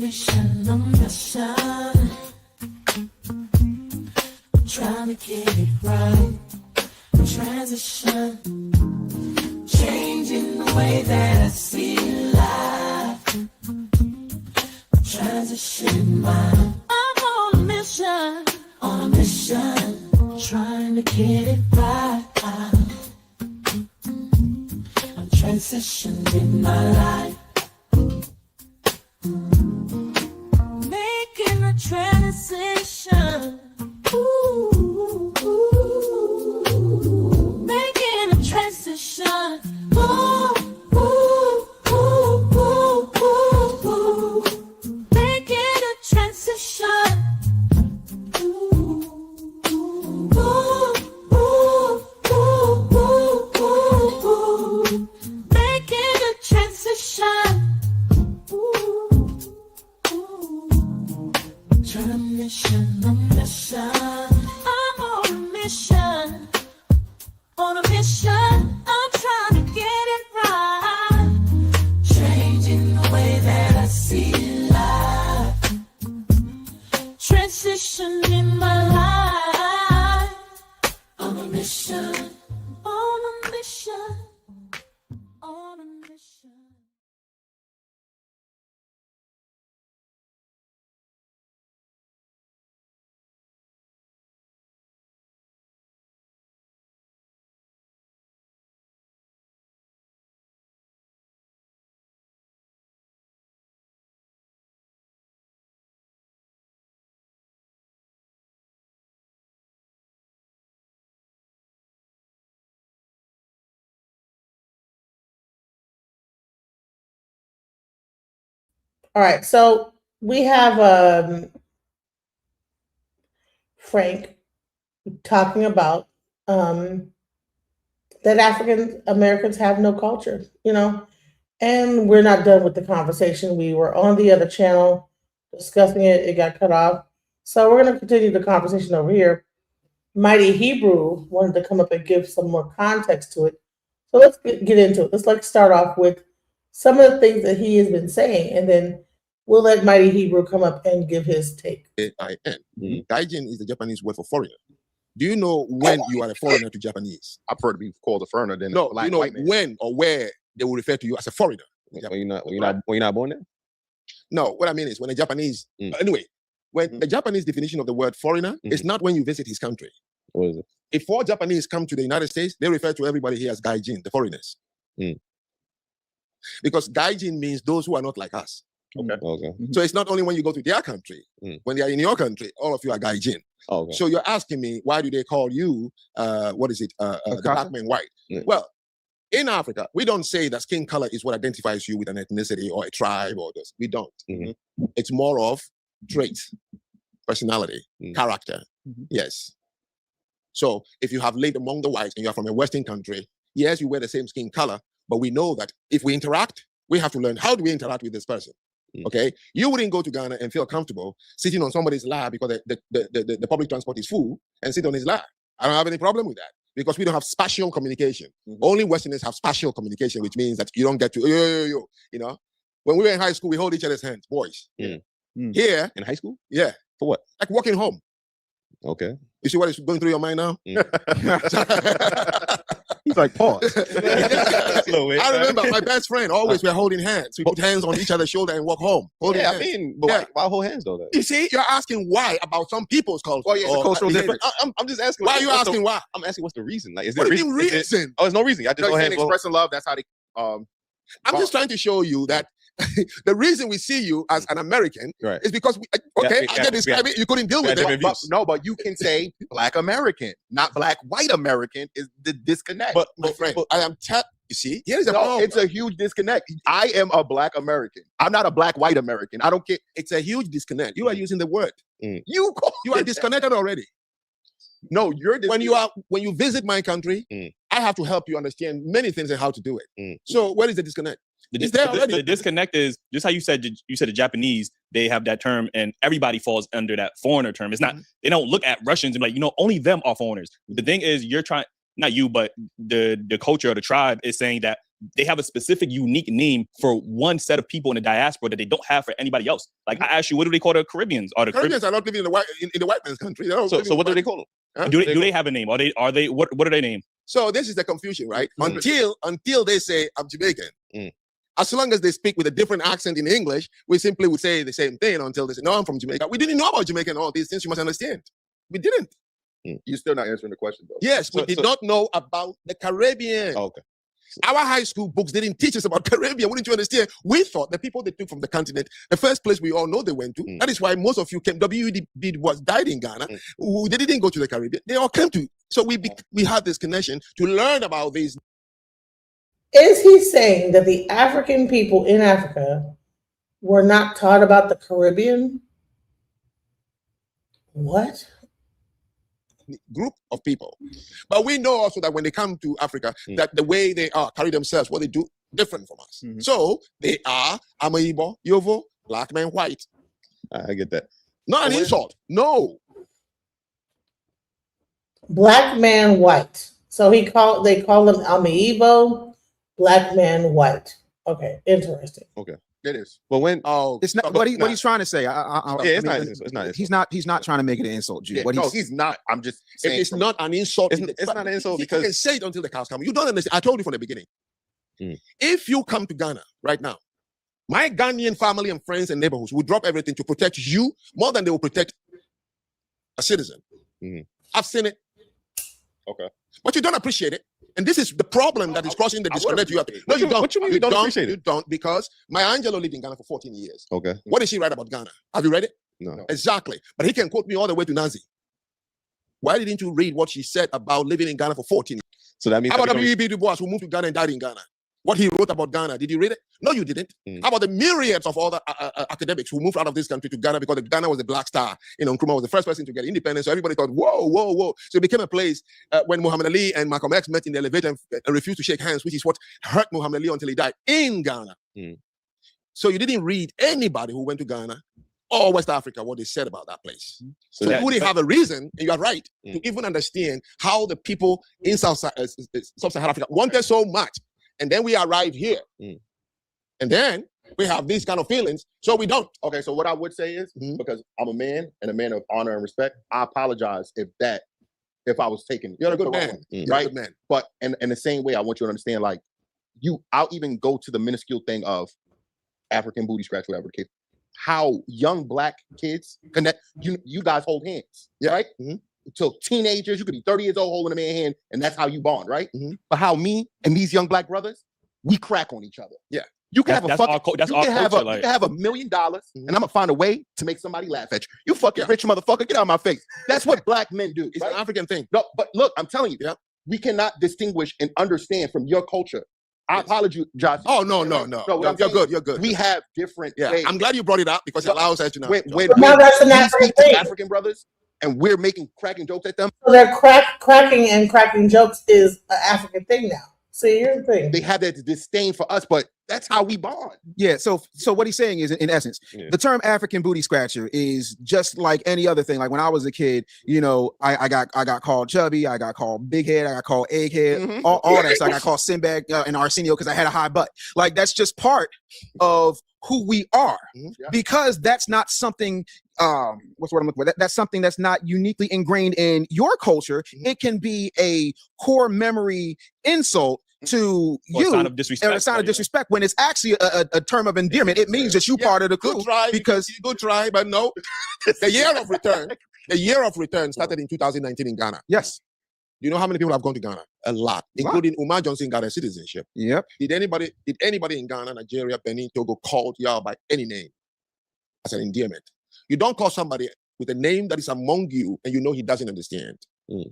mission, I'm mission. Trying to get it right. Transition. Changing the way that I see life. Transition mind. I'm on a mission. On a mission. Trying to get it right. I'm transitioning my life. Making a transition. Ooh, making a transition. Ooh, ooh, ooh, ooh, ooh, ooh. Making a transition. Ooh, ooh, ooh, ooh, ooh, ooh. Making a transition. Ooh, ooh. Trying to mission, a mission. I'm on a mission. On a mission, I'm trying to get it right. Changing the way that I see life. Transition in my life. On a mission. On a mission. On a mission. All right, so we have Frank talking about um, that African Americans have no culture, and we're not done with the conversation. We were on the other channel discussing it, it got cut off. So we're going to continue the conversation over here. Mighty Hebrew wanted to come up and give some more context to it. So let's get into it. Let's start off with some of the things that he has been saying, and then we'll let Mighty Hebrew come up and give his take. AIN. Gaijin is the Japanese word for foreigner. Do you know when you are a foreigner to Japanese? I prefer to be called a foreigner than No, black you know white man. when or where they will refer to you as a foreigner. When you're not born there? No, what I mean is when a Japanese, anyway, when the Japanese definition of the word foreigner is not when you visit his country. What is it? If 4 Japanese come to the United States, they refer to everybody here as Gaijin, the foreigners. Because Gaijin means those who are not like us. Okay. So it's not only when you go to their country. When they are in your country, all of you are Gaijin. Okay. So you're asking me, why do they call you, the black man white? Well, in Africa, we don't say that skin color is what identifies you with an ethnicity or a tribe or this. We don't. It's more of traits, personality, character. Yes. So if you have lived among the whites and you're from a Western country, yes, you wear the same skin color, but we know that if we interact, we have to learn how do we interact with this person. Okay, you wouldn't go to Ghana and feel comfortable sitting on somebody's lap because the public transport is full and sit on his lap. I don't have any problem with that because we don't have spatial communication. Only Westerners have spatial communication, which means that you don't get to yo. You know, when we were in high school, we hold each other's hands, boys. Here in high school, yeah, for what? Like walking home. Okay. You see what is going through your mind now? He's like, pause. I remember my best friend always we're holding hands. We put hands on each other's shoulder and walk home. Holding hands. I mean, but why hold hands though? You see, you're asking why about some people's culture. Well, yeah, it's a cultural difference. I'm just asking. Why are you asking why? I'm asking what's the reason? Like, is what there do you mean reason? There's no reason. I just go ahead and expressing love. That's how they. I'm just trying to show you that the reason we see you as an American is because I can describe it. You couldn't deal with it. But you can say Black American, not Black white American. Is the disconnect? But my friend, I am you see, here's the problem. It's a huge disconnect. I am a Black American. I'm not a Black white American. I don't care. It's a huge disconnect. You are using the word. You are disconnected already. No, you're when you visit my country, I have to help you understand many things and how to do it. So where is the disconnect? The disconnect is just how you said the Japanese, they have that term and everybody falls under that foreigner term. It's not, they don't look at Russians and be like, only them are foreigners. The thing is, you're trying, not you, but the culture of the tribe is saying that they have a specific, unique name for one set of people in the diaspora that they don't have for anybody else. Like I asked you, what do they call the Caribbeans? Are the Caribbeans are not living in the white man's country. So what do they call them? Huh? Do they have a name? Are they what are they named? So this is the confusion, right? Until they say I'm Jamaican. As long as they speak with a different accent in English, we simply would say the same thing until they say, no, I'm from Jamaica. We didn't know about Jamaica and all these things. You must understand. We didn't. You're still not answering the question, though. Yes, we did not know about the Caribbean. Oh, okay. Our high school books didn't teach us about Caribbean. Wouldn't you understand? We thought the people they took from the continent, the first place we all know they went to, that is why most of you came. W.E.B. was died in Ghana. They didn't go to the Caribbean. They all came to. So we had this connection to learn about these. Is he saying that the African people in Africa were not taught about the Caribbean? What? Group of people. But we know also that when they come to Africa, that the way they carry themselves, what they do, different from us. So they are Amaibo, Yovo, black man, white. I get that. Not an insult. No. Black man, white. So they call them Amaibo, black man, white. Okay, interesting. Okay. It is. Well, when It's not what he's trying to say. It's not. He's not trying to make it an insult, G. Yeah, no, he's not. I'm just saying It's not an insult. It's not an insult You because can say it until the cows come. You don't understand. I told you from the beginning. If you come to Ghana right now, my Ghanaian family and friends and neighborhoods will drop everything to protect you more than they will protect a citizen. I've seen it. Okay. But you don't appreciate it. And this is the problem that is causing the disconnect you have. No, you don't. What you mean you don't appreciate it? You don't, because my Angelo lived in Ghana for 14 years. Okay. What did she write about Ghana? Have you read it? No. Exactly. But he can quote me all the way to Nazi. Why didn't you read what she said about living in Ghana for 14 years? So that means How about W.E.B. Du Bois, who moved to Ghana and died in Ghana? What he wrote about Ghana, did you read it? No, you didn't. How about the myriads of other academics who moved out of this country to Ghana because Ghana was the black star? You know, Nkrumah was the first person to get independence. So everybody thought, whoa, whoa, whoa. So it became a place when Muhammad Ali and Malcolm X met in the elevator and refused to shake hands, which is what hurt Muhammad Ali until he died in Ghana. So you didn't read anybody who went to Ghana or West Africa what they said about that place. So you would have a reason, and you are right, to even understand how the people in Sub-Saharan Africa wanted so much. And then we arrive here. And then we have these kind of feelings, so we don't. Okay, so what I would say is, because I'm a man and a man of honor and respect, I apologize if I was taken. You're a good man. Right? You're a good man. But in the same way, I want you to understand, like, I'll even go to the minuscule thing of African booty scratch, whatever the case. How young black kids connect, you guys hold hands, right? Until teenagers, you could be 30 years old holding a man's hand, and that's how you bond, right? But how me and these young black brothers, we crack on each other. Yeah. You can That's have our culture. you can have $1 million, and I'm gonna find a way to make somebody laugh at you. You fucking rich motherfucker, get out of my face. That's what black men do. It's an African thing. No, but look, I'm telling you, we cannot distinguish and understand from your culture. I apologize. Oh, no. You're good. You're good. We have different Yeah, ways. I'm glad you brought it up because it allows us to know. Now that's an African thing. African brothers, and we're cracking jokes at them. So they're cracking jokes is an African thing now. See, here's the thing. They have that disdain for us, but that's how we bond. Yeah, so what he's saying is, in essence, the term African booty scratcher is just like any other thing. Like when I was a kid, you know, I got called chubby, I got called big head, I got called egghead, all that. So I got called Sinbad and Arsenio because I had a high butt. Like that's just part of who we are, because that's not something. What's the word I'm looking for? That's something that's not uniquely ingrained in your culture. It can be a core memory insult to you, a sign of disrespect, a sign of disrespect when it's actually a term of endearment. It means that you part of the crew. Because you go try, but no. The year of return started in 2019 in Ghana. Yes. Do you know how many people have gone to Ghana? A lot, including Umar Johnson got a citizenship. Yep. Did anybody in Ghana, Nigeria, Benin, Togo call y'all by any name as an endearment? You don't call somebody with a name that is among you and you know he doesn't understand.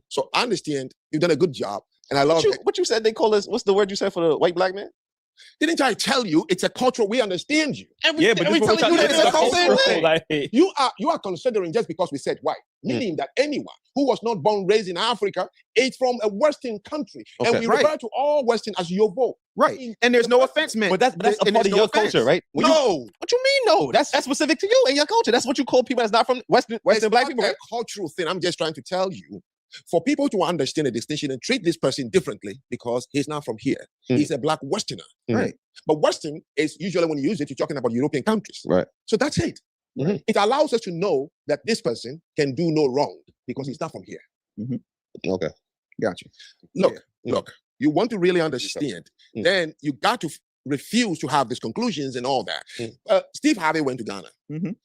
So I understand you've done a good job. And I love what you said. They call us. What's the word you said for the white black man? Didn't I tell you it's a cultural? We understand you. Yeah, but we telling you that it's the same thing. Like, You are considering just because we said white, meaning that anyone who was not born raised in Africa is from a Western country, and we refer to all Western as Yovo. Right, and there's no offense meant. But that's a part of your culture, right? No. What you mean? No, that's specific to you and your culture. That's what you call people that's not from Western black people. A cultural thing. I'm just trying to tell you For people to understand the distinction and treat this person differently because he's not from here. He's a black Westerner. Right. But Western is usually when you use it, you're talking about European countries. Right. So that's it. It allows us to know that this person can do no wrong because he's not from here. Okay. Gotcha. Look, you want to really understand, then you got to refuse to have these conclusions and all that. Steve Harvey went to Ghana.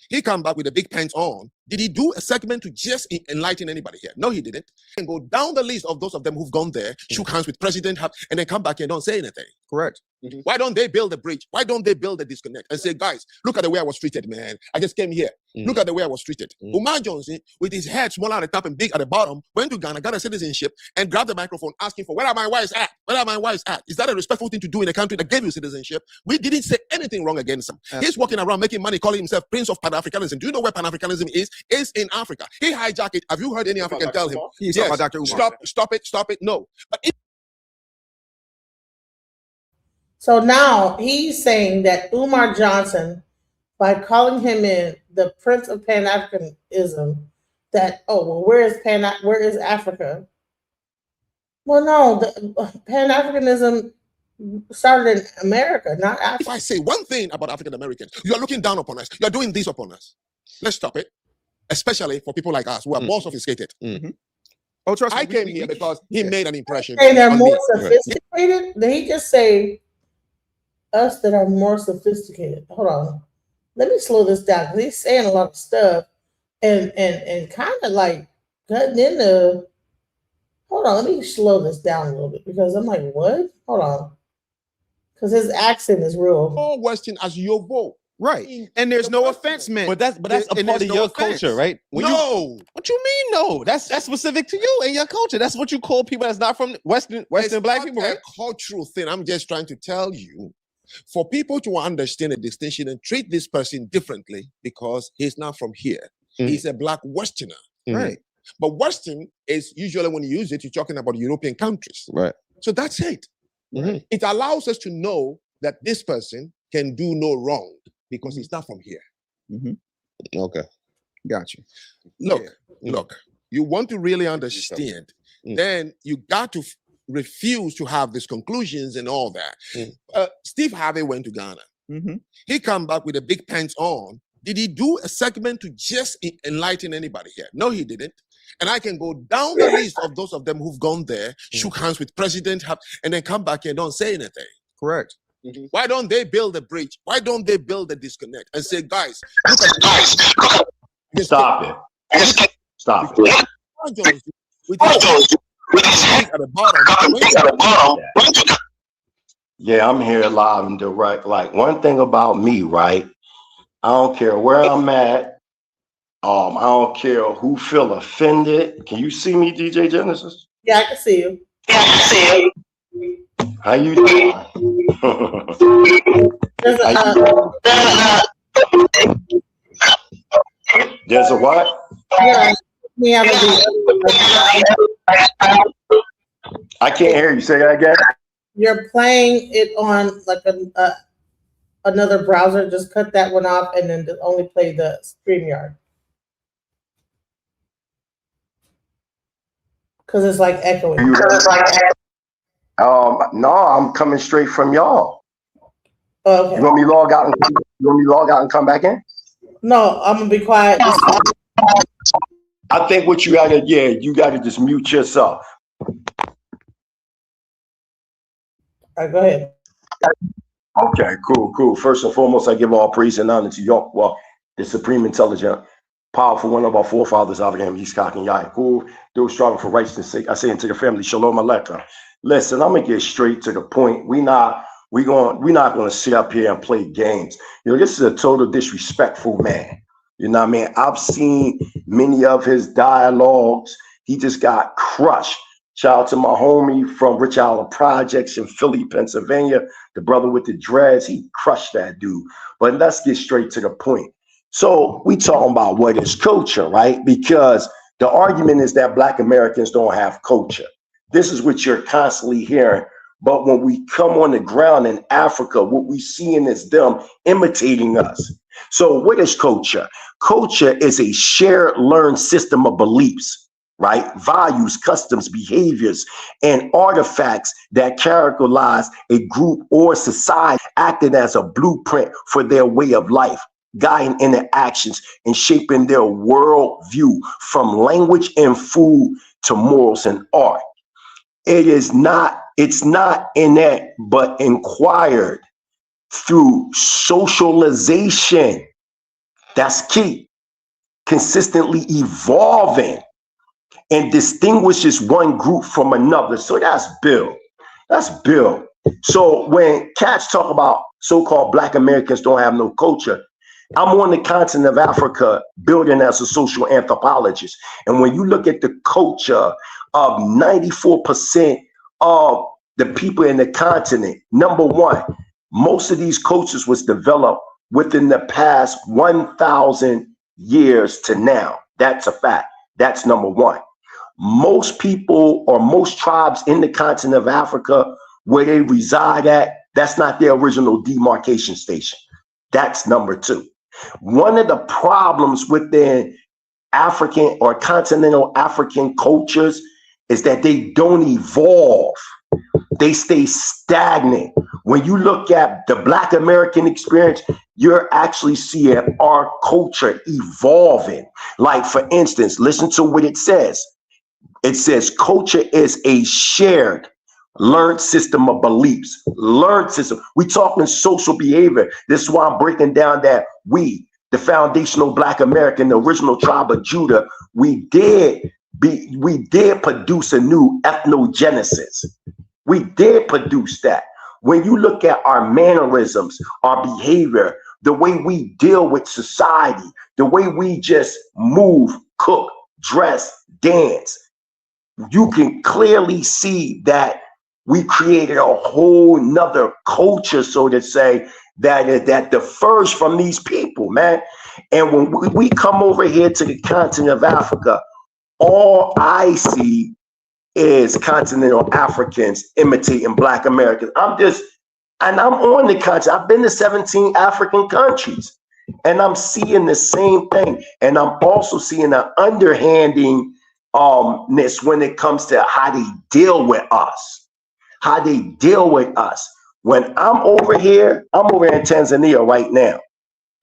He come back with a big pants on. Did he do a segment to just enlighten anybody here? No, he didn't. And go down the list of those of them who've gone there, shook hands with President Harvey, and then come back and don't say anything. Correct. Why don't they build a bridge? Why don't they build a disconnect and say, guys, look at the way I was treated, man. I just came here. Look at the way I was treated. Umar Johnson, with his head small at the top and big at the bottom, went to Ghana, got a citizenship, and grabbed the microphone asking for, where are my wives at? Where are my wives at? Is that a respectful thing to do in a country that gave you citizenship? We didn't say anything wrong against him. He's walking around making money, calling himself Prince of Pan-Africanism. Do you know where Pan-Africanism is? It's in Africa. He hijacked it. Have you heard any African tell him? He's talking about Dr. Umar. Stop it. No. But So now he's saying that Umar Johnson, by calling him in the Prince of Pan-Africanism, that, where is Africa? Well, no, the Pan-Africanism started in America, not Africa. if I say one thing about African Americans, you're looking down upon us. You're doing this upon us. Let's stop it. Especially for people like us who are more sophisticated. Oh, trust me. I came here because he made an impression. Saying they're on more me. sophisticated? Did he just say us that are more sophisticated? Hold on. Let me slow this down because he's saying a lot of stuff and kind of like cutting into. Hold on, let me slow this down a little bit because I'm like, what? Hold on. Because his accent is real. All Western as your vote. Right. And there's no offense meant. But that's a And part there's of no your offense. culture, right? No. What you mean? No, that's specific to you and your culture. That's what you call people that's not from Western It's black not people, a right? cultural thing. I'm just trying to tell you, for people to understand the distinction and treat this person differently because he's not from here. He's a black Westerner. Right. But Western is usually when you use it, you're talking about European countries. Right. So that's it. It allows us to know that this person can do no wrong because he's not from here. Okay. Gotcha. Look, you want to really understand, then you got to refuse to have these conclusions and all that. Steve Harvey went to Ghana. He come back with a big pants on. Did he do a segment to just enlighten anybody here? No, he didn't. And I can go down the list of those of them who've gone there, shook hands with President Harvey, and then come back and don't say anything. Correct. Why don't they build a bridge? Why don't they build a disconnect and say, guys, look at Stop it. Stop it. with his feet at the bottom. Yeah, I'm here live and direct. Like, one thing about me, right? I don't care where I'm at. I don't care who feel offended. Can you see me, DJ Genesis? Yeah, I can see you. How you doing? There's a what? Yeah, me have I can't hear you. Say that again. You're playing it on like another browser. Just cut that one off and then only play the StreamYard. Because it's like echoing. No, I'm coming straight from y'all. Oh, okay. You want me to log out and come back in? No, I'm gonna be quiet. I think what you gotta just mute yourself. All right, go ahead. Okay, cool. First and foremost, I give all praise and honor to York, the supreme intelligent, powerful one of our forefathers, Abraham, Yitzchak, and Yaakov. They were striving for righteousness' sake. I say into the family, Shalom Aleichem. Listen, I'm gonna get straight to the point. We're not gonna sit up here and play games. This is a total disrespectful man. You know what I mean? I've seen many of his dialogues. He just got crushed. Shout out to my homie from Rich Island Projects in Philly, Pennsylvania, the brother with the dreads. He crushed that dude. But let's get straight to the point. So we talking about what is culture, right? Because the argument is that Black Americans don't have culture. This is what you're constantly hearing. But when we come on the ground in Africa, what we seeing is them imitating us. So what is culture? Culture is a shared learned system of beliefs right? Values, customs, behaviors, and artifacts that characterize a group or society, acting as a blueprint for their way of life, guiding interactions and shaping their worldview from language and food to morals and art. It's not innate, but acquired through socialization. That's key. Consistently evolving and distinguishes one group from another. So that's Bill. That's Bill. So when cats talk about so-called Black Americans don't have no culture, I'm on the continent of Africa building as a social anthropologist. And when you look at the culture of 94% of the people in the continent, number one, most of these cultures was developed within the past 1,000 years to now. That's a fact. That's number one. Most people or most tribes in the continent of Africa where they reside at, that's not their original demarcation station. That's number two. One of the problems within African or continental African cultures is that they don't evolve. They stay stagnant. When you look at the Black American experience, you're actually seeing our culture evolving. Like, for instance, listen to what it says. It says culture is a shared, learned system of beliefs. Learned system. We're talking social behavior. This is why I'm breaking down that we, the foundational Black American, the original tribe of Judah, we did produce a new ethnogenesis. We did produce that. When you look at our mannerisms, our behavior, the way we deal with society, the way we just move, cook, dress, dance, you can clearly see that we created a whole nother culture, so to say, that differs from these people, man. And when we come over here to the continent of Africa, all I see is continental Africans imitating Black Americans. I'm on the continent. I've been to 17 African countries, and I'm seeing the same thing. And I'm also seeing an underhandingness when it comes to how they deal with us. How they deal with us. When I'm over here in Tanzania right now.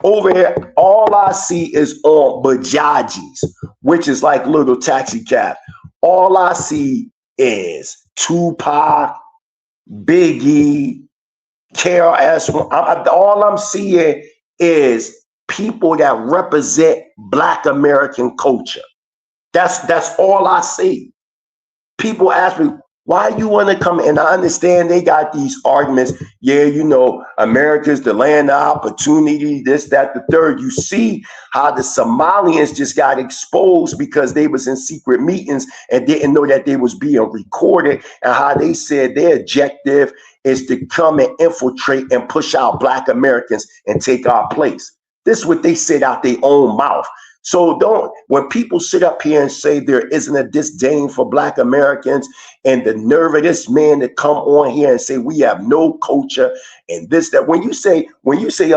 Over here, all I see is on bajajis, which is like little taxi cab. All I see is Tupac, Biggie, KRS-One. All I'm seeing is people that represent Black American culture. That's all I see. People ask me, why you want to come? And I understand they got these arguments. Yeah, you know, America's the land of opportunity, this, that, the third. You see how the Somalians just got exposed because they was in secret meetings and didn't know that they was being recorded, and how they said their objective is to come and infiltrate and push out Black Americans and take our place. This is what they said out their own mouth. So when people sit up here and say there isn't a disdain for Black Americans, and the nerve of this man to come on here and say we have no culture and this, that, when you say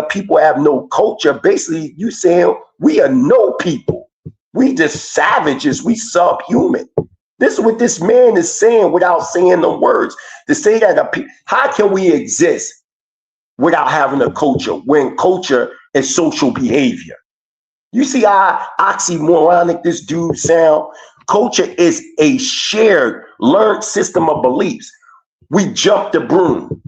people have no culture, basically you saying we are no people. We just savages, we subhuman. This is what this man is saying without saying the words. To say that how can we exist without having a culture when culture is social behavior? You see how oxymoronic this dude sound? Culture is a shared, learned system of beliefs. We jump the broom,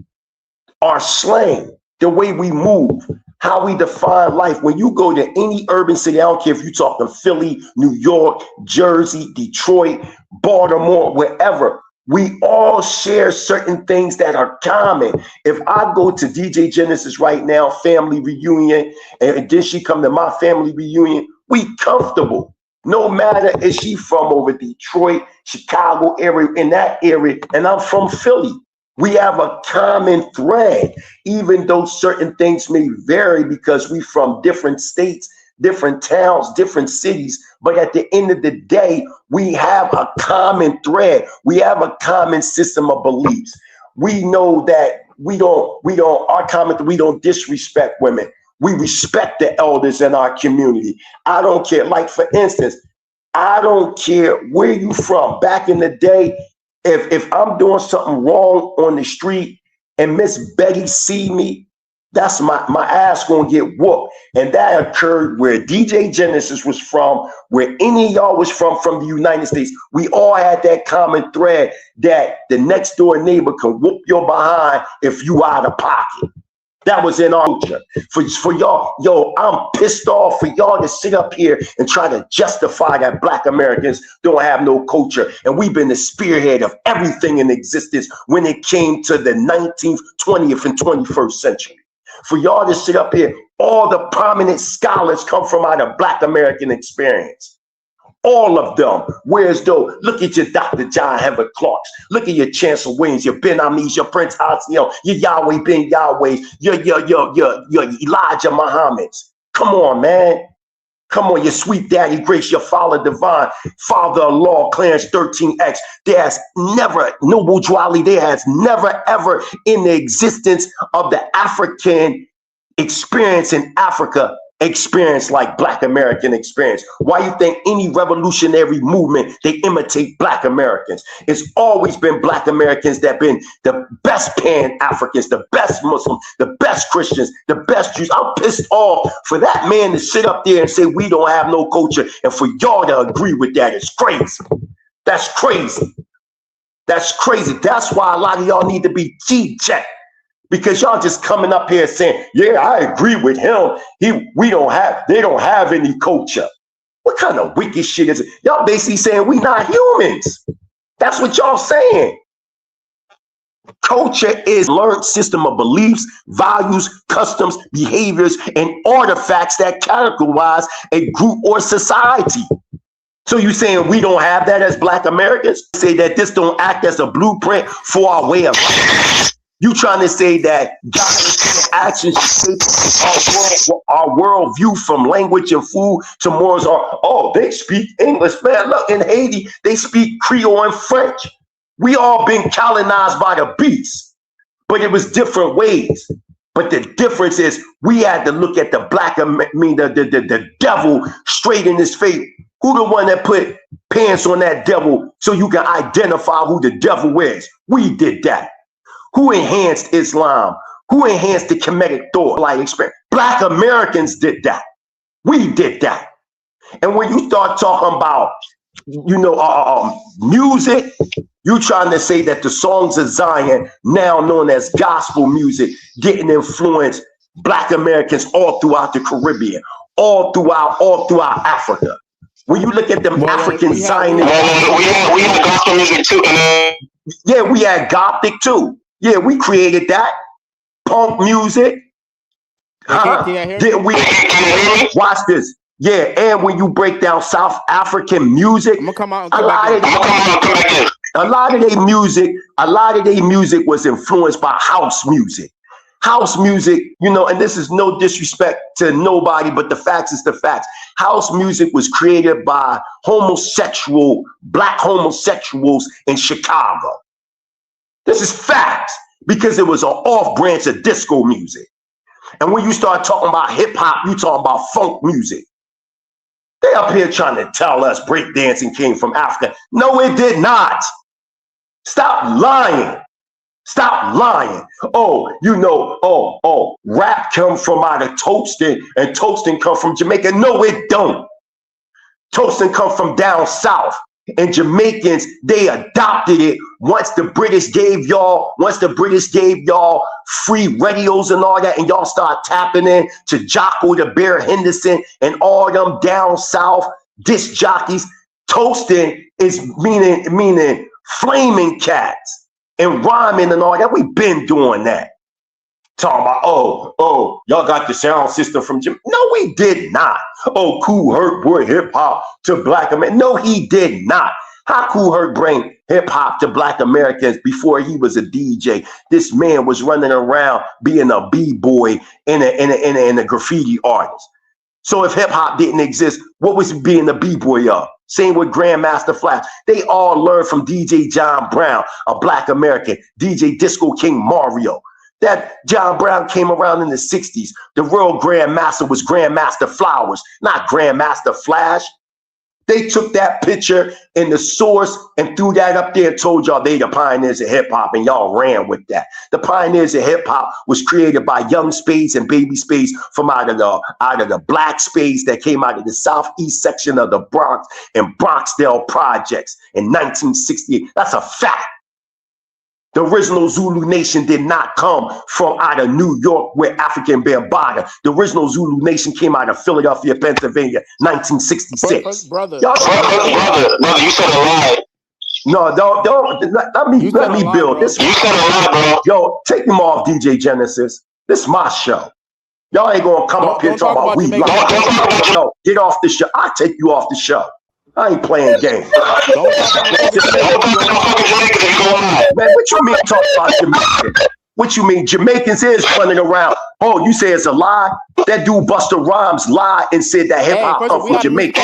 our slang, the way we move, how we define life. When you go to any urban city, I don't care if you're talking Philly, New York, Jersey, Detroit, Baltimore, wherever, we all share certain things that are common. If I go to DJ Genesis right now, family reunion, and then she come to my family reunion, we comfortable. No matter if she from over Detroit, Chicago area, in that area, and I'm from Philly. We have a common thread, even though certain things may vary because we from different states, different towns, different cities. But at the end of the day, we have a common thread. We have a common system of beliefs. We know that we don't disrespect women. We respect the elders in our community. I don't care. Like, for instance, I don't care where you from. Back in the day, if I'm doing something wrong on the street and Miss Betty see me, that's my ass gonna get whooped. And that occurred where DJ Genesis was from, where any of y'all was from the United States. We all had that common thread that the next door neighbor can whoop your behind if you out of pocket. That was in our culture. For y'all, yo, I'm pissed off for y'all to sit up here and try to justify that Black Americans don't have no culture. And we've been the spearhead of everything in existence when it came to the 19th, 20th, and 21st century. For y'all to sit up here, all the prominent scholars come from out of Black American experience. All of them. Whereas though, look at your Dr. John Herbert Clarks. Look at your Chancellor Williams, your Ben Amis, your Prince Hassan, your Yahweh Ben Yahweh, your Elijah Muhammad's. Come on, man. Come on, your sweet daddy grace, your father divine, father-in-law, Clarence 13X. There's never, Noble Dwally, there has never ever in the existence of the African experience in Africa experience like Black American experience. Why you think any revolutionary movement, they imitate Black Americans? It's always been Black Americans that been the best Pan-Africans, the best Muslims, the best Christians, the best Jews. I'm pissed off for that man to sit up there and say we don't have no culture, and for y'all to agree with that. It's crazy. That's crazy. That's crazy. That's why a lot of y'all need to be G-checked. Because y'all just coming up here saying, yeah, I agree with him. They don't have any culture. What kind of wicked shit is it? Y'all basically saying we not humans. That's what y'all saying. Culture is a learned system of beliefs, values, customs, behaviors, and artifacts that characterize a group or society. So you saying we don't have that as Black Americans? Say that this don't act as a blueprint for our way of life. You trying to say that God's actions shape our world view from language and food to morals? Oh, they speak English, man. Look, in Haiti, they speak Creole and French. We all been colonized by the beast, but it was different ways. But the difference is we had to look at the devil straight in his face. Who the one that put pants on that devil so you can identify who the devil is? We did that. Who enhanced Islam? Who enhanced the Kemetic thought like experience? Black Americans did that. We did that. And when you start talking about, music, you trying to say that the songs of Zion, now known as gospel music, didn't influence Black Americans all throughout the Caribbean, all throughout Africa. When you look at them African Zionists, we had gospel music too. Yeah, we had Gothic too. Yeah, we created that. Punk music. Watch this. Yeah, and when you break down South African music, a lot of their music was influenced by house music. House music, and this is no disrespect to nobody, but the facts is the facts. House music was created by Black homosexuals in Chicago. This is facts, because it was an off branch of disco music. And when you start talking about hip hop, you talking about funk music. They up here trying to tell us breakdancing came from Africa. No, it did not. Stop lying. Stop lying. Rap come from out of Toasting, and Toasting come from Jamaica. No, it don't. Toasting come from down south. And Jamaicans, they adopted it once the British gave y'all free radios and all that, and y'all start tapping in to Jocko the Bear Henderson and all them down south disc jockeys. Toasting is meaning flaming cats and rhyming and all that. We've been doing that. Talking about, y'all got the sound system from Jim. No, we did not. Oh, Kool Herc brought hip hop to Black Americans. No, he did not. How Kool Herc bring hip hop to Black Americans before he was a DJ? This man was running around being a b-boy and a graffiti artist. So if hip hop didn't exist, what was he being a b-boy of? Same with Grandmaster Flash. They all learned from DJ John Brown, a Black American, DJ Disco King Mario. That John Brown came around in the 60s. The real Grandmaster was Grandmaster Flowers, not Grandmaster Flash. They took that picture in the source and threw that up there and told y'all they the pioneers of hip hop, and y'all ran with that. The pioneers of hip hop was created by Young Spades and Baby Spades from out of the black Spades that came out of the southeast section of the Bronx and Bronxdale projects in 1968. That's a fact. The original Zulu Nation did not come from out of New York with African Bambaataa. The original Zulu Nation came out of Philadelphia, Pennsylvania, 1966. Brother, Y'all brother, you said a lie. no, don't let me build this. You said a lie, bro. Yo, take them off, DJ Genesis. This is my show. Y'all ain't gonna come up here and talk about we. No, get off the show. I'll take you off the show. I ain't playing games. Don't talk about fucking Jamaicans if you go lie. Man, what you mean talk about Jamaicans? What you mean? Jamaicans is running around. Oh, you say it's a lie? That dude Busta Rhymes lied and said that hip hop come from Jamaica.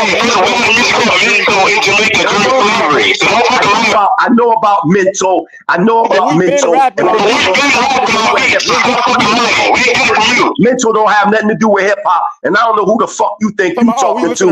I know about Mental. I know about Mental. Mental don't have nothing to do with hip hop, and I don't know who the fuck you think you talking to.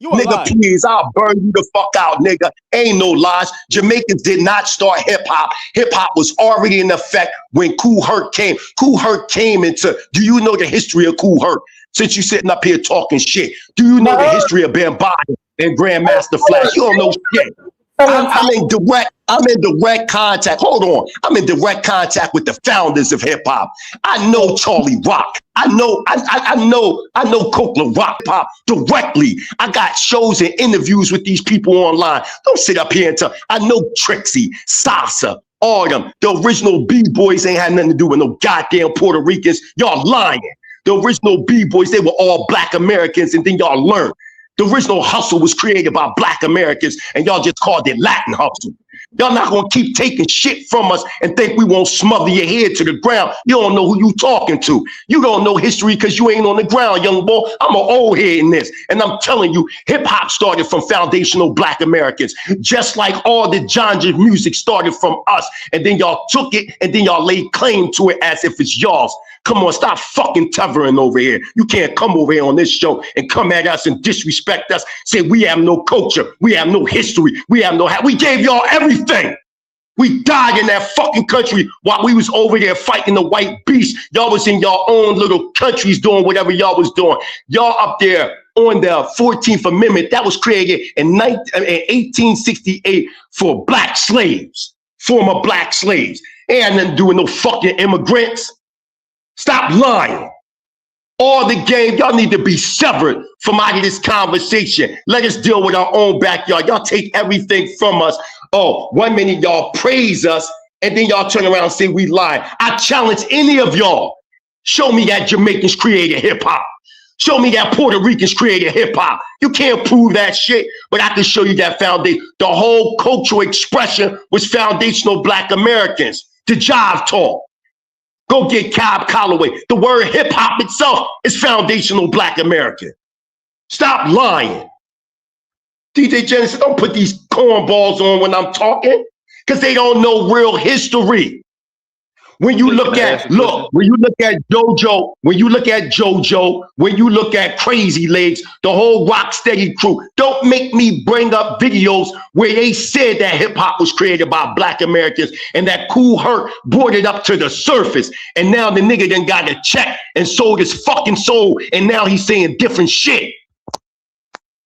Nigga, please, I'll burn you the fuck out, nigga. Ain't no lies. Jamaicans did not start hip hop. Hip hop was already in effect when Kool Herc came. Kool Herc came into. Do you know the history of Kool Herc? Since you sitting up here talking shit, do you know the history of Bambaataa and Grandmaster Flash? You don't know shit. I'm in direct contact. Hold on. I'm in direct contact with the founders of hip hop. I know Charlie Rock. I know Coke Rock Pop directly. I got shows and interviews with these people online. Don't sit up here and tell. I know Trixie, Sasa, all of them. The original B-boys ain't had nothing to do with no goddamn Puerto Ricans. Y'all lying. The original B-boys, they were all black Americans, and then y'all learned. The original hustle was created by black Americans, and y'all just called it Latin hustle. Y'all not gonna keep taking shit from us and think we won't smother your head to the ground. You don't know who you talking to. You don't know history because you ain't on the ground, young boy. I'm an old head in this, and I'm telling you, hip hop started from foundational black Americans, just like all the genre music started from us, and then y'all took it, and then y'all laid claim to it as if it's y'all's. Come on, stop fucking tethering over here. You can't come over here on this show and come at us and disrespect us. Say we have no culture, we have no history, we gave y'all everything. We died in that fucking country while we was over there fighting the white beast. Y'all was in your own little countries doing whatever y'all was doing. Y'all up there on the 14th Amendment that was created in 1868 for black slaves, former black slaves. Ain't had nothing to do with no fucking immigrants. Stop lying. All the game, y'all need to be severed from out of this conversation. Let us deal with our own backyard. Y'all take everything from us. Oh, 1 minute y'all praise us, and then y'all turn around and say we lie. I challenge any of y'all. Show me that Jamaicans created hip hop. Show me that Puerto Ricans created hip hop. You can't prove that shit, but I can show you that foundation. The whole cultural expression was foundational black Americans. The jive talk. Go get Cab Calloway. The word hip hop itself is foundational black American. Stop lying. DJ Genesis, don't put these cornballs on when I'm talking, because they don't know real history. When you look at JoJo, when you look at Crazy Legs, the whole Rocksteady crew, don't make me bring up videos where they said that hip hop was created by black Americans and that Kool Herc brought it up to the surface. And now the nigga done got a check and sold his fucking soul, and now he's saying different shit.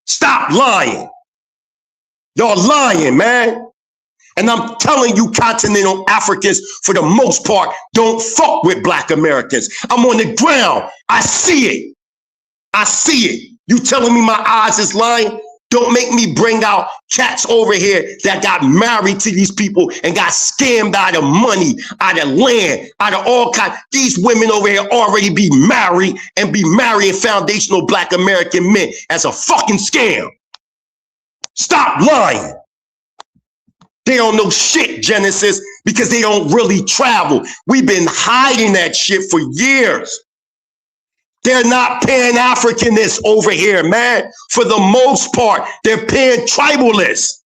Stop lying. Y'all lying, man. And I'm telling you, continental Africans, for the most part, don't fuck with black Americans. I'm on the ground. I see it. I see it. You telling me my eyes is lying? Don't make me bring out cats over here that got married to these people and got scammed out of money, out of land, out of all kinds. These women over here already be married and be marrying foundational black American men as a fucking scam. Stop lying. They don't know shit, Genesis, because they don't really travel. We've been hiding that shit for years. They're not Pan-Africanists over here, man. For the most part, they're Pan-Tribalists.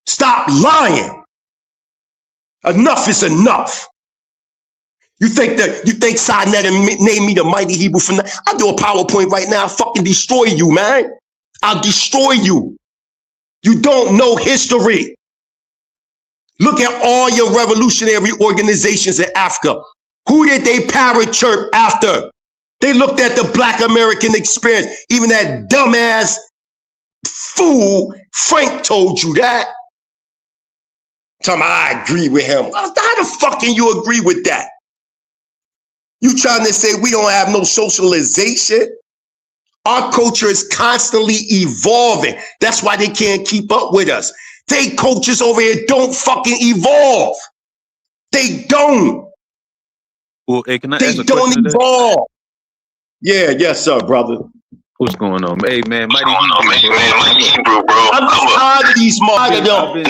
Stop lying. Enough is enough. You think Sinetta named me the mighty Hebrew from that? I'll do a PowerPoint right now. I'll fucking destroy you, man. I'll destroy you. You don't know history. Look at all your revolutionary organizations in Africa. Who did they parachurch after? They looked at the Black American experience. Even that dumbass fool Frank told you that. Tell me I agree with him. How the fuck can you agree with that? You trying to say we don't have no socialization? Our culture is constantly evolving. That's why they can't keep up with us. They coaches over here don't fucking evolve. They don't. Well, hey, can I They ask a don't question evolve. Yeah, yes, sir, brother. What's going on? Hey, man, Mighty Hebrew, bro. I'm just tired of these motherfuckers.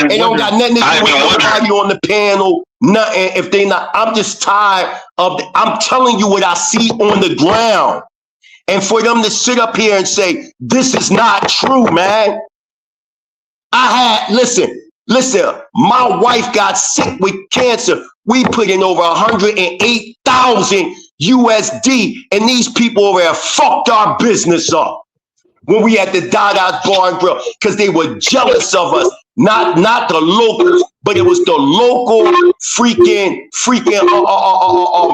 They don't got nothing to do with everybody on the panel. Nothing. If they not, I'm just tired of. I'm telling you what I see on the ground, and for them to sit up here and say this is not true, man. Listen. My wife got sick with cancer. We put in over 108,000 USD, and these people over there fucked our business up when we had the Dada's Bar and Grill because they were jealous of us. Not the locals, but it was the local freaking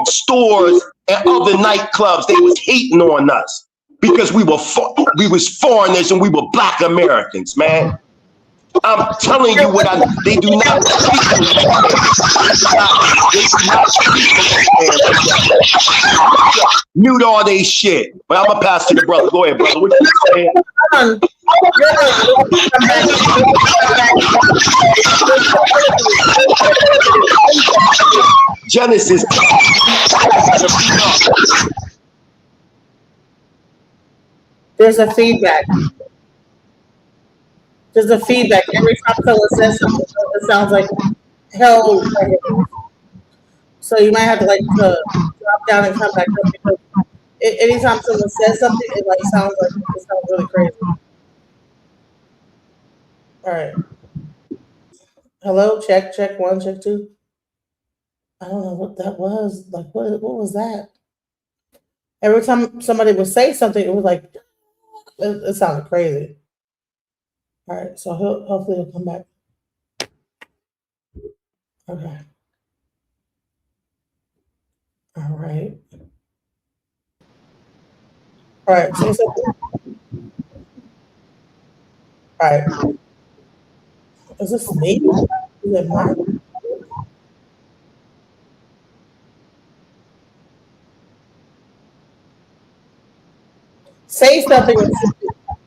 stores and other nightclubs. They was hating on us because we was foreigners and we were Black Americans, man. I'm telling you what they do not speak. They do not speak. Mute all they shit. But I'm gonna pass to the brother. Go ahead, brother. What you saying? Genesis. There's a feedback. There's a feedback. Every time someone says something, it sounds like hell. So you might have to drop down and come back up because anytime someone says something, it sounds really crazy. All right. Hello, check 1, check 2. I don't know what that was. What was that? Every time somebody would say something, it was like it sounded crazy. All right, so hopefully he'll come back. Okay. All right. All right. Say something. All right. Is this me? Is it mine? Say something.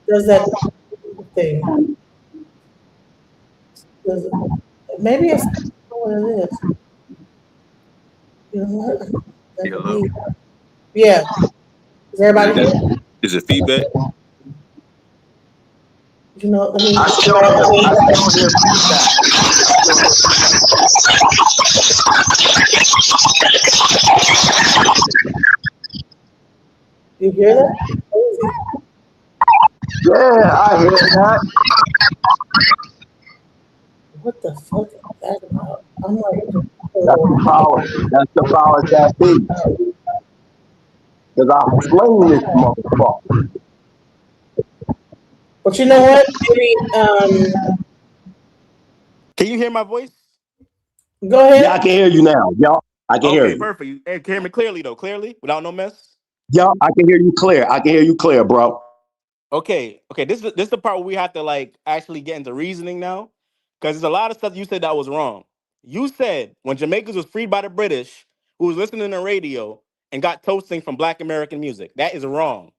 Does that thing? Maybe it's what it is. You know what? Hello? Yeah. Is everybody here? Is it feedback? You know, let me. I still hear You hear that? Yeah, I hear that. What the fuck is that about? I'm like, That's the power. That's the power that be. Because I'm slaying this motherfucker. but you know what? Maybe, Can you hear my voice? go ahead. Yeah, I can hear you now. Y'all, I can hear Okay, you. perfect. You can hear me clearly though, clearly, without no mess. Y'all, I can hear you clear. I can hear you clear, bro. Okay. This is the part where we have to actually get into reasoning now, because there's a lot of stuff you said that was wrong. You said when Jamaicans was freed by the British, who was listening to radio and got toasting from Black American music. That is wrong.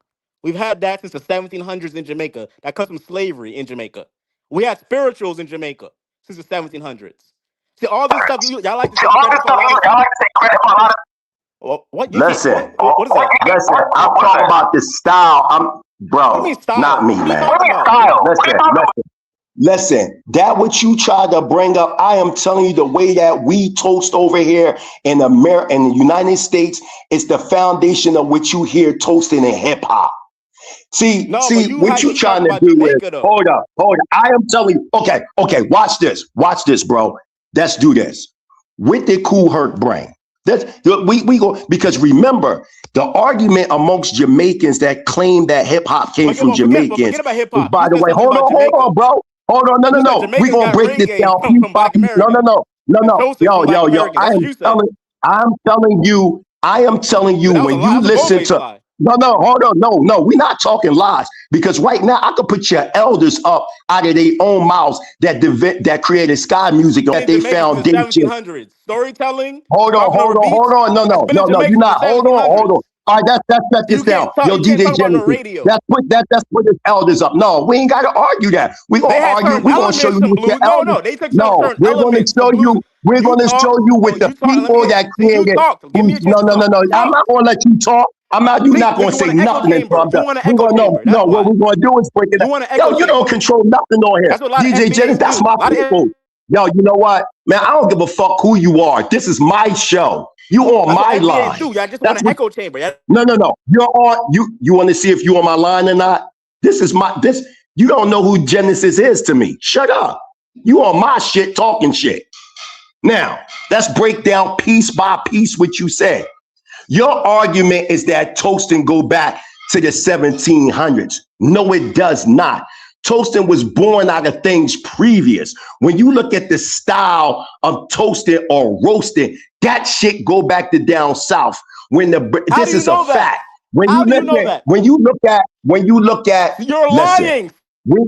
We've had that since the 1700s in Jamaica. That comes from slavery in Jamaica. We had spirituals in Jamaica since the 1700s. See, all this stuff y'all like to say credit for a lot of. What? Listen. What is that? Listen, I'm talking about the style. What do you mean style? Not me, What are you man. talking about? Listen, that what you tried to bring up, I am telling you the way that we toast over here in America, in the United States, is the foundation of what you hear toasting in hip hop. See, what you trying to do is, hold up. I am telling you, okay, watch this, bro. Let's do this. What did Kool Herc bring? We go, because remember, the argument amongst Jamaicans that claim that hip hop came from Jamaicans. Forget about hip hop. By the way, hold on, bro. Hold on, no. We gonna break this down. No. Yo. I am telling you when you listen to. No, hold on. No, we're not talking lies, because right now I could put your elders up out of their own mouths that created Sky Music that they found. Storytelling. Hold on. No. You're not. Hold on. All right, let's set this down. Yo, DJ Genesis, let's put his elders up. No, we ain't got to argue that. We gonna argue. We gonna show you with your elders. No, we're gonna show you. We're gonna show you with the people that created. No. I'm not gonna let you talk. You're not gonna say nothing until I'm done. We're gonna no. What we're gonna do is break it down. Yo, you don't control nothing on here. DJ Genesis, that's my people. Yo, you know what, man? I don't give a fuck who you are. This is my show. You on my line. I just want an echo chamber. No. You're on. You want to see if you on my line or not? This. You don't know who Genesis is to me. Shut up. You on my shit talking shit. Now let's break down piece by piece what you said. Your argument is that Toasting go back to the 1700s. No, it does not. Toasting was born out of things previous. When you look at the style of toasting or roasting, that shit go back to down south. This is a fact. When you look at, you're lying. No.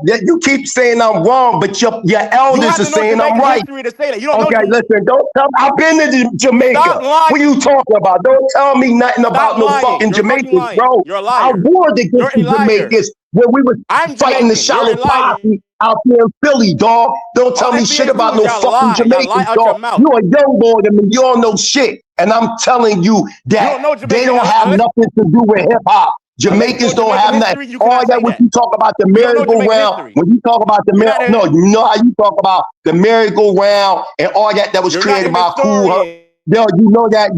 You keep saying I'm wrong, but your elders are saying I'm right. Listen, don't tell me. I've been to Jamaica. What are you talking about? Don't tell me nothing about no fucking Jamaicans, bro. I warned against the Jamaicans when we were fighting the Charlotte Posse out there in Philly, dog. Don't tell me shit about no fucking Jamaicans, dog. You a young boy to me. You don't know shit. And I'm telling you that they don't have nothing to do with hip hop. Jamaicans don't have nothing. All that when you talk about the merry-go-round, when you talk about the you know how you talk about the merry-go-round and all that was created by Cool. Yo, you know that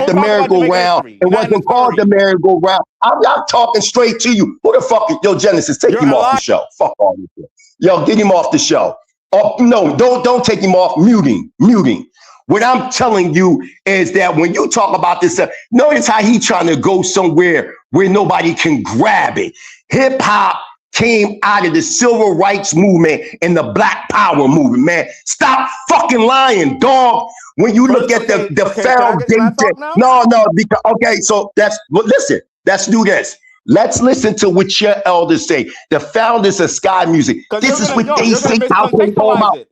the merry-go-round, it wasn't called the merry-go-round. I'm talking straight to you. Who the fuck is Genesis? Take him off the show. Fuck all this shit. Yo, get him off the show. Oh, no, don't take him off. Muting. What I'm telling you is that when you talk about this stuff, notice how he trying to go somewhere where nobody can grab it. Hip hop came out of the civil rights movement and the Black Power movement, man. Stop fucking lying, dog. When you look at the foundation, so listen, let's do this. Let's listen to what your elders say. The founders of Sky Music. This is what they say out there. Hold on.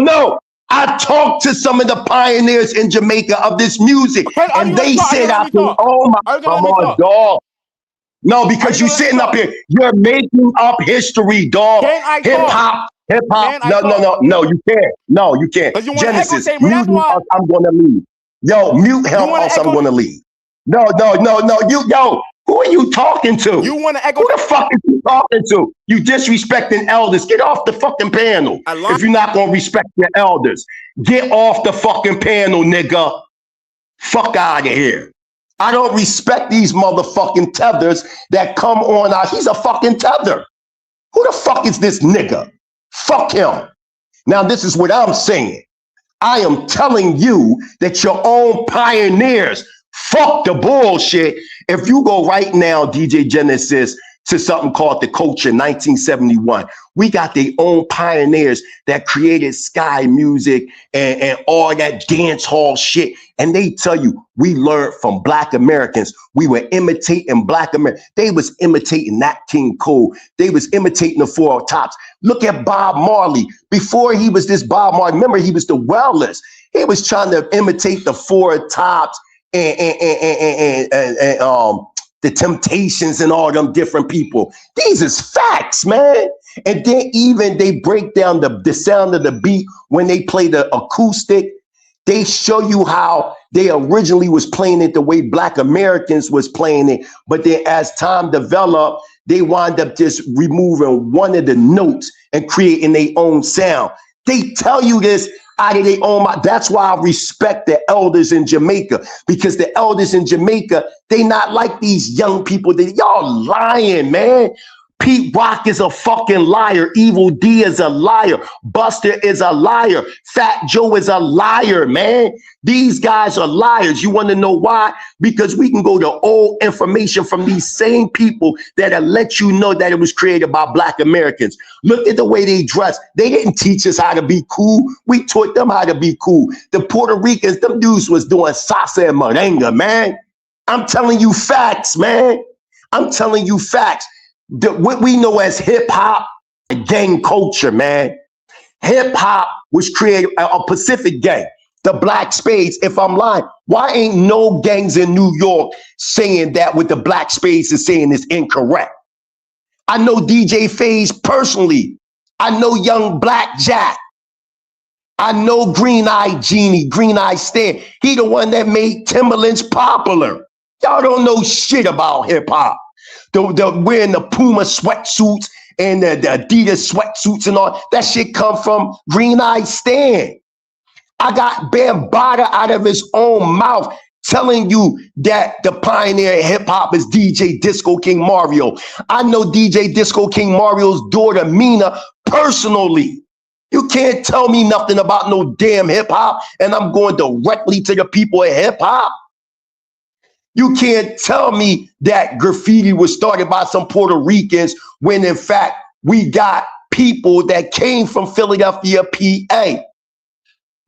No. I talked to some of the pioneers in Jamaica of this music, and they said out there, oh my, come on, dog. No, because you're sitting up here, you're making up history, dog. Hip hop. No, you can't. No, you can't. Genesis, mute him else, I'm gonna leave. Yo, mute him else, I'm gonna leave. No. Who are you talking to? You want to echo? Who the fuck is you talking to? You disrespecting elders. Get off the fucking panel. If you're not going to respect your elders. Get off the fucking panel, nigga. Fuck out of here. I don't respect these motherfucking tethers that come on out. He's a fucking tether. Who the fuck is this nigga? Fuck him. Now, this is what I'm saying. I am telling you that your own pioneers, fuck the bullshit. If you go right now, DJ Genesis, to something called The Culture 1971, we got their own pioneers that created Sky Music and all that dance hall shit. And they tell you, we learned from Black Americans. We were imitating Black Americans. They was imitating Nat King Cole. They was imitating the Four Tops. Look at Bob Marley. Before he was this Bob Marley, remember he was the Wailers. He was trying to imitate the Four Tops and the Temptations and all them different people. These is facts, man. And then even they break down the sound of the beat when they play the acoustic. They show you how they originally was playing it the way Black Americans was playing it. But then as time developed, they wind up just removing one of the notes and creating their own sound. They tell you this out of their own mind. That's why I respect the elders in Jamaica, because the elders in Jamaica, they not like these young people. Y'all lying, man. Pete Rock is a fucking liar. Evil D is a liar. Buster is a liar. Fat Joe is a liar, man. These guys are liars. You want to know why? Because we can go to old information from these same people that'll let you know that it was created by Black Americans. Look at the way they dress. They didn't teach us how to be cool. We taught them how to be cool. The Puerto Ricans, them dudes was doing salsa and merengue, man. I'm telling you facts, man. I'm telling you facts. What we know as hip hop, gang culture, man. Hip hop was created a Pacific gang, the Black Spades. If I'm lying, why ain't no gangs in New York saying that what the Black Spades is saying is incorrect? I know DJ FaZe personally. I know Young Black Jack. I know Green Eye Genie, Green Eye Stan. He the one that made Timberlands popular. Y'all don't know shit about hip hop. The wearing the Puma sweatsuits and the Adidas sweatsuits and all that shit come from Green Eye Stan. I got Bambaataa out of his own mouth telling you that the pioneer of hip hop is DJ Disco King Mario. I know DJ Disco King Mario's daughter Mina personally. You can't tell me nothing about no damn hip hop, and I'm going directly to the people of hip hop. You can't tell me that graffiti was started by some Puerto Ricans when in fact we got people that came from Philadelphia, PA.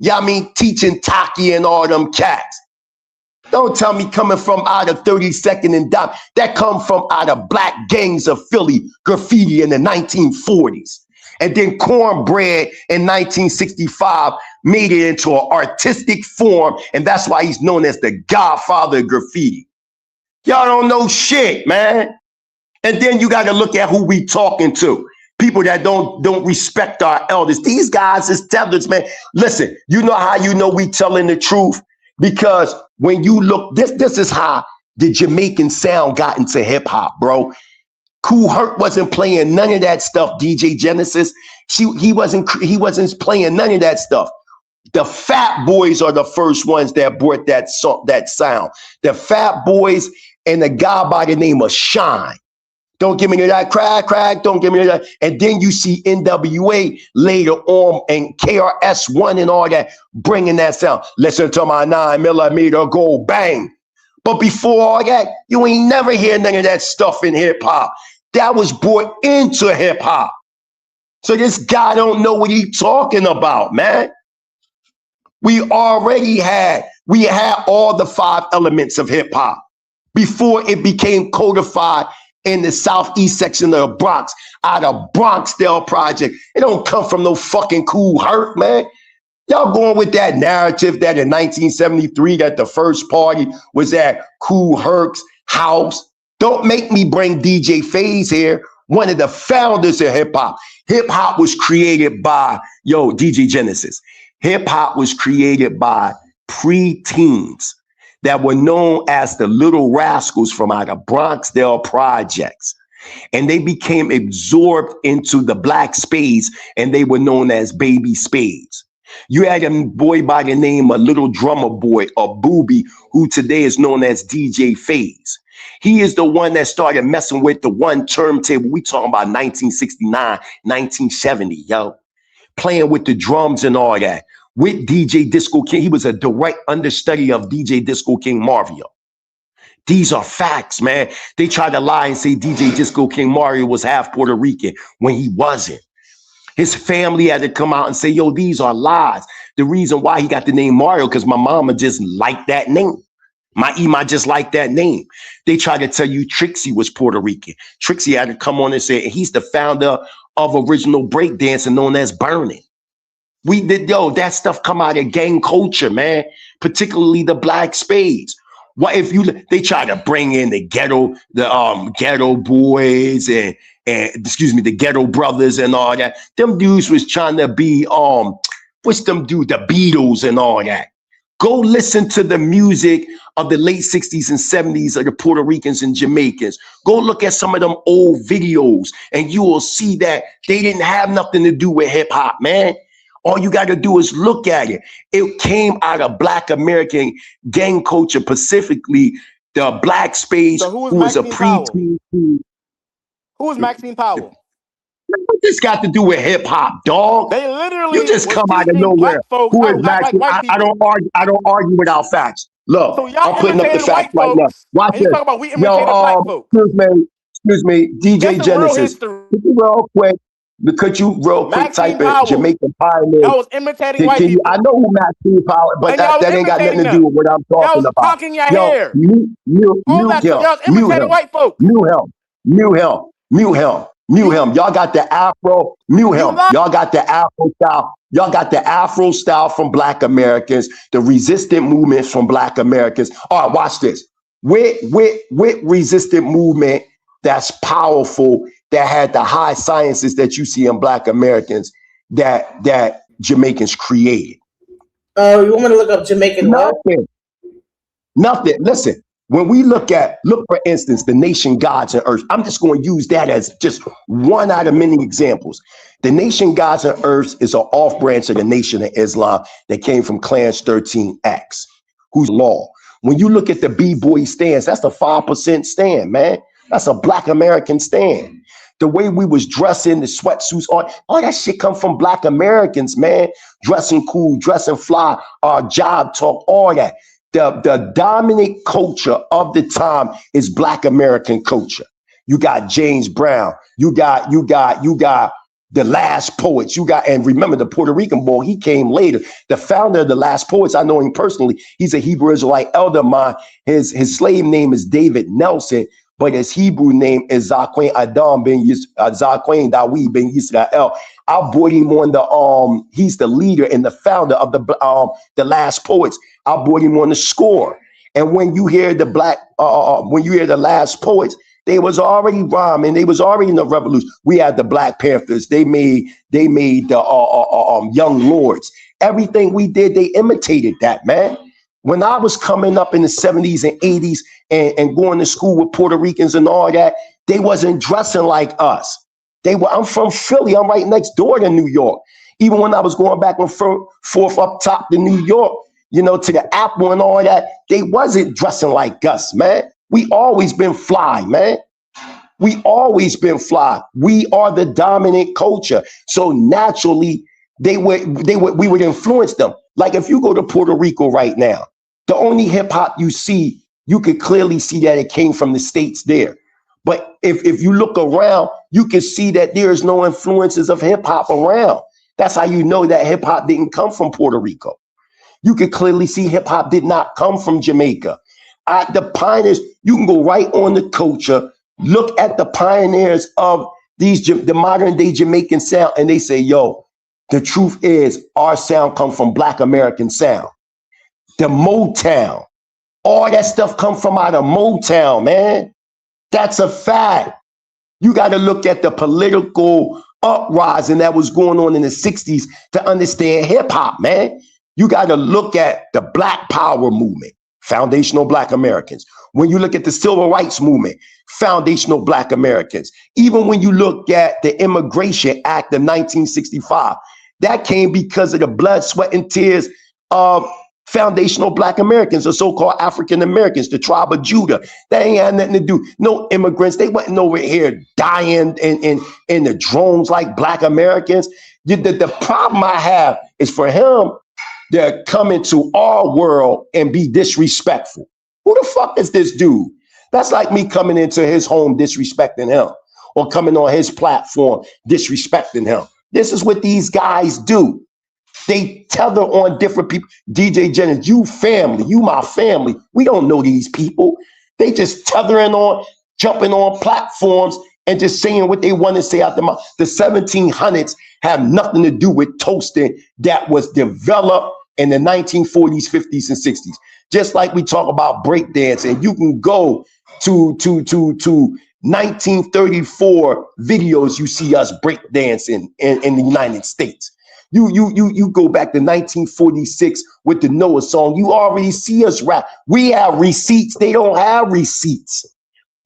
Yeah, I mean, teaching Taki and all them cats. Don't tell me coming from out of 32nd and Dime. That come from out of black gangs of Philly graffiti in the 1940s. And then Cornbread in 1965 made it into an artistic form, and that's why he's known as the godfather of graffiti. Y'all don't know shit, man. And then you got to look at who we talking to. People that don't respect our elders. These guys is tethers, man. Listen, you know how you know we telling the truth? Because when you look, this is how the Jamaican sound got into hip hop, bro. Kool Herc wasn't playing none of that stuff. DJ Genesis, he wasn't playing none of that stuff. The Fat Boys are the first ones that brought that sound. The Fat Boys and a guy by the name of Shine. Don't give me that crack, don't give me that. And then you see NWA later on and KRS-One and all that bringing that sound. Listen to my 9mm go bang. But before all that, you ain't never hear none of that stuff in hip hop. That was brought into hip hop. So this guy don't know what he talking about, man. We had all the 5 elements of hip hop before it became codified in the southeast section of the Bronx, out of Bronxdale Project. It don't come from no fucking Kool Herc, man. Y'all going with that narrative that in 1973 that the first party was at Kool Herc's house. Don't make me bring DJ FaZe here, one of the founders of hip hop. Hip hop was created by, DJ Genesis. Hip hop was created by pre-teens that were known as the Little Rascals from out of Bronxdale Projects. And they became absorbed into the Black Spades, and they were known as Baby Spades. You had a boy by the name of Little Drummer Boy, or Booby, who today is known as DJ FaZe. He is the one that started messing with the one turntable. We talking about 1969, 1970, playing with the drums and all that. With DJ Disco King, he was a direct understudy of DJ Disco King Mario. These are facts, man. They try to lie and say DJ Disco King Mario was half Puerto Rican when he wasn't. His family had to come out and say, these are lies. The reason why he got the name Mario, because my mama just liked that name. My Ima just liked that name. They tried to tell you Trixie was Puerto Rican. Trixie had to come on and say, he's the founder of original breakdancing known as Burning. We did, that stuff come out of gang culture, man, particularly the Black Spades. What if they try to bring in the ghetto boys and the Ghetto Brothers and all that. Them dudes was trying to be, what's them dude, the Beatles and all that. Go listen to the music of the late 60s and 70s of the Puerto Ricans and Jamaicans. Go look at some of them old videos and you will see that they didn't have nothing to do with hip hop, man. All you got to do is look at it. It came out of Black American gang culture, specifically the Black Spades, So who was a Maxine Powell? preteen. Who is Maxine Powell? What this got to do with hip hop, dog? They literally You just was come out of teaching nowhere. black folks Who how is to act like Maxine? white I people. don't argue. I don't argue without facts. Look, So y'all I'm putting up the imitated facts white right now. folks, Watch and you this. talk about we imitated black folks. Excuse me, Get DJ some real Genesis. history. Could you real quick? Could you real quick Maxine type in Powell. Jamaican Pioneer? Y'all was imitating white Can you, people. I know who Maxine Powell, but And y'all that was ain't got nothing imitating to do them. with what I'm Y'all talking was about. talking your Yo, hair. mute All that him. stuff. Y'all was Mute imitating him. white folks. Mute him. Y'all got the Afro. Mute him. not- Y'all got the Afro style. Y'all got the Afro style from Black Americans, the resistant movements from Black Americans. All right, watch this. With resistant movement that's powerful, that had the high sciences that you see in Black Americans that Jamaicans created. Oh, you want me to look up Jamaican what? Nothing. Listen, when we look, for instance, the nation Gods and Earth, I'm just going to use that as just one out of many examples. The nation Gods and Earth is an off branch of the Nation of Islam that came from Clans 13X, whose law. When you look at the B-boy stands, that's the 5% stand, man. That's a Black American stand. The way we was dressing, the sweatsuits, all that shit come from Black Americans, man. Dressing cool, dressing fly, our job talk, all that. The dominant culture of the time is Black American culture. You got James Brown. You got the Last Poets. And remember the Puerto Rican boy, he came later. The founder of the Last Poets, I know him personally. He's a Hebrew Israelite elder of mine. His slave name is David Nelson, but his Hebrew name is Zaquin Adam Zaquin Dawid ben Yisrael. I brought him on he's the leader and the founder of the Last Poets. I brought him on the score. And when you hear the Last Poets, they was already rhyming. They was already in the revolution. We had the Black Panthers. They made the Young Lords. Everything we did, they imitated that, man. When I was coming up in the 70s and 80s and going to school with Puerto Ricans and all that, they wasn't dressing like us. I'm from Philly. I'm right next door to New York. Even when I was going back and forth up top to New York, to the Apple and all that, they wasn't dressing like us, man. We always been fly, man. We always been fly. We are the dominant culture. So naturally, we would influence them. Like if you go to Puerto Rico right now, the only hip hop you see, you could clearly see that it came from the States there. But if you look around, you can see that there is no influences of hip hop around. That's how you know that hip hop didn't come from Puerto Rico. You could clearly see hip hop did not come from Jamaica. The pioneers, you can go right on the culture, look at the pioneers of the modern day Jamaican sound, and they say, yo, the truth is our sound comes from Black American sound. The Motown, all that stuff come from out of Motown, man. That's a fact. You got to look at the political uprising that was going on in the 60s to understand hip hop, man. You got to look at the Black Power movement, foundational Black Americans. When you look at the Civil Rights movement, foundational Black Americans. Even when you look at the Immigration Act of 1965, that came because of the blood, sweat, and tears of foundational Black Americans, the so-called African Americans, the tribe of Judah. That ain't had nothing to do. No immigrants. They wasn't over here dying in the drones like Black Americans. The problem I have is for him to come into our world and be disrespectful. Who the fuck is this dude? That's like me coming into his home disrespecting him, or coming on his platform disrespecting him. This is what these guys do. They tether on different people. DJ Jennings, you family, you my family. We don't know these people. They just tethering on, jumping on platforms and just saying what they want to say out their mouth. The 1700s have nothing to do with toasting that was developed in the 1940s, 50s, and 60s. Just like we talk about breakdancing, you can go to 1934 videos, you see us breakdancing in the United States. You go back to 1946 with the Noah song, you already see us rap. We have receipts, they don't have receipts.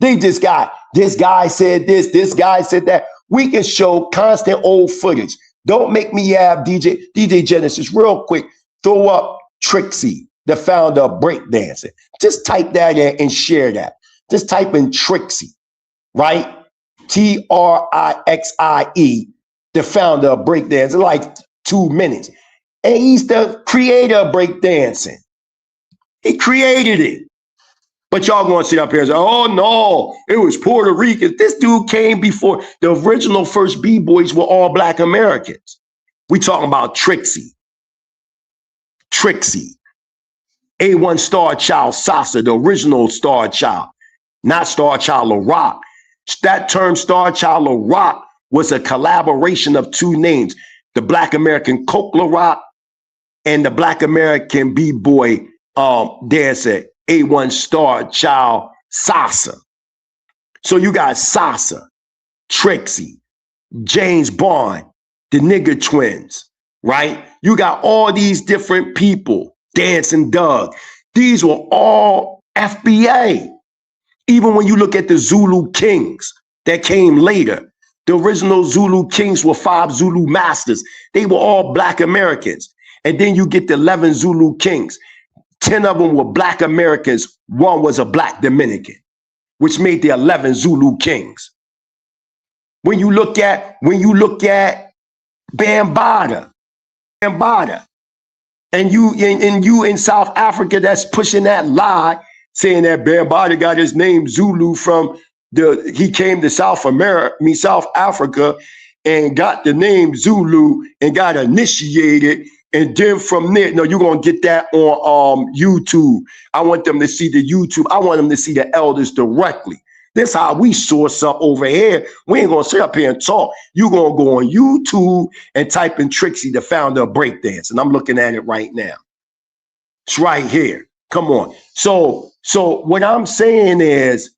They just got, this guy said this guy said that. We can show constant old footage. Don't make me have DJ Genesis real quick. Throw up Trixie, the founder of breakdancing. Just type that in and share that. Just type in Trixie, right? Trixie, the founder of breakdancing, like 2 minutes. And he's the creator of breakdancing. He created it. But y'all gonna sit up here and say, oh no, it was Puerto Ricans. This dude came before. The original first B-boys were all Black Americans. We talking about Trixie. A1 Star Child Salsa, the original Star Child, not Star Child LaRock. That term Star Child LaRock was a collaboration of 2 names, the Black American Coke LaRock and the Black American B-boy dancer, A1 Star Child Salsa. So you got Salsa, Trixie, James Bond, the Nigger Twins, right? You got all these different people, Dancing Doug. These were all FBA. Even when you look at the Zulu Kings that came later, the original Zulu Kings were 5 Zulu Masters. They were all Black Americans. And then you get the 11 Zulu Kings. 10 of them were Black Americans. 1 was a Black Dominican, which made the 11 Zulu Kings. When you look at Bambaataa, and you in South Africa that's pushing that lie, saying that Bambaataa got his name Zulu from he came to South Africa and got the name Zulu and got initiated. And then from there, no, you're going to get that on YouTube. I want them to see the YouTube. I want them to see the elders directly. That's how we source up over here. We ain't going to sit up here and talk. You're going to go on YouTube and type in Trixie, the founder of breakdance. And I'm looking at it right now. It's right here. Come on. So what I'm saying is,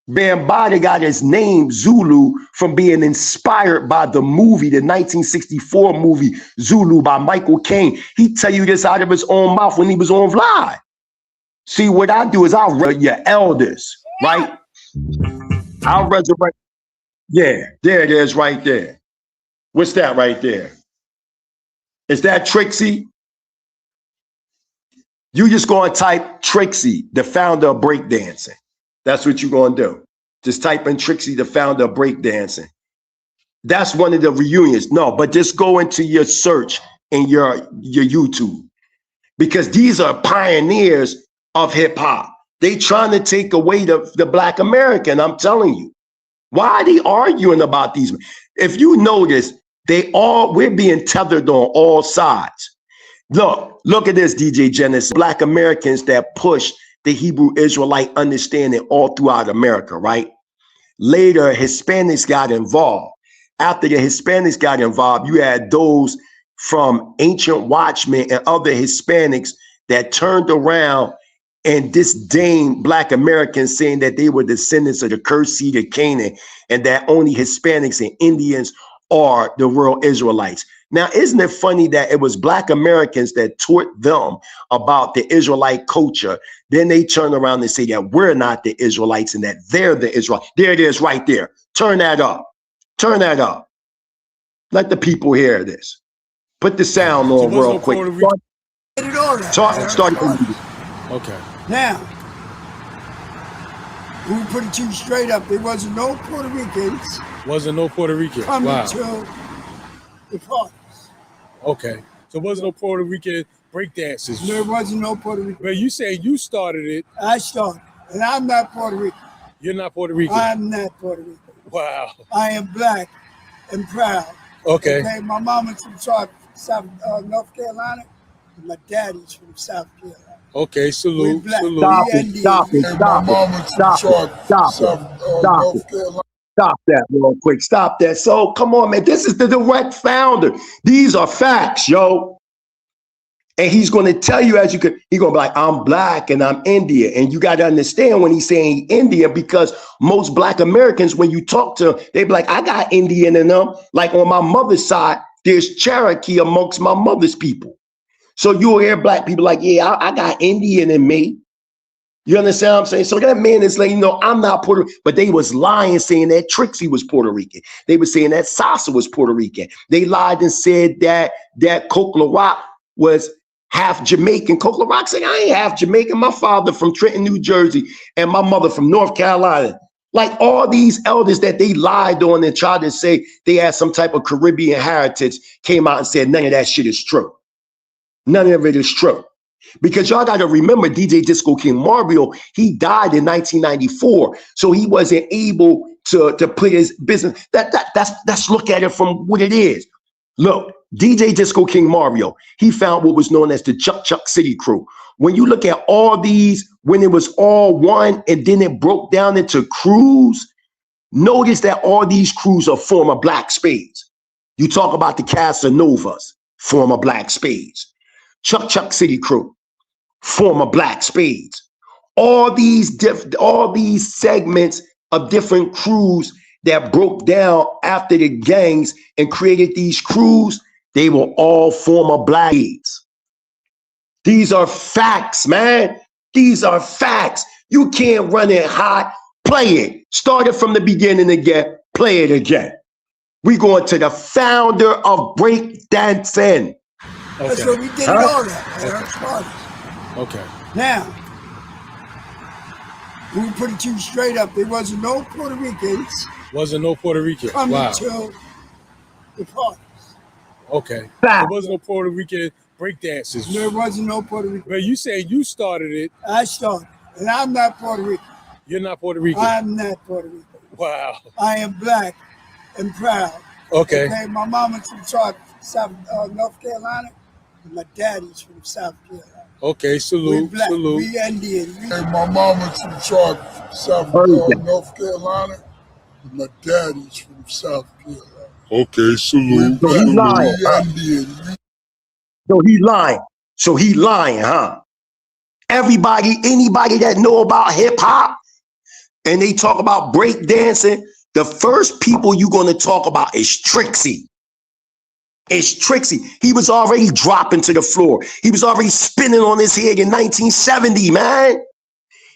Bambaataa got his name Zulu from being inspired by the movie, the 1964 movie Zulu by Michael Caine. He tell you this out of his own mouth when he was on Vlad. See, what I do is I'll read your elders, right? I'll resurrect. Yeah, there it is right there. What's that right there? Is that Trixie? You just go and type Trixie, the founder of breakdancing. That's what you're going to do. Just type in Trixie, the founder of breakdancing. That's one of the reunions. No, but just go into your search in your YouTube, because these are pioneers of hip hop. They trying to take away the Black American. I'm telling you. Why are they arguing about these? If you notice, we're being tethered on all sides. Look at this, DJ Genesis. Black Americans that push the Hebrew Israelite understanding all throughout America, right? Later, Hispanics got involved. After the Hispanics got involved, you had those from Ancient Watchmen and other Hispanics that turned around and disdained Black Americans, saying that they were descendants of the cursed seed of Canaan and that only Hispanics and Indians are the real Israelites. Now, isn't it funny that it was Black Americans that taught them about the Israelite culture? Then they turn around and say that we're not the Israelites and that they're the Israelites. There it is right there. Turn that up. Turn that up. Let the people hear this. Put the sound on real quick. Start. Okay. Now, we put it to you straight up. There wasn't no Puerto Ricans. Wasn't no Puerto Rican. Coming Wow. to the parties. Okay. So wasn't no Puerto Rican breakdancers. There wasn't no Puerto Rican. But you say you started it. I started, and I'm not Puerto Rican. You're not Puerto Rican. I'm not Puerto Rican. Wow. I am Black and proud. Okay. My mama's from North Carolina, and my daddy's from South Carolina. Okay, salute. Salute. Stop that real quick. Stop that. So come on, man. This is the direct founder. These are facts, yo. And he's going to tell you, he's going to be like, I'm Black and I'm Indian. And you got to understand when he's saying India, because most Black Americans, when you talk to them, they be like, I got Indian in them. Like on my mother's side, there's Cherokee amongst my mother's people. So you'll hear Black people like, yeah, I got Indian in me. You understand what I'm saying? So that man is like, I'm not Puerto Rican. But they was lying, saying that Trixie was Puerto Rican. They were saying that Salsa was Puerto Rican. They lied and said that Coke LaRock was half Jamaican. Coke LaRock said, I ain't half Jamaican. My father from Trenton, New Jersey, and my mother from North Carolina. Like all these elders that they lied on and tried to say they had some type of Caribbean heritage came out and said none of that shit is true. None of it is true. Because y'all got to remember DJ Disco King Mario, he died in 1994. So he wasn't able to put his business. Let's look at it from what it is. Look, DJ Disco King Mario, he found what was known as the Chuck Chuck City Crew. When you look at all these, when it was all one and then it broke down into crews, notice that all these crews are former Black Spades. You talk about the Casanovas, former Black Spades. Chuck Chuck City Crew, former Black Spades. All these segments of different crews that broke down after the gangs and created these crews, they were all former Black Spades. These are facts, man. These are facts. You can't run it hot. Play it. Start it from the beginning again. Play it again. We going to the founder of breakdancing. Okay. So we did all that. Okay. Now, we put it to you straight up. There wasn't no Puerto Ricans. Wasn't no Puerto Rican. Coming to the parties. Okay. There wasn't no Puerto Rican breakdances. There wasn't no Puerto Rican. But you saying you started it. I started. And I'm not Puerto Rican. You're not Puerto Rican? I'm not Puerto Rican. Wow. I am Black and proud. Okay. My mama's from South North Carolina, and my daddy's from South Carolina. Okay, salute, we Black, salute. We Indian. My mama's from South North Carolina, and my daddy's from South Carolina. Okay, salute. So he's lying. So he lying, huh? Anybody that know about hip hop and they talk about break dancing, the first people you're going to talk about is Trixie. It's Trixie. He was already dropping to the floor. He was already spinning on his head in 1970, man.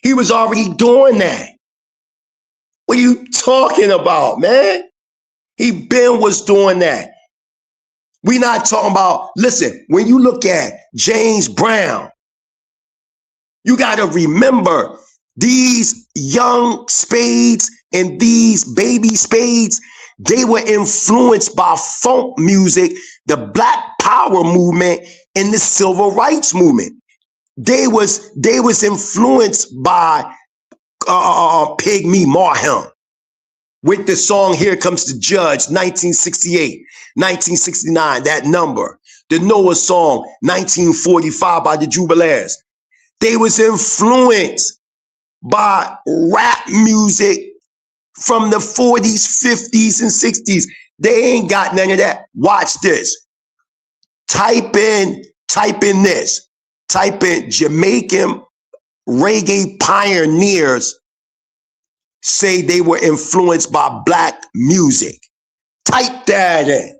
He was already doing that. What are you talking about, man? He was doing that. We not talking about, listen, when you look at James Brown, you got to remember these young spades and these baby spades, they were influenced by funk music, the Black Power movement, and the Civil Rights movement. They was influenced by Pygmy Marham with the song Here Comes the Judge, 1968, 1969, that number. The Noah song, 1945 by the Jubilees. They was influenced by rap music from the 40s, 50s, and 60s. They ain't got none of that. Watch this. Type in this. Type in Jamaican reggae pioneers say they were influenced by Black music. Type that in.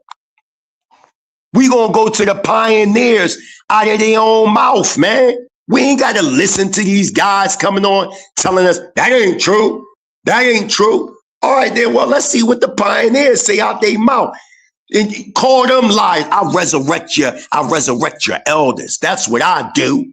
We gonna go to the pioneers out of their own mouth, man. We ain't got to listen to these guys coming on telling us that ain't true. That ain't true. All right, then, well, let's see what the pioneers say out their mouth. And call them lies. I resurrect your elders. That's what I do.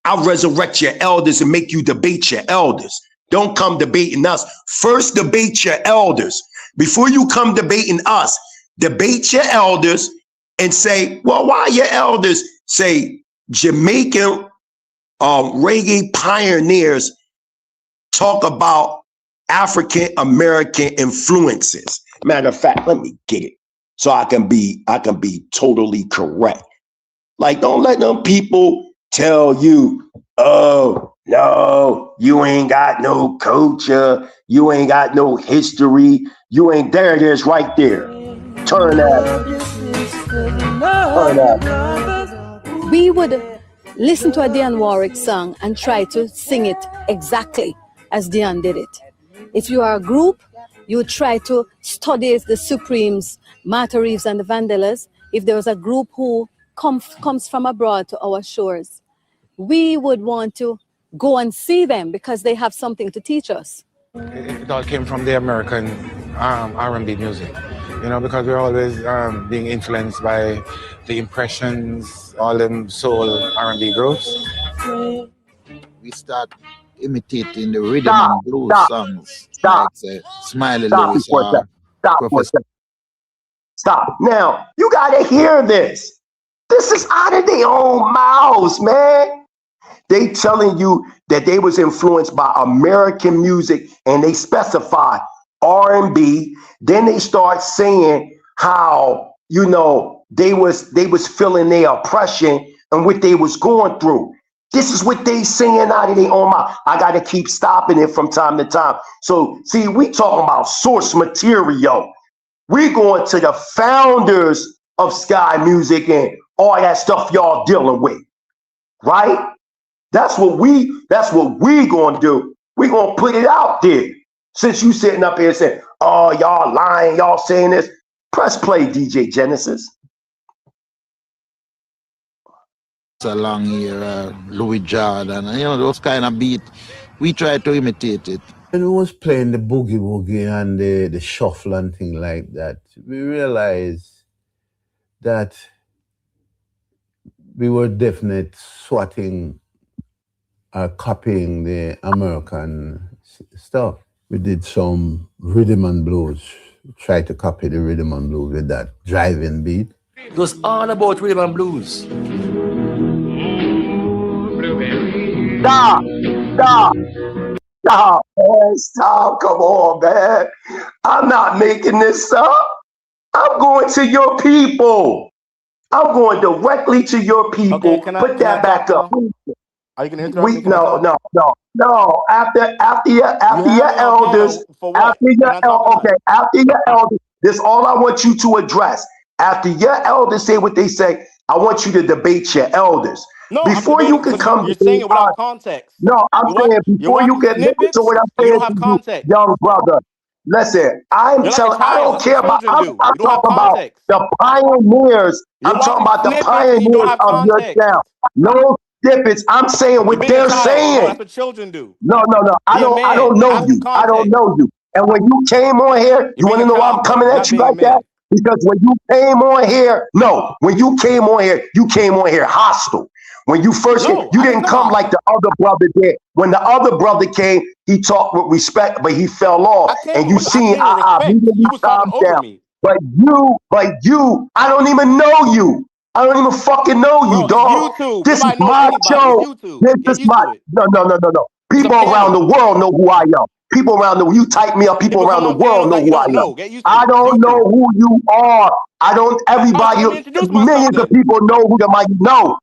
I resurrect your elders and make you debate your elders. Don't come debating us. First, debate your elders. Before you come debating us, debate your elders and say, well, why your elders say Jamaican reggae pioneers talk about African American influences. Matter of fact, let me get it so I can be totally correct. Like, don't let them people tell you, oh no, you ain't got no culture, you ain't got no history, you ain't there. It is right there. Turn that. Turn that. We would listen to a Dionne Warwick song and try to sing it exactly as Dionne did it. If you are a group, you would try to study the Supremes, Martha Reeves and the Vandellas. If there was a group who comes from abroad to our shores, we would want to go and see them because they have something to teach us. It all came from the American R&B music, you know, because we're always being influenced by the Impressions, all them soul R&B groups. we start imitating the rhythm and blues songs. Like say, Smiley Lewis or Professor. Stop. Now, you got to hear this. This is out of their own mouths, man. They telling you that they was influenced by American music and they specify R&B. Then they start saying how, you know, they was feeling their oppression and what they was going through. This is what they saying out of their own mouth. I got to keep stopping it from time to time. So, see, we talking about source material. We going to the founders of Sky Music and all that stuff y'all dealing with, right? That's what we going to do. We going to put it out there. Since you sitting up here saying, oh, y'all lying, y'all saying this, press play, DJ Genesis. Along here, Louis Jordan, and you know, those kind of beat, we try to imitate it. When we was playing the boogie woogie and the shuffle and thing like that, we realized that we were definitely swatting or copying the American stuff. We did some rhythm and blues, tried to copy the rhythm and blues with that driving beat. It was all about rhythm and blues. Stop, man, stop, come on, man. I'm not making this up. I'm going to your people. I'm going directly to your people. Okay, Put that back up. Are you gonna interrupt me? No. After your elders, after your elders, this is all I want you to address. After your elders say what they say, I want you to debate your elders. No, before you can come, you're saying it without context. No, I'm saying before you get to what I'm saying to you, young brother. Listen, I don't care about. I'm talking about the pioneers. I'm talking about the pioneers of your town. No snippets. I'm saying what they're saying. That's what children do. No. I don't know you. I don't know you. And when you came on here, you want to know why I'm coming at you like that? Because when you came on here, you came on here hostile. When you first came, you didn't come like the other brother did. When the other brother came, he talked with respect, but he fell off. And you seen, he calmed down. But you, I don't even know you. I don't even fucking know you, dog. This is my show. This is my, no. People around the world know who I am. People around the, you type me up, people around the world know who I am. I don't know who you are. Millions of people know who the mighty. No.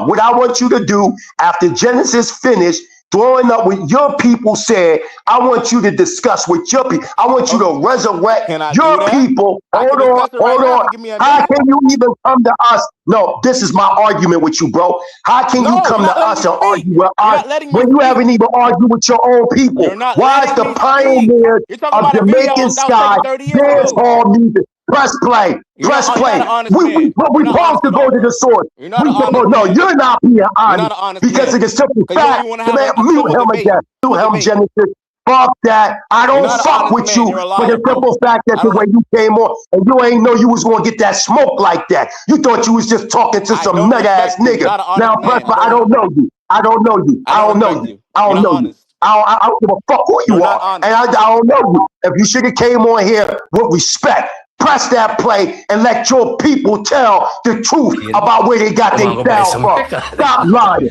What I want you to do after Genesis finished throwing up with your people said, I want you to discuss with your people. I want you to resurrect your people. Hold on. How can you even come to us? No, this is my argument with you, bro. How can you come to us and argue with us when you haven't even argued with your own people? Why is the pioneers of Jamaican Sky dance hall music? Press play. We supposed to go to the source. You're not being honest because of the simple fact. Mute him again. Mute him, Genesis. Fuck that. I don't fuck with you for the simple fact that the way you came on and you ain't know you was gonna get that smoke like that. You thought you was just talking to some nut ass nigga. Now, I don't know you. I don't know you. I don't give a fuck who you are. And I don't know you. If you should have came on here with respect, press that play and let your people tell the truth about where they got their sound from. Stop lying.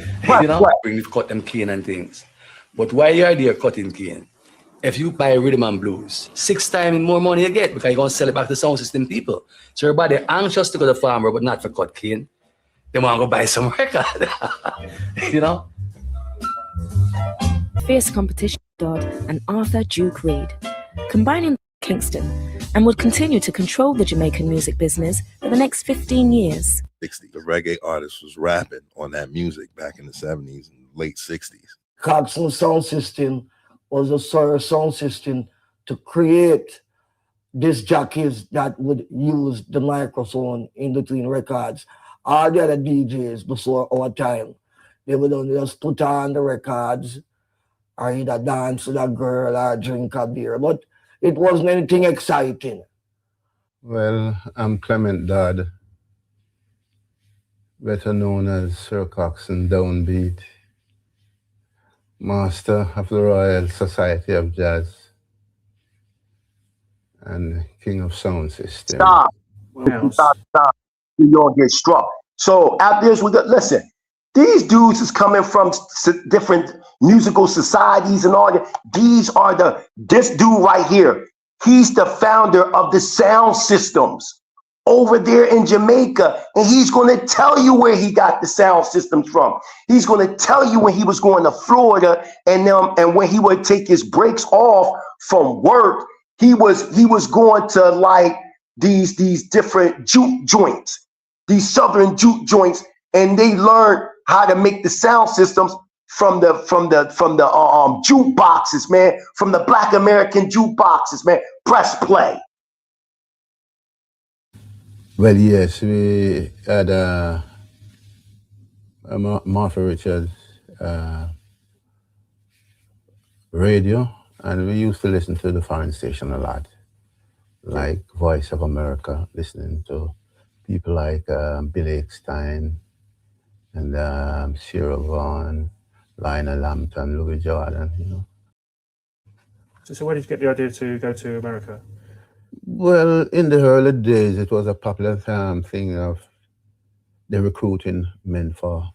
We've cut them cane and things. But while you're there cutting cane, if you buy rhythm and blues, 6 times more money you get because you're going to sell it back to sound system people. So everybody anxious to go to the farmer, but not for cut cane. They want to go buy some record. Fierce competition, Dodd and Arthur Duke Reid, combining Kingston, and would continue to control the Jamaican music business for the next 15 years. The reggae artist was rapping on that music back in the 70s and late 60s. Coxsone Sound System was a sound system to create disc jockeys that would use the microphone in between records. All the other DJs before our time, they would only just put on the records or either dance with a girl or drink a beer. But it wasn't anything exciting. Well, I'm Clement Dodd, better known as Sir Coxsone Downbeat. Master of the Royal Society of Jazz and King of Sound System. Stop. Stop. You don't get struck. So after this, we got, listen, these dudes is coming from different musical societies and all that. This dude right here, he's the founder of the sound systems over there in Jamaica. And he's going to tell you where he got the sound systems from. He's going to tell you when he was going to Florida and when he would take his breaks off from work, he was going to like these different juke joints, these southern juke joints, and they learned how to make the sound systems from the jukeboxes, man, from the Black American jukeboxes, man. Press play. Well, yes, we had Martha Richards radio, and we used to listen to the foreign station a lot, like Voice of America, listening to people like Billy Eckstine and Sierra Vaughan, Lionel Lampton, Louis Jordan, you know. So where did you get the idea to go to America? Well, in the early days, it was a popular thing of the recruiting men for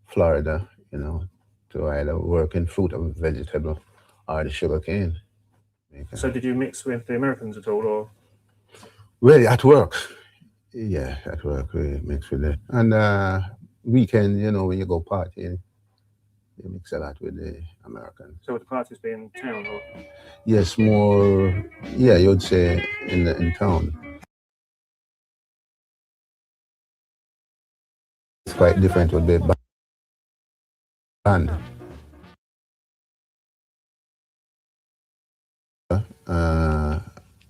Florida, you know, to either work in fruit or vegetable or the sugar cane. So did you mix with the Americans at all, or? Well, at work. Yeah, at work we mix with it. And weekend, you know, when you go partying, you mix a lot with the Americans. So would the parties be in town, or? Yes, more, yeah, you'd say in town. It's quite different with the band.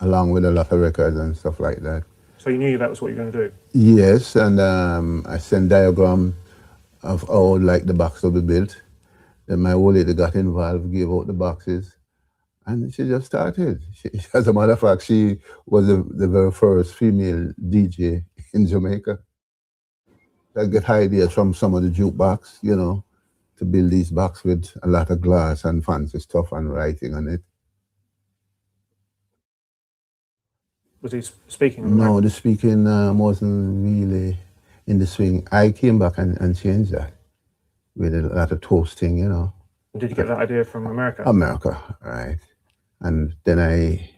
Along with a lot of records and stuff like that. So you knew that was what you were going to do? Yes, and I sent diagram of how like the box will be built. Then my old lady got involved, gave out the boxes, and she just started. As a matter of fact, she was the very first female DJ in Jamaica. I get ideas from some of the jukebox, you know, to build these boxes with a lot of glass and fancy stuff and writing on it. Was he speaking? No, the speaking wasn't really in the swing. I came back and changed that with a lot of toasting, you know. Did you get that idea from America? America, right. And then I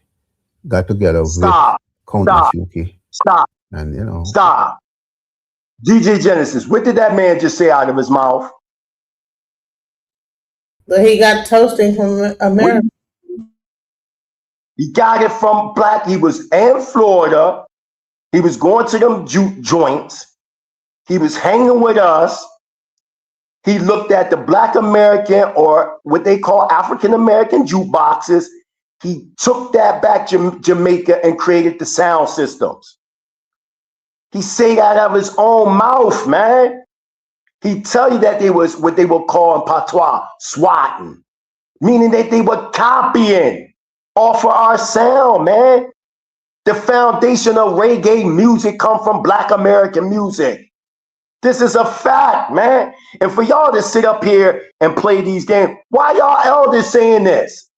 got together with Count Masuki. Stop. And, you know. Stop. DJ Genesis, what did that man just say out of his mouth? But he got toasting from America. He got it from black. He was in Florida. He was going to them juke joints. He was hanging with us. He looked at the Black American, or what they call African American jukeboxes. He took that back to Jamaica and created the sound systems. He said that out of his own mouth, man. He tell you that they was what they would call in patois, swatting, meaning that they were copying off of our sound, man. The foundation of reggae music come from Black American music. This is a fact, man. And for y'all to sit up here and play these games, why y'all elders saying this?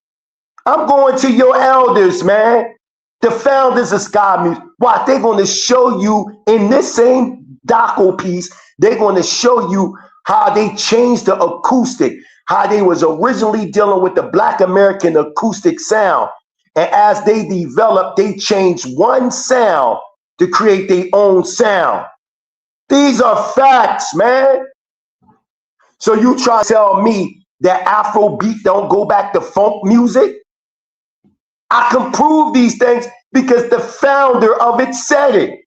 I'm going to your elders, man. The founders of ska music. Why? They're going to show you in this same doco piece, they're going to show you how they changed the acoustic, how they was originally dealing with the Black American acoustic sound. And as they developed, they changed one sound to create their own sound. These are facts, man. So you try to tell me that Afrobeat don't go back to funk music? I can prove these things because the founder of it said it.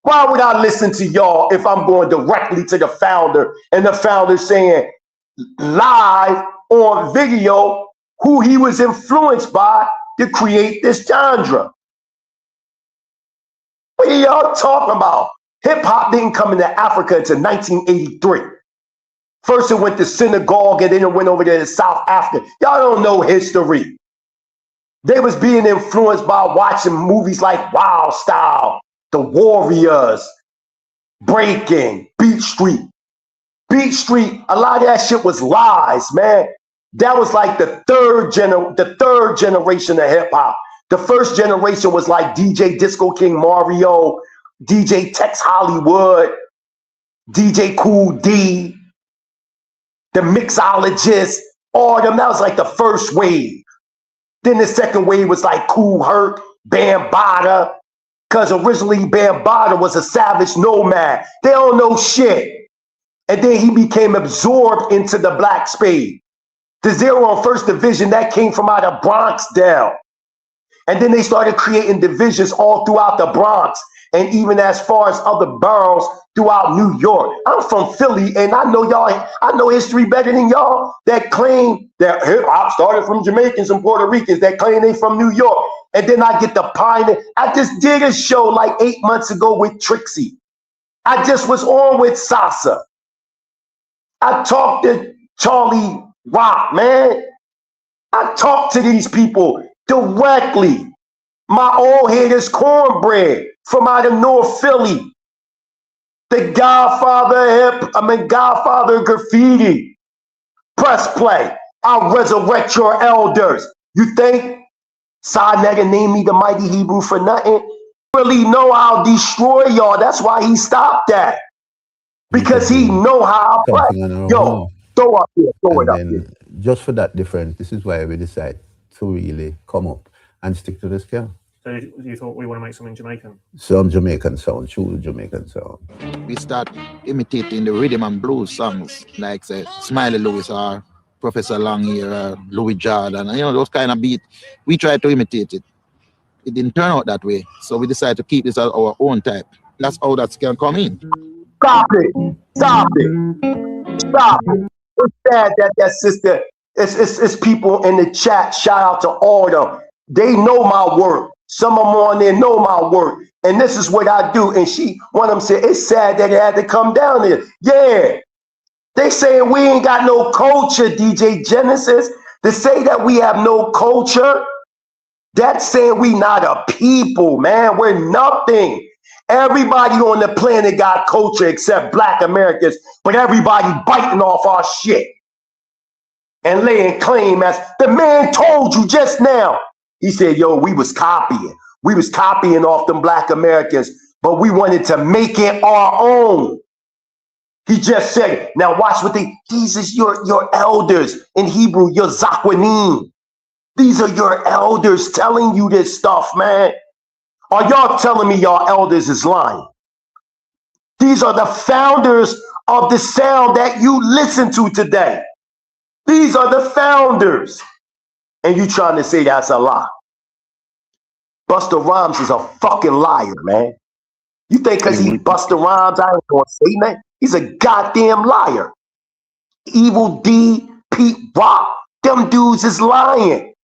Why would I listen to y'all if I'm going directly to the founder and the founder saying live on video who he was influenced by to create this genre? What are y'all talking about? Hip hop didn't come into Africa until 1983. First it went to Senegal and then it went over there to South Africa. Y'all don't know history. They was being influenced by watching movies like Wild Style, The Warriors, Breaking, Beat Street. Beat Street, a lot of that shit was lies, man. That was like the third generation of hip hop. The first generation was like DJ Disco King Mario, DJ Tex Hollywood, DJ Cool D, the Mixologist, all of them. That was like the first wave. Then the second wave was like Kool Herc, Bambaataa, because originally Bambaataa was a savage nomad. They don't know shit. And then he became absorbed into the Black Spade. The Zero on First Division, that came from out of Bronx down. And then they started creating divisions all throughout the Bronx and even as far as other boroughs throughout New York. I'm from Philly, and I know history better than y'all that claim that hip hop started from Jamaicans and Puerto Ricans that claim they from New York. And then I get the pioneer. I just did a show like 8 months ago with Trixie. I just was on with Sasa. I talked to Charlie Rock, man. I talked to these people directly. My old head is Cornbread from out of North Philly. The Godfather Graffiti. Press play. I'll resurrect your elders. You think Sa Neter named me the Mighty Hebrew for nothing? Really know I'll destroy y'all. That's why he stopped that. Because he know how I play. Yo, throw up here, throw it up here. Just for that difference, this is why we decide to really come up and stick to the scale. So you thought we want to make something Jamaican? Some Jamaican sound, true Jamaican sound. We start imitating the rhythm and blues songs, like say Smiley Lewis or Professor Longyear, Louis Jordan, and those kind of beats. We try to imitate it. It didn't turn out that way, so we decided to keep this as our own type. That's how that can come in. Stop it! Stop it! Stop it! It's sad that sister, it's people in the chat, shout out to all of them. They know my work. Some of them on there know my work. And this is what I do. And one of them said, it's sad that it had to come down there. Yeah. They saying we ain't got no culture, DJ Genesis. To say that we have no culture, that's saying we not a people, man. We're nothing. Everybody on the planet got culture except Black Americans, but everybody biting off our shit and laying claim as the man told you just now. He said, yo, we was copying. We was copying off them Black Americans, but we wanted to make it our own. He just said, now watch what these is your elders in Hebrew, your Zakwanim. These are your elders telling you this stuff, man. Are y'all telling me y'all elders is lying? These are the founders of the sound that you listen to today. These are the founders. And you trying to say that's a lie. Busta Rhymes is a fucking liar, man. You think because he Busta Rhymes, I ain't gonna say that? He's a goddamn liar. Evil D, Pete Rock, them dudes is lying.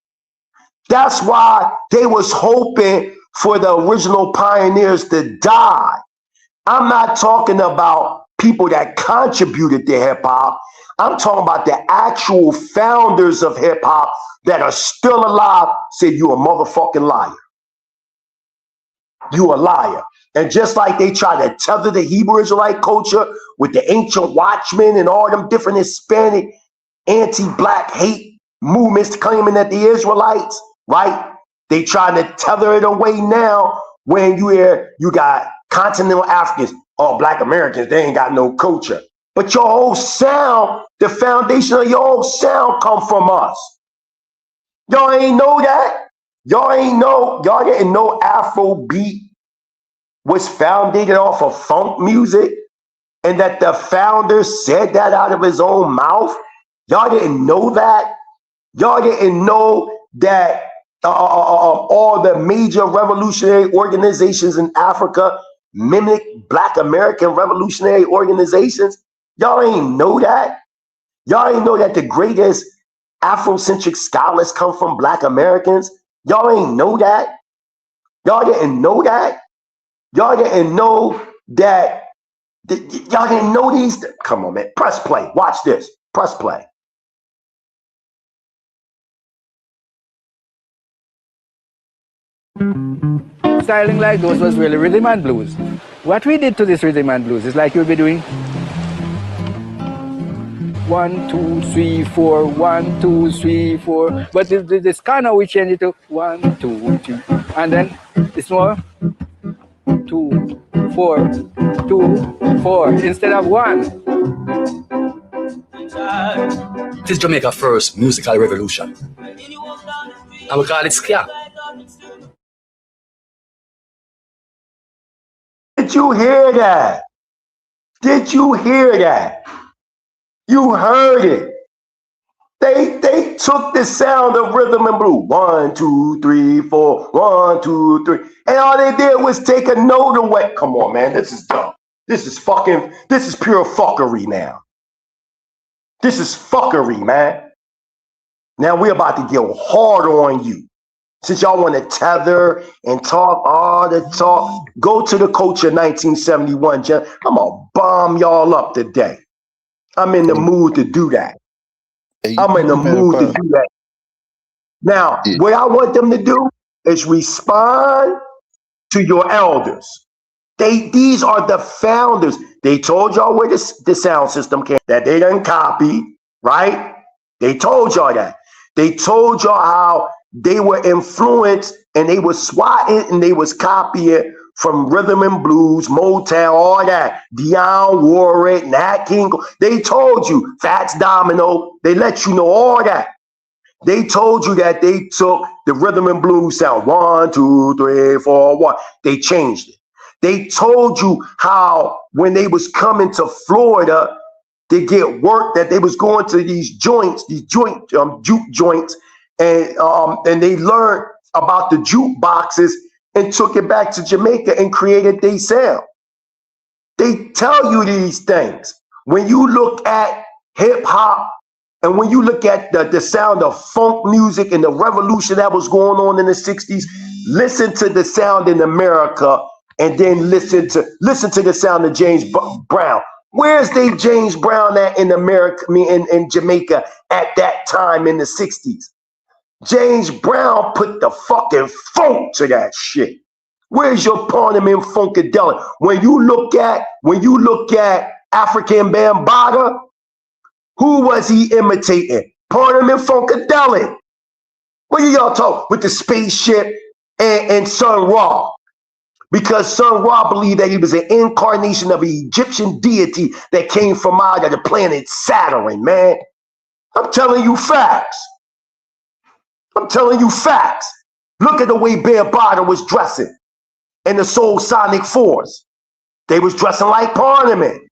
That's why they was hoping for the original pioneers to die. I'm not talking about people that contributed to hip hop. I'm talking about the actual founders of hip hop that are still alive. Said you a motherfucking liar. You a liar. And just like they try to tether the Hebrew Israelite culture with the ancient watchmen and all them different Hispanic anti-black hate movements claiming that the Israelites, right? They trying to tether it away now when you got continental Africans, Black Americans, they ain't got no culture. But your whole sound, the foundation of your whole sound come from us. Y'all ain't know that? Y'all didn't know Afrobeat was founded off of funk music and that the founder said that out of his own mouth? Y'all didn't know that? Y'all didn't know that all the major revolutionary organizations in Africa mimic Black American revolutionary organizations? Y'all ain't know that? Y'all ain't know that the greatest Afrocentric scholars come from Black Americans? Y'all ain't know that? Y'all didn't know that? Y'all didn't know that? Y'all didn't know these? Come on, man. Press play. Watch this. Press play. Styling like those was really rhythm and blues. What we did to this rhythm and blues is like you'll be doing. 1, 2, 3, 4, 1, 2, 3, 4. But this kind of we change it to 1, 2, 3. And then it's more 2, 4, 2, 4 instead of 1. This is Jamaica's first musical revolution. And we call it ska. Did you hear that? Did you hear that? You heard it. They took the sound of rhythm and blues. 1, 2, 3, 4. 1, 2, 3. And all they did was take a note away. Come on, man. This is dumb. This is pure fuckery now. This is fuckery, man. Now we're about to get hard on you. Since y'all want to tether and talk all the talk, go to the Culture 1971, Jen. I'm going to bomb y'all up today. I'm in the mood to do that. I'm in the mood to do that. Now, what I want them to do is respond to your elders. These are the founders. They told y'all where the sound system came, that they didn't copy, right? They told y'all that. They told y'all how they were influenced and they was swatting and they was copying from rhythm and blues, Motown, all that. Dionne Warwick, Nat King. They told you, Fats Domino. They let you know all that. They told you that they took the rhythm and blues sound. 1, 2, 3, 4, 1. They changed it. They told you how when they was coming to Florida to get work, that they was going to these joints, juke joints, and they learned about the jukeboxes and took it back to Jamaica and created their sound. They tell you these things. When you look at hip hop and when you look at the sound of funk music and the revolution that was going on in the 60s, listen to the sound in America and then listen to the sound of James Brown. Where's James Brown at in America, in Jamaica at that time in the 60s? James Brown put the fucking funk to that shit. Where's your Parliament Funkadelic? When you look at African Bambaataa, who was he imitating? Parliament Funkadelic. What are y'all talking with the spaceship and Sun Ra? Because Sun Ra believed that he was an incarnation of an Egyptian deity that came from out of the planet Saturn, man. I'm telling you facts. I'm telling you facts. Look at the way Bambaataa was dressing and the Soul Sonic Force. They was dressing like Parliament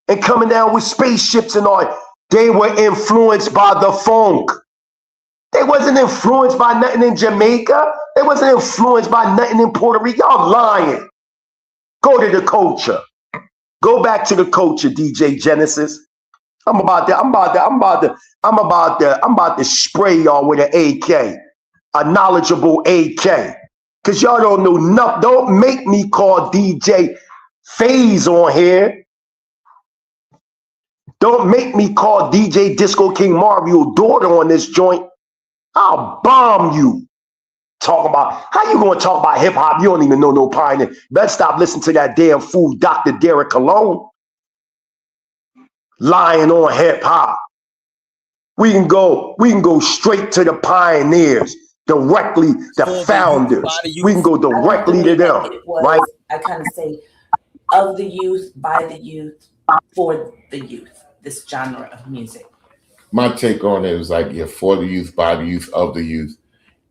and coming down with spaceships and all. They were influenced by the funk. They wasn't influenced by nothing in Jamaica. They wasn't influenced by nothing in Puerto Rico. Y'all lying. Go to the culture. Go back to the culture, DJ Genesis. I'm about to spray y'all with an AK, a knowledgeable AK. Cause y'all don't know nothing. Don't make me call DJ Phase on here. Don't make me call DJ Disco King Mario daughter on this joint. I'll bomb you. Talking about how you gonna talk about hip hop? You don't even know no pioneer. Better stop listening to that damn fool, Dr. Derek Cologne. Lying on hip hop. We can go straight to the pioneers, directly the founders. We can go directly to them, right? I kind of say of the youth, by the youth, for the youth. This genre of music. My take on it is like, yeah, for the youth, by the youth, of the youth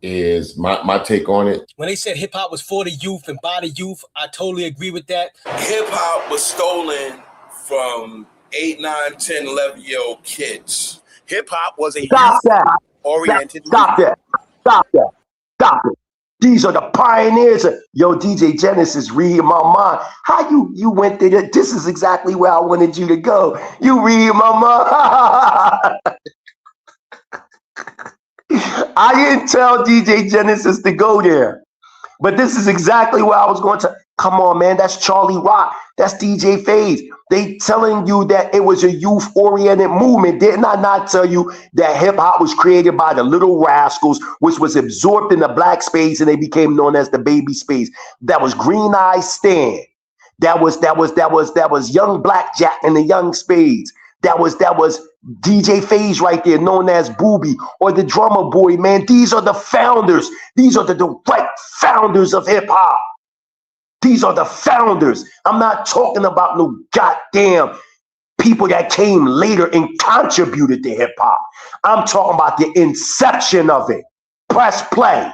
is my take on it. When they said hip hop was for the youth and by the youth, I totally agree with that. Hip hop was stolen from 8, 9, 10, 11-year-old kids. Hip hop was a youth-oriented. Stop it. These are the pioneers. Yo, DJ Genesis, read my mind. How you went there? This is exactly where I wanted you to go. You read my mind. I didn't tell DJ Genesis to go there. But this is exactly where I was going to. Come on, man. That's Charlie Rock. That's DJ Phase. They telling you that it was a youth-oriented movement. Didn't I not tell you that hip-hop was created by the Little Rascals, which was absorbed in the black space, and they became known as the baby space? That was Green Eye Stan. That was Young Blackjack and the Young Spades. that was DJ FaZe right there, known as Booby, or the Drummer Boy, man. These are the founders. These are the direct founders of hip hop. These are the founders. I'm not talking about no goddamn people that came later and contributed to hip hop. I'm talking about the inception of it. Press play.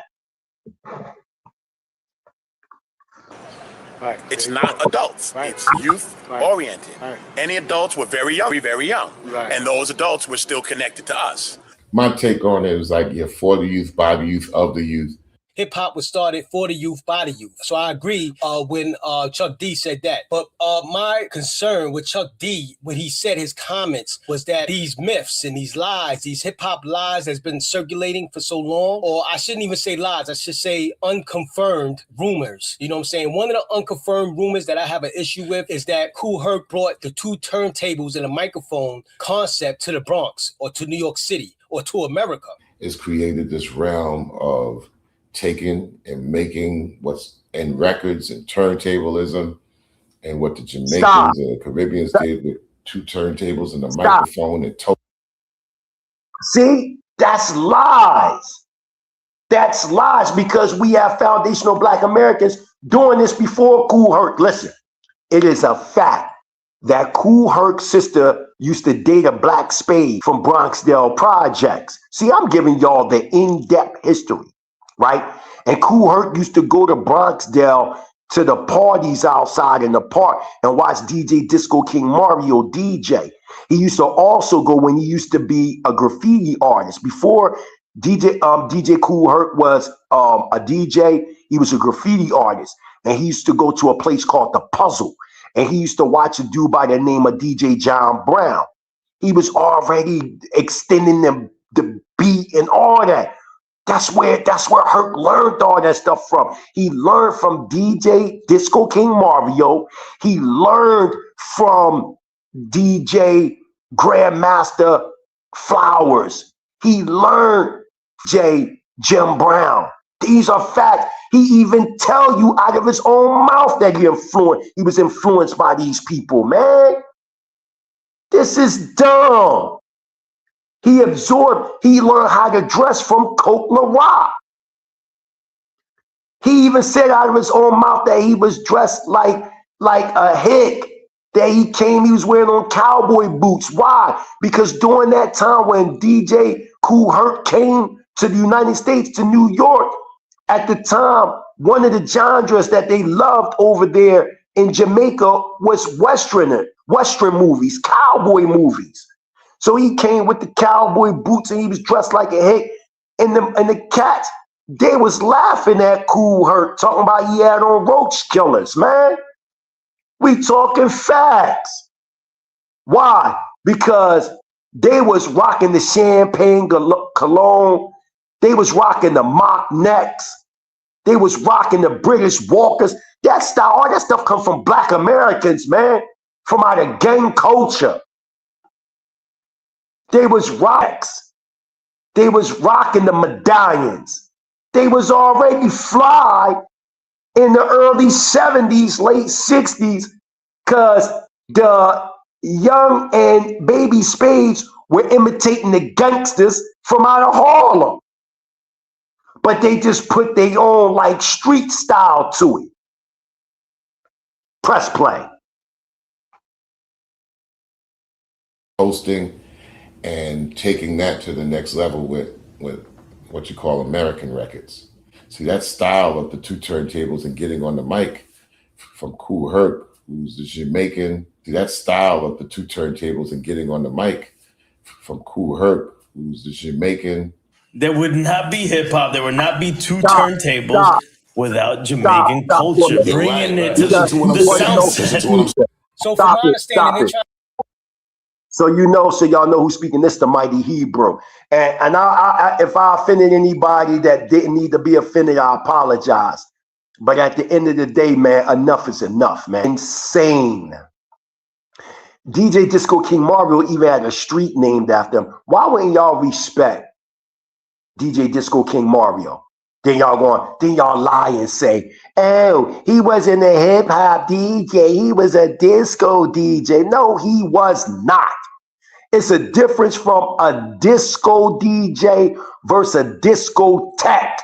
Right. It's not adults. Right. It's youth oriented. Right. Any adults were very young, very young. Right. And those adults were still connected to us. My take on it was like, yeah, for the youth, by the youth, of the youth. Hip hop was started for the youth, by the youth. So I agree when Chuck D said that. But my concern with Chuck D, when he said his comments, was that these myths and these lies, these hip hop lies that's been circulating for so long, or I shouldn't even say lies, I should say unconfirmed rumors. You know what I'm saying? One of the unconfirmed rumors that I have an issue with is that Kool Herc brought the 2 turntables and a microphone concept to the Bronx or to New York City or to America. It's created this realm of taking and making what's in records and turntablism, and what the Jamaicans and the Caribbeans did with 2 turntables and a microphone and See, that's lies. That's lies, because we have foundational Black Americans doing this before Kool Herc. Listen, it is a fact that Kool Herc's sister used to date a Black Spade from Bronxdale Projects. See, I'm giving y'all the in-depth history. Right? And Kool Herc used to go to Bronxdale to the parties outside in the park and watch DJ Disco King Mario DJ. He used to also go when he used to be a graffiti artist. Before DJ Kool Herc was a DJ, he was a graffiti artist. And he used to go to a place called The Puzzle. And he used to watch a dude by the name of DJ John Brown. He was already extending the beat and all that. That's where Herc learned all that stuff from. He learned from DJ Disco King Mario. He learned from DJ Grandmaster Flowers. He learned Jim Brown. These are facts. He even tell you out of his own mouth that he was influenced by these people, man. This is dumb. He learned how to dress from Coke LaRock. He even said out of his own mouth that he was dressed like a hick, that he was wearing on cowboy boots. Why? Because during that time when DJ Kool Herc came to the United States, to New York, at the time, one of the genres that they loved over there in Jamaica was Western movies, cowboy movies. So he came with the cowboy boots and he was dressed like a hick. And the cats, they was laughing at Kool Herc, talking about he had on roach killers, man. We talking facts. Why? Because they was rocking the champagne cologne. They was rocking the mock necks. They was rocking the British walkers. That style, all that stuff come from Black Americans, man. From out of gang culture. They was rocks. They was rocking the medallions. They was already fly in the early 70s, late 60s, because the Young and Baby Spades were imitating the gangsters from out of Harlem. But they just put their own like street style to it. Press play. Hosting and taking that to the next level with what you call American records. See, that style of the 2 turntables and getting on the mic from Kool Herc, who's the Jamaican. See, that style of the 2 turntables and getting on the mic from Kool Herc, who's the Jamaican. There would not be hip hop. There would not be 2 turntables without Jamaican culture. Bringing it to the sound system. So from my understanding, So y'all know who's speaking. This the mighty Hebrew. And I if I offended anybody that didn't need to be offended, I apologize. But at the end of the day, man, enough is enough, man. Insane. DJ Disco King Mario even had a street named after him. Why wouldn't y'all respect DJ Disco King Mario? Then y'all lie and say, oh, he wasn't a hip hop DJ, he was a disco DJ. No, he was not. It's a difference from a disco DJ versus a discotheque.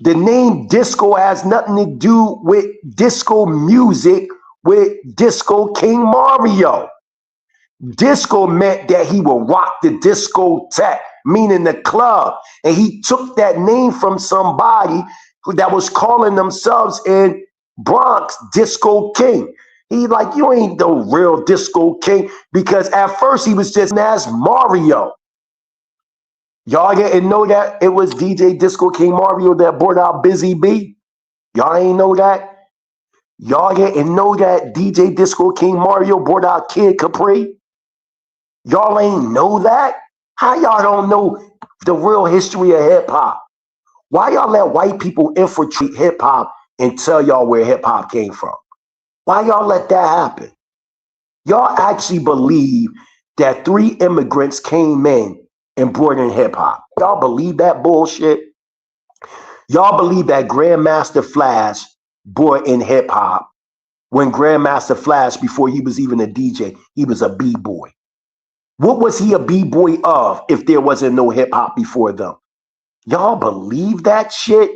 The name disco has nothing to do with disco music with Disco King Mario. Disco meant that he would rock the discotheque, meaning the club. And he took that name from somebody that was calling themselves in Bronx Disco King. He like, you ain't the real Disco King, because at first he was just as Mario. Y'all didn't know that it was DJ Disco King Mario that brought out Busy Bee? Y'all ain't know that? Y'all didn't know that DJ Disco King Mario brought out Kid Capri? Y'all ain't know that? How y'all don't know the real history of hip hop? Why y'all let white people infiltrate hip hop and tell y'all where hip hop came from? Why y'all let that happen? Y'all actually believe that 3 immigrants came in and brought in hip hop. Y'all believe that bullshit? Y'all believe that Grandmaster Flash brought in hip hop when Grandmaster Flash, before he was even a DJ, he was a B-boy. What was he a B-boy of if there wasn't no hip hop before them? Y'all believe that shit?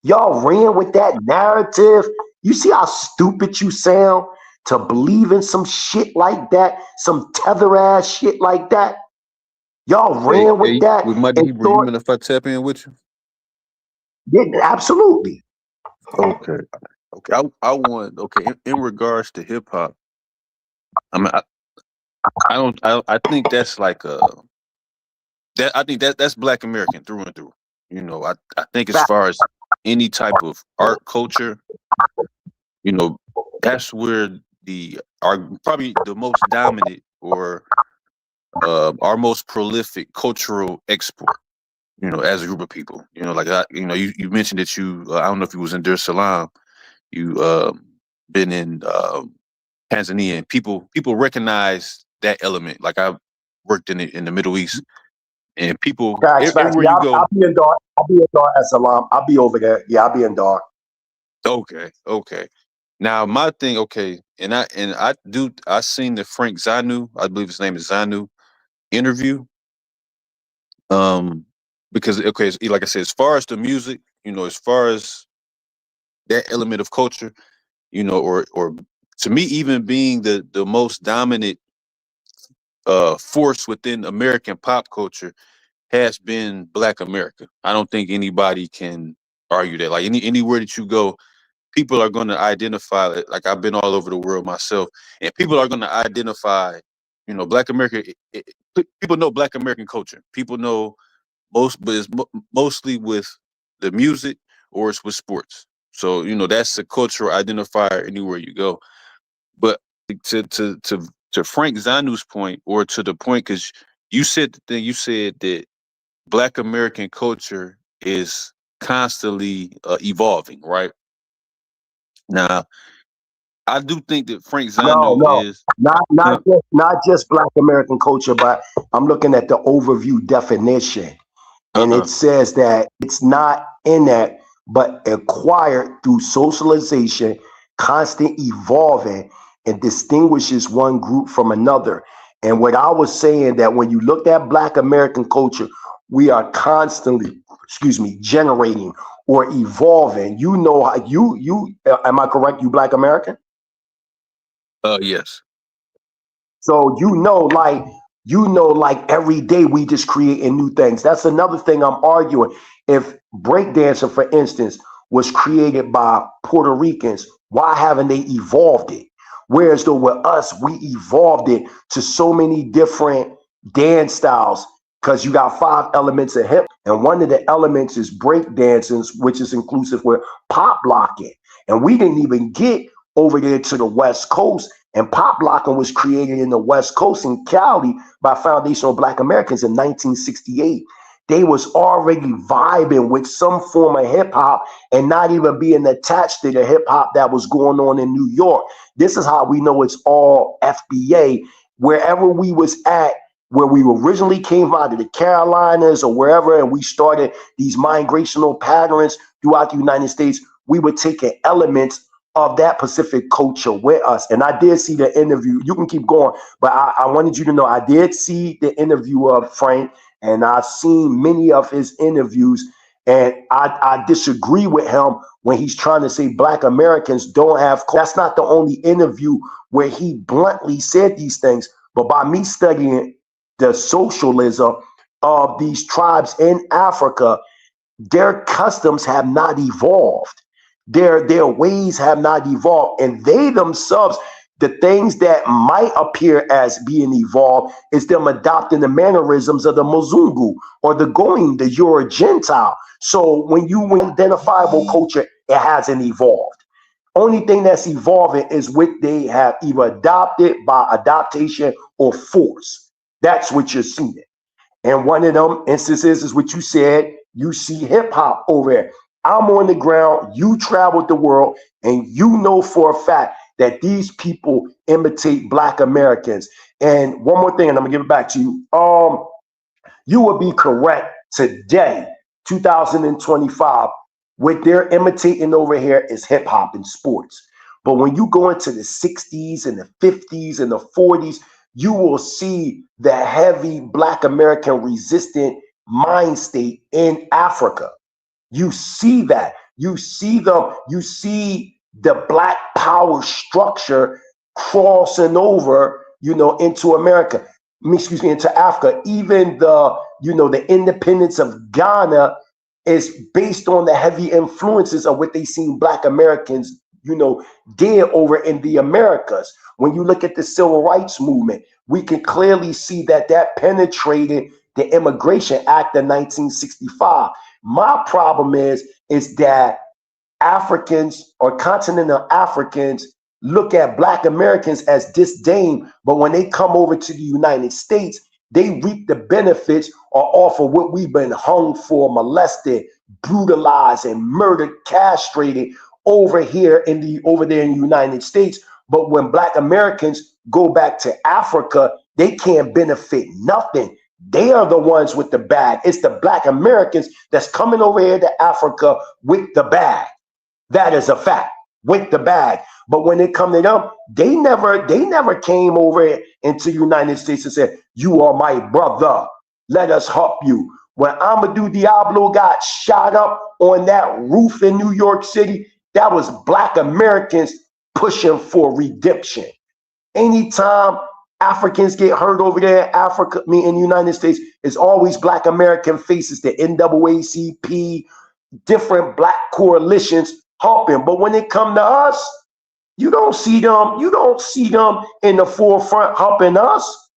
Y'all ran with that narrative? You see how stupid you sound to believe in some shit like that, some tether ass shit like that? Y'all ran with that. With Mighty Hebrew, you mind if I tap in with you? Yeah, absolutely. Okay. Okay. I want, okay, in regards to hip hop, I mean, I think that's like I think that's Black American through and through. You know, I think as far as any type of art culture, you know, that's where probably the most dominant or our most prolific cultural export, you know, as a group of people. You know, like you know, you mentioned that I don't know if you was in Dar es Salaam, you been in Tanzania, and people recognize that element. Like I worked in the Middle East, and people everywhere you go. I'll be in Dar es Salaam. I'll be over there. Yeah, I'll be in Dar. Okay. Now my thing, okay, and I seen the Frank Zanu, I believe his name is Zanu, interview. Because okay, like I said, as far as the music, you know, as far as that element of culture, you know, or to me, even being the most dominant force within American pop culture has been Black America. I don't think anybody can argue that. Like anywhere that you go, people are going to identify it. Like I've been all over the world myself, and people are going to identify, you know, Black America. People know Black American culture. People know but it's mostly with the music or it's with sports. So, you know, that's a cultural identifier anywhere you go. But to Frank Zanu's point, or to the point, because you said that Black American culture is constantly evolving, right? Now, I do think that Frank Zanu is not just Black American culture, but I'm looking at the overview definition, and it says that it's not innate but acquired through socialization, constant evolving, and distinguishes one group from another. And what I was saying, that when you look at Black American culture, we are constantly, generating or evolving. You know, am I correct? You Black American? Yes. So like every day we just creating new things. That's another thing I'm arguing. If breakdancing, for instance, was created by Puerto Ricans, why haven't they evolved it? Whereas though with us, we evolved it to so many different dance styles, because you got 5 elements of hip, and one of the elements is breakdancing, which is inclusive with pop locking. And we didn't even get over there to the West Coast, and pop locking was created in the West Coast in Cali by foundational Black Americans in 1968. They was already vibing with some form of hip hop and not even being attached to the hip hop that was going on in New York. This is how we know it's all FBA. Wherever we was at, where we originally came out of the Carolinas or wherever, and we started these migrational patterns throughout the United States, we were taking elements of that Pacific culture with us. And I did see the interview. You can keep going, but I wanted you to know I did see the interview of Frank, and I've seen many of his interviews, and I disagree with him when he's trying to say Black Americans don't have. That's not the only interview where he bluntly said these things, but by me studying the socialism of these tribes in Africa, their customs have not evolved. Their ways have not evolved, and they themselves, the things that might appear as being evolved is them adopting the mannerisms of the Mzungu or the Goyim, the Euro Gentile. So when you identifiable culture, it hasn't evolved. Only thing that's evolving is what they have either adopted by adaptation or force. That's what you're seeing. And one of them instances is what you said. You see hip hop over there. I'm on the ground. You traveled the world, and you know for a fact that these people imitate Black Americans. And one more thing, and I'm gonna give it back to you. You would be correct today, 2025. What they're imitating over here is hip hop and sports. But when you go into the 60s and the 50s and the 40s, you will see the heavy Black American resistant mind state in Africa. You see that. You see the Black power structure crossing over, into America. Into Africa. Even the independence of Ghana is based on the heavy influences of what they seen Black Americans, did over in the Americas. When you look at the Civil Rights Movement, we can clearly see that penetrated the Immigration Act of 1965. My problem is that Africans or continental Africans look at Black Americans as disdain, but when they come over to the United States, they reap the benefits or offer what we've been hung for, molested, brutalized, and murdered, castrated over there in the United States. But when Black Americans go back to Africa, they can't benefit nothing. They are the ones with the bag. It's the Black Americans that's coming over here to Africa with the bag. That is a fact, with the bag. But when it come to them, they never came over into the United States and said, "You are my brother. Let us help you." When Amadou Diablo got shot up on that roof in New York City, that was Black Americans pushing for redemption. Anytime Africans get hurt over there in the United States, it's always Black American faces, the NAACP, different Black coalitions helping. But when it come to us, you don't see them in the forefront helping us.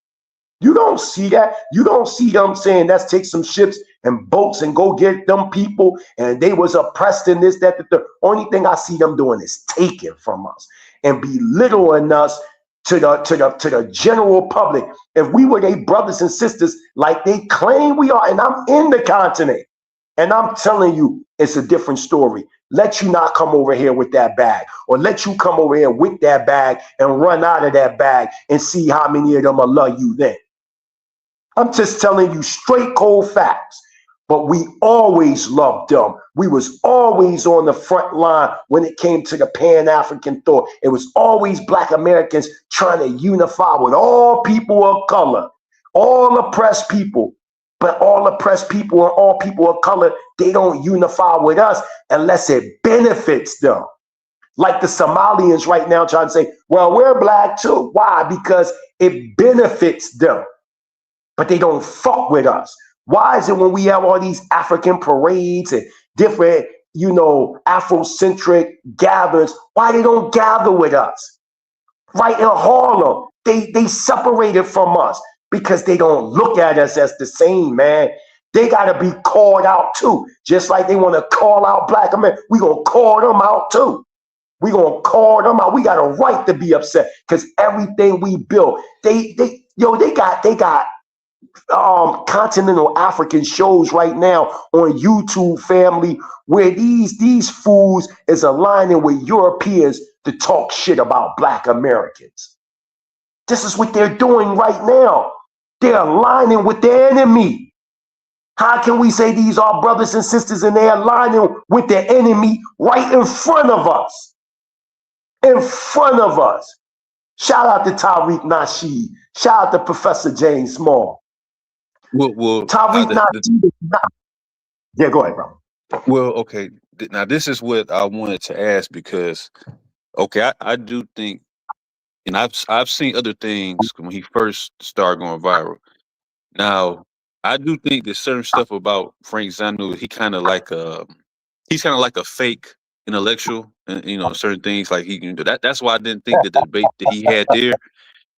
You don't see that. You don't see them saying, let's take some ships and boats and go get them people, and they was oppressed in this, that, the only thing I see them doing is taking from us and belittling us to the general public. If we were their brothers and sisters like they claim we are, and I'm in the continent, and I'm telling you, it's a different story. Let you not come over here with that bag, or let you come over here with that bag and run out of that bag and see how many of them will love you then. I'm just telling you straight cold facts. But we always loved them. We was always on the front line when it came to the Pan-African thought. It was always Black Americans trying to unify with all people of color, all oppressed people. But all oppressed people and all people of color, they don't unify with us unless it benefits them. Like the Somalians right now trying to say, well, we're Black too. Why? Because it benefits them. But they don't fuck with us. Why is it when we have all these African parades and different, Afrocentric gatherings, why they don't gather with us? Right in Harlem, they separated from us because they don't look at us as the same, man. They got to be called out too. Just like they want to call out Black America, we going to call them out too. We going to call them out. We got a right to be upset because everything we built, they got continental African shows right now on YouTube, family, where these fools is aligning with Europeans to talk shit about Black Americans. This is what they're doing right now. They're aligning with the enemy. How can we say these are brothers and sisters and they're aligning with the enemy right in front of us? in front of us. Shout out to Tariq Nasheed. Shout out to Professor James Small. Well, Tariq Nasheed is not. Yeah, go ahead, bro. well, okay. Now this is what I wanted to ask because, okay, I do think, and I've seen other things when he first started going viral. Now, I do think there's certain stuff about Frank Zanu. He's kind of like a fake intellectual, and certain things like he can do that. That's why I didn't think that the debate that he had there,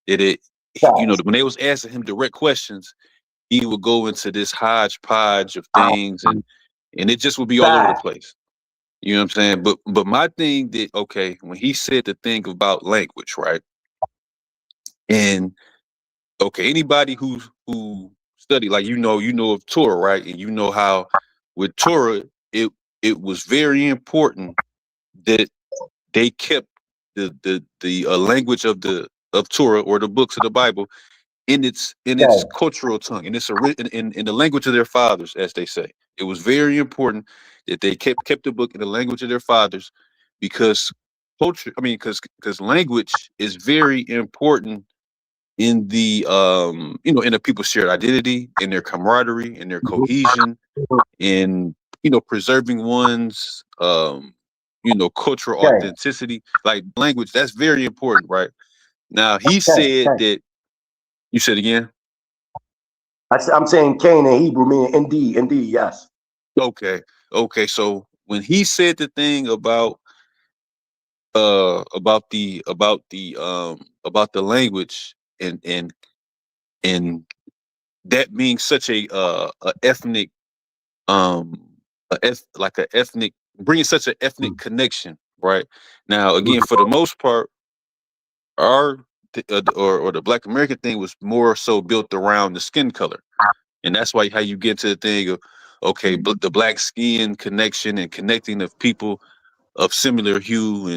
when they was asking him direct questions, he would go into this hodgepodge of things, and it just would be all over the place. You know what I'm saying? But my thing that, okay, when he said the thing about language, right? And okay, anybody who study, like you know of Torah, right? And you know how with Torah it was very important that they kept the language of Torah, or the books of the Bible, in its cultural tongue, in in the language of their fathers, as they say. It was very important that they kept the book in the language of their fathers, because culture. I mean, because language is very important in the in the people's shared identity, in their camaraderie, in their cohesion, in preserving one's cultural authenticity. Like language, that's very important, right? Now he said that. You said again. I'm saying Cain in Hebrew meaning indeed, yes. Okay. So when he said the thing about the language, and that being such a ethnic ethnic, bringing such an ethnic connection, right? Now again, for the most part, or the Black American thing was more so built around the skin color. And that's why how you get to the thing of, okay, the black skin connection and connecting of people of similar hue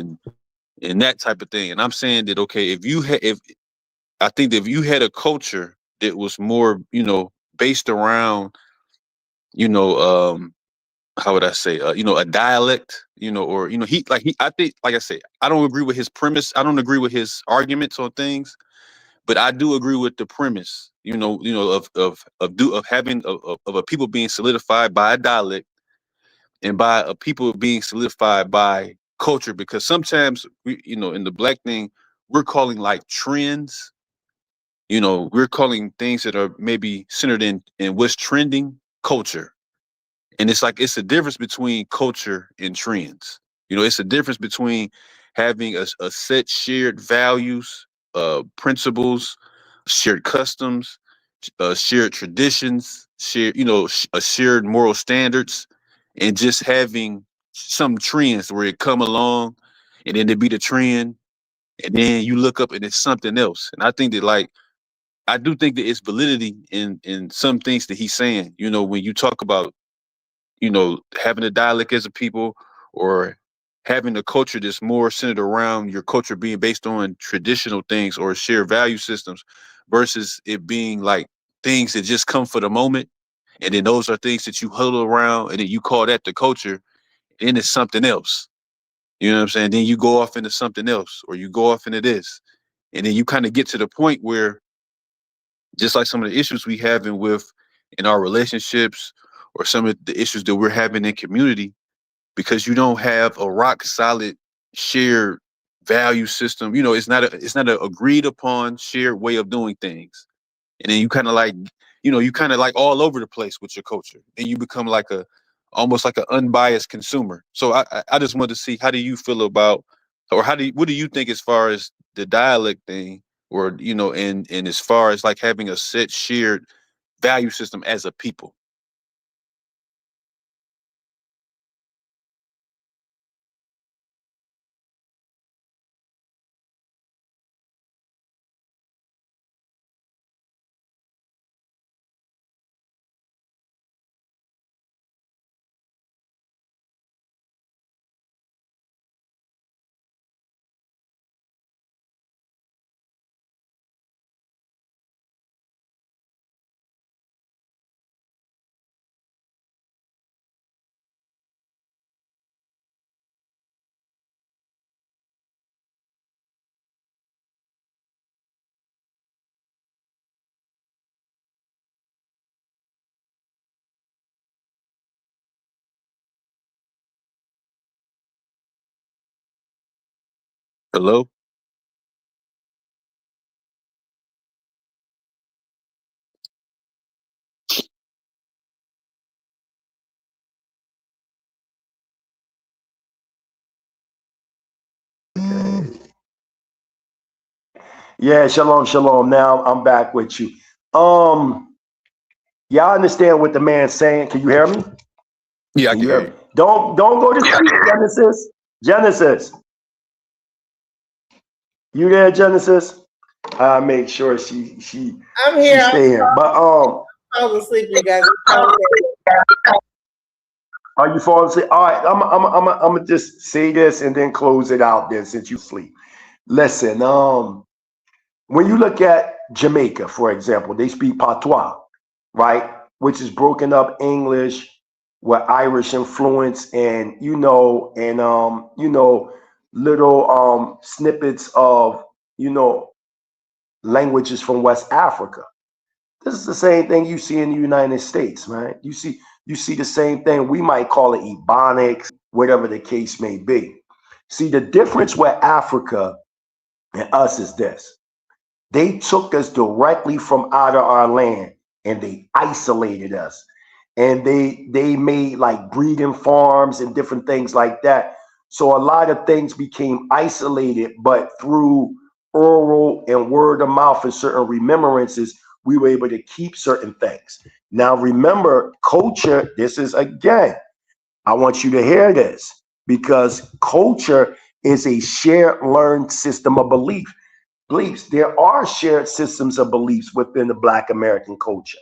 and that type of thing. And I'm saying that, okay, I think that if you had a culture that was more, based around, how would I say, a dialect, or I think, like I say, I don't agree with his premise. I don't agree with his arguments on things. But I do agree with the premise, of having of a people being solidified by a dialect, and by a people being solidified by culture. Because sometimes in the Black thing, we're calling like trends. We're calling things that are maybe centered in what's trending culture, and it's a difference between culture and trends. It's a difference between having a set shared values, principles, shared customs, shared traditions, shared moral standards, and just having some trends where it come along, and then it be the trend, and then you look up and it's something else. And I think that, I do think that it's validity in some things that he's saying. When you talk about having a dialect as a people, or having a culture that's more centered around your culture being based on traditional things or shared value systems, versus it being like things that just come for the moment. And then those are things that you huddle around, and then you call that the culture, and it's something else. You know what I'm saying? Then you go off into something else, or you go off into this. And then you kind of get to the point where, just like some of the issues we having in our relationships, or some of the issues that we're having in community, because you don't have a rock solid shared value system. It's not a agreed upon shared way of doing things. And then you kind of like all over the place with your culture, and you become almost like an unbiased consumer. So I just wanted to see, how do you feel about, or what do you think as far as the dialect thing, or and as far as like having a set shared value system as a people? Hello? Yeah, shalom, shalom. Now I'm back with you. Y'all understand what the man's saying? Can you hear me? Yeah, I Can can you hear hear you. me? Don't go to sleep, Genesis. Genesis. You there, Genesis? I make sure she I'm here. stay here. But I was asleep, you guys. are you falling asleep? All right, I'm gonna just say this and then close it out then since you sleep. Listen, when you look at Jamaica, for example, they speak patois, right? Which is broken up English with Irish influence and little snippets of languages from West Africa. This is the same thing you see in the United States, man. You see the same thing. We might call it Ebonics, whatever the case may be. See, the difference with Africa and us is this. They took us directly from out of our land and they isolated us. And they made like breeding farms and different things like that. So a lot of things became isolated, but through oral and word of mouth and certain remembrances, we were able to keep certain things. Now remember, culture, this is again, I want you to hear this because culture is a shared learned system of beliefs. There are shared systems of beliefs within the Black American culture.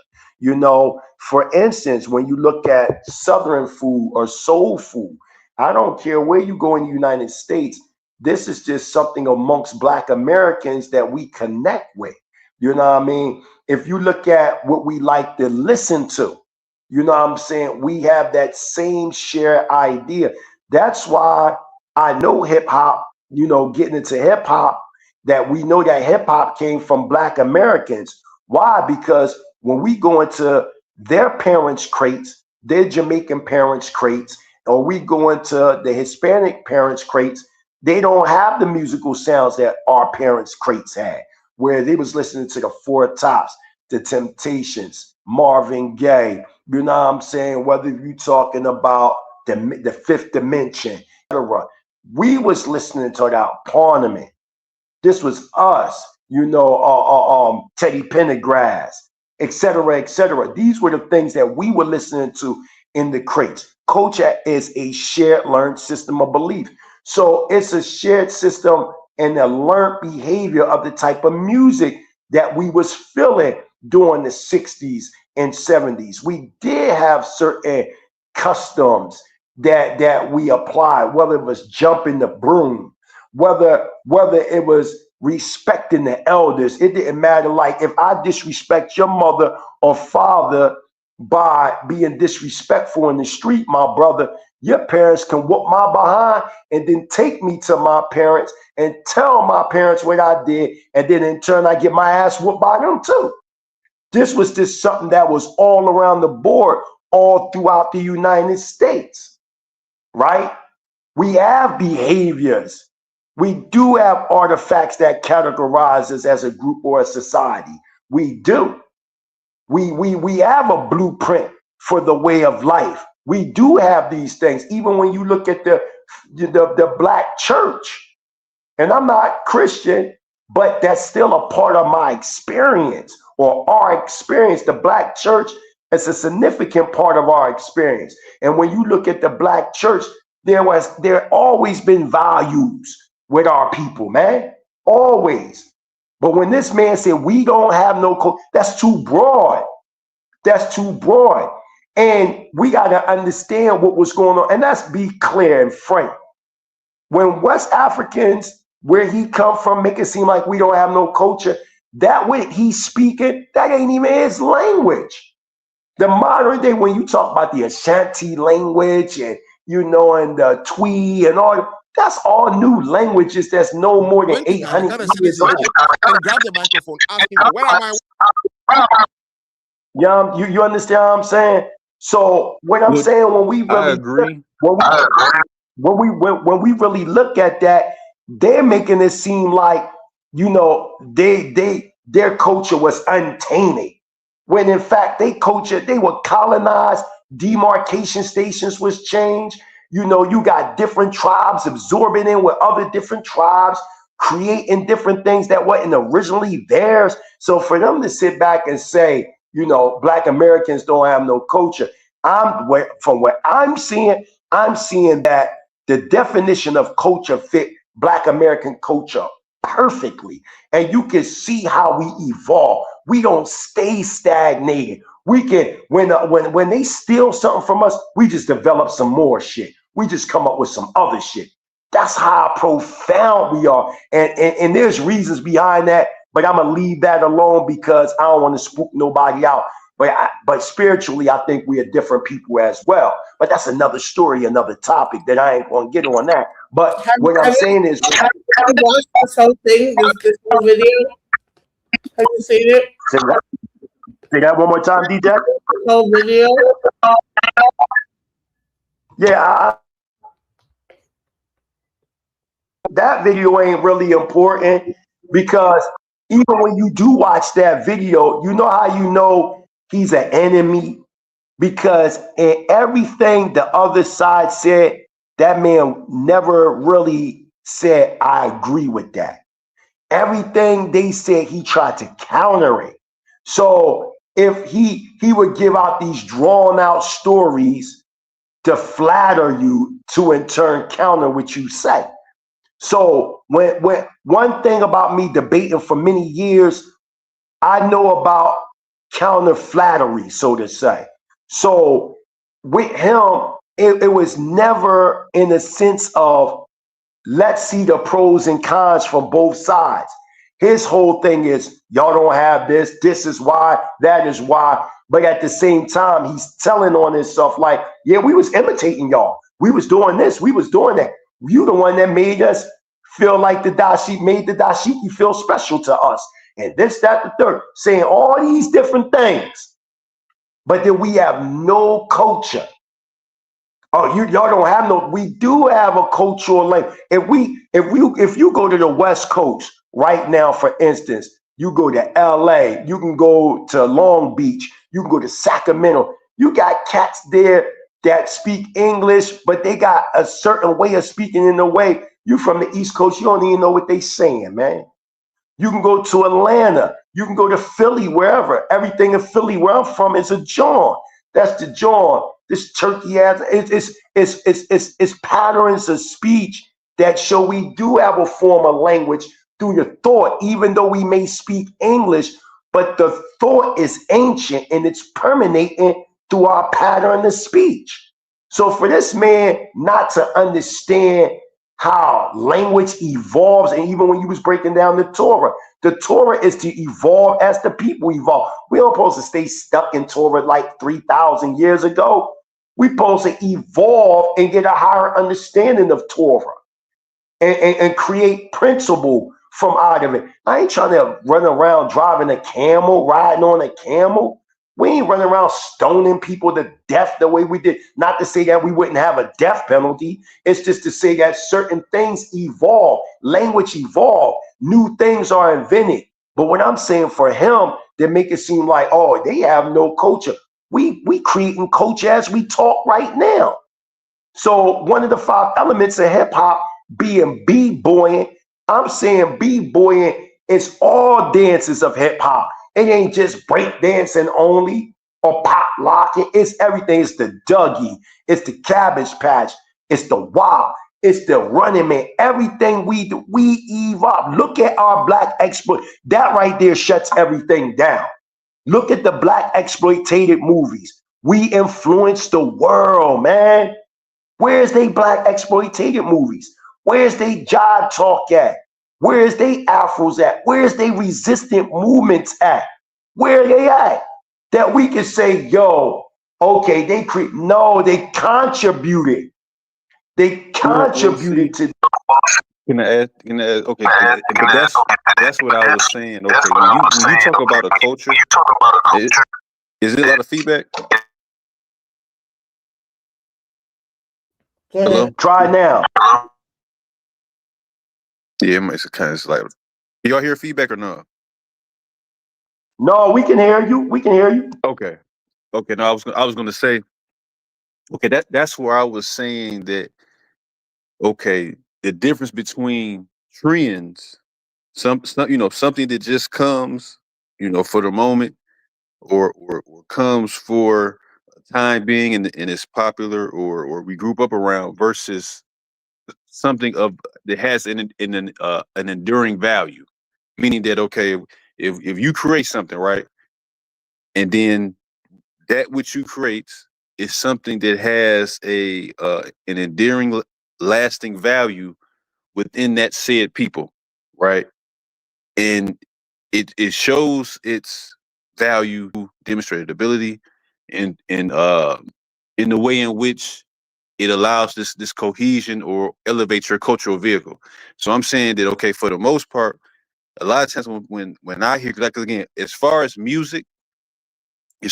For instance, when you look at Southern food or soul food, I don't care where you go in the United States, this is just something amongst Black Americans that we connect with. You know what I mean? If you look at what we like to listen to, you know what I'm saying? We have that same shared idea. That's why I know hip hop, getting into hip hop, that we know that hip hop came from Black Americans. Why? Because when we go into their parents' crates, their Jamaican parents' crates, or we go into the Hispanic parents' crates, they don't have the musical sounds that our parents' crates had, where they was listening to the Four Tops, the Temptations, Marvin Gaye, you know what I'm saying? Whether you talking about the Fifth Dimension, etc. We was listening to that Parliament. This was us, Teddy Pendergrass, etc., etc. These were the things that we were listening to in the crates. Culture is a shared learned system of belief. So it's a shared system and a learned behavior of the type of music that we was feeling during the 60s and 70s. We did have certain customs that we applied, whether it was jumping the broom, whether it was respecting the elders. It didn't matter. Like if I disrespect your mother or father by being disrespectful in the street, my brother, your parents can whoop my behind and then take me to my parents and tell my parents what I did. And then in turn, I get my ass whooped by them too. This was just something that was all around the board, all throughout the United States, right? We have behaviors. We do have artifacts that categorize us as a group or a society. We do. We have a blueprint for the way of life. We do have these things. Even when you look at the Black church, and I'm not Christian, but that's still a part of my experience or our experience. The Black church is a significant part of our experience. And when you look at the Black church, there always been values with our people, man, always. But when this man said we don't have no that's too broad. That's too broad. And we got to understand what was going on. And let's be clear and frank. When West Africans, where he come from, make it seem like we don't have no culture, that way he's speaking, that ain't even his language. The modern day, when you talk about the Ashanti language and and the Twi and all, that's all new languages that's no more than 800 years old. And grab the microphone, ask him, where am I? Yeah, you understand what I'm saying? So what I'm saying, when we really when we really look at that, they're making it seem like, you know, their culture was untainted. When in fact, they were colonized, demarcation stations was changed. You know, you got different tribes absorbing in with other different tribes, creating different things that wasn't originally theirs. So for them to sit back and say, you know, Black Americans don't have no culture, from what I'm seeing that the definition of culture fit Black American culture perfectly. And you can see how we evolve. We don't stay stagnated. We can, when they steal something from us, we just develop some more shit. We just come up with some other shit. That's how profound we are. And there's reasons behind that, but I'm gonna leave that alone because I don't want to spook nobody out. But spiritually, I think we are different people as well. But that's another story, another topic that I ain't gonna get on that. But what I'm saying is, have you watched this whole thing, this whole video? Have you seen it? Say that one more time, DJ. Whole video. Yeah, that video ain't really important because even when you do watch that video, you know how you know he's an enemy? Because in everything the other side said, that man never really said, I agree with that. Everything they said, he tried to counter it. So if he would give out these drawn out stories to flatter you, to in turn counter what you say. So when one thing about me debating for many years, I know about counter flattery, so to say. So with him, it was never in the sense of let's see the pros and cons from both sides. His whole thing is y'all don't have this, this is why, that is why. But at the same time, he's telling on himself like, yeah, we was imitating y'all. We was doing this, we was doing that. You the one that made us feel like the dashiki feel special to us. And this, that, the third, saying all these different things. But then we have no culture. Oh, y'all don't have no, we do have a cultural link. If you go to the West Coast right now, for instance, you go to LA, you can go to Long Beach, you can go to Sacramento. You got cats there that speak English, but they got a certain way of speaking in a way. You from the East Coast, you don't even know what they saying, man. You can go to Atlanta, you can go to Philly, wherever. Everything in Philly, where I'm from, is a John. That's the John. This turkey ass, it's patterns of speech that show we do have a form of language through the thought, even though we may speak English, but the thought is ancient and it's permeating through our pattern of speech. So for this man not to understand how language evolves, and even when you was breaking down the Torah is to evolve as the people evolve. We don't supposed to stay stuck in Torah like 3,000 years ago. We supposed to evolve and get a higher understanding of Torah and create principle from out of it. I ain't trying to run around driving a camel, riding on a camel. We ain't running around stoning people to death the way we did. Not to say that we wouldn't have a death penalty. It's just to say that certain things evolve, language evolve, new things are invented. But what I'm saying for him, they make it seem like, oh, they have no culture. We creating culture as we talk right now. So one of the 5 elements of hip hop being b-boying, I'm saying b-boying is all dances of hip hop. It ain't just break dancing only or pop locking. It's everything. It's the Dougie. It's the Cabbage Patch. It's the WAP. It's the Running Man. Everything we do, we evolve. Look at our Black exploit. That right there shuts everything down. Look at the Black exploitated movies. We influence the world, man. Where's they Black exploitated movies? Where's they jive talk at? Where's they afros at? Where's they resistant movements at? Where are they at? That we can say, yo, okay, they contributed. They contributed to. Can I add? Okay, but that's what I was saying. Okay, when you talk about a culture, is there a lot of feedback? Hello? Try now. Yeah, it makes it kind of like. Y'all hear feedback or no? No, we can hear you. We can hear you. Okay. Okay. No, I was going to say. Okay, that's where I was saying that. Okay, the difference between trends, some something that just comes, for the moment, or comes for a time being and is popular, or we group up around, versus something that has an enduring value, meaning that, okay, if you create something, right, and then that which you create is something that has an endearing, lasting value within that said people, right, and it shows its value, demonstrated ability, and in the way in which it allows this cohesion or elevates your cultural vehicle. So I'm saying that, okay, for the most part, a lot of times when I hear, like, again, as far as music and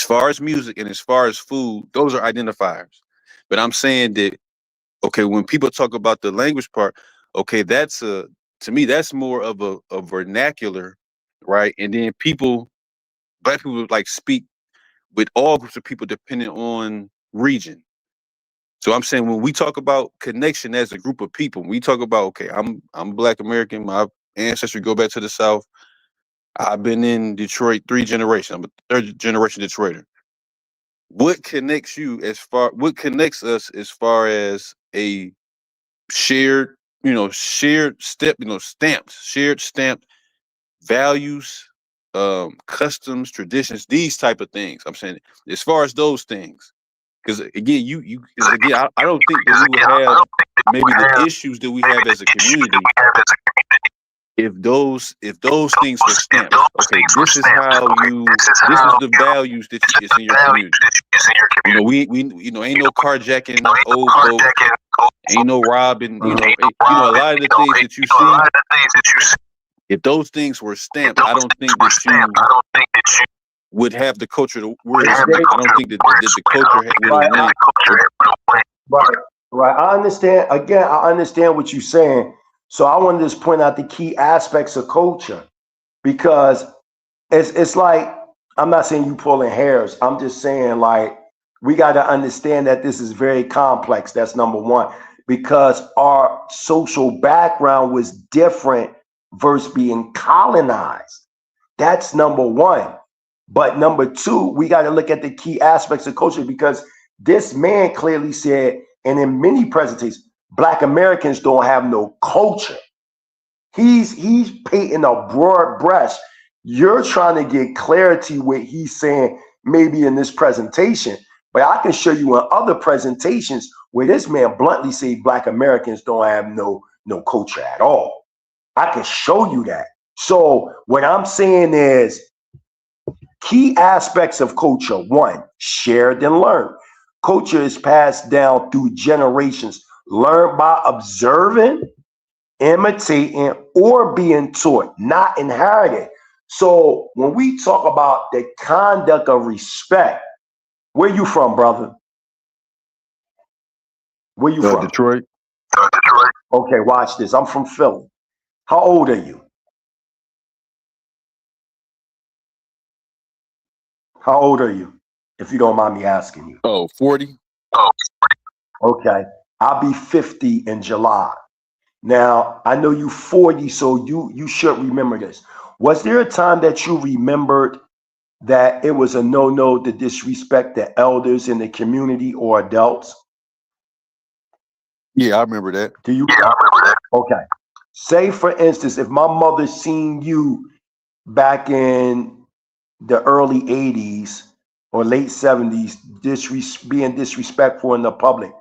as far as food, those are identifiers. But I'm saying that, okay, when people talk about the language part, okay, to me, that's more of a vernacular, right? And then black people, like, speak with all groups of people depending on region. So I'm saying, when we talk about connection as a group of people, we talk about, okay, I'm Black American, my ancestry go back to the South. I've been in Detroit 3 generations. I'm a third generation Detroiter. What connects us as far as a shared stamped values, customs, traditions, these type of things. I'm saying, as far as those things, because again, I don't think that we would have maybe the issues that we have as a community if those things were stamped. Okay, this is the values that it's in your community. We ain't no carjacking old folk, ain't no robbing. A lot of the things that you see. If those things were stamped, I don't think that you would have the culture where it's at. I don't think that the culture would have went. Right. I understand. Again, I understand what you're saying. So I want to just point out the key aspects of culture, because it's like, I'm not saying you pulling hairs. I'm just saying, like, we got to understand that this is very complex. That's number one, because our social background was different versus being colonized. That's number one. But number two, we got to look at the key aspects of culture, because this man clearly said, and in many presentations, Black Americans don't have no culture. He's painting a broad brush. You're trying to get clarity what he's saying maybe in this presentation, but I can show you in other presentations where this man bluntly say Black Americans don't have no culture at all. I can show you that. So what I'm saying is, key aspects of culture: one, shared and learned. Culture is passed down through generations, learned by observing, imitating, or being taught, not inherited. So when we talk about the conduct of respect, where you from, brother? Where you from? Detroit. Okay, watch this. I'm from Philly. How old are you? How old are you, if you don't mind me asking you? Oh, 40. Okay, I'll be 50 in July. Now, I know you 40, so you should remember this. Was there a time that you remembered that it was a no-no to disrespect the elders in the community or adults? Yeah, I remember that. Do you? Yeah, I remember that. Okay. Say, for instance, if my mother seen you back in the early 80s or late 70s being disrespectful in the public,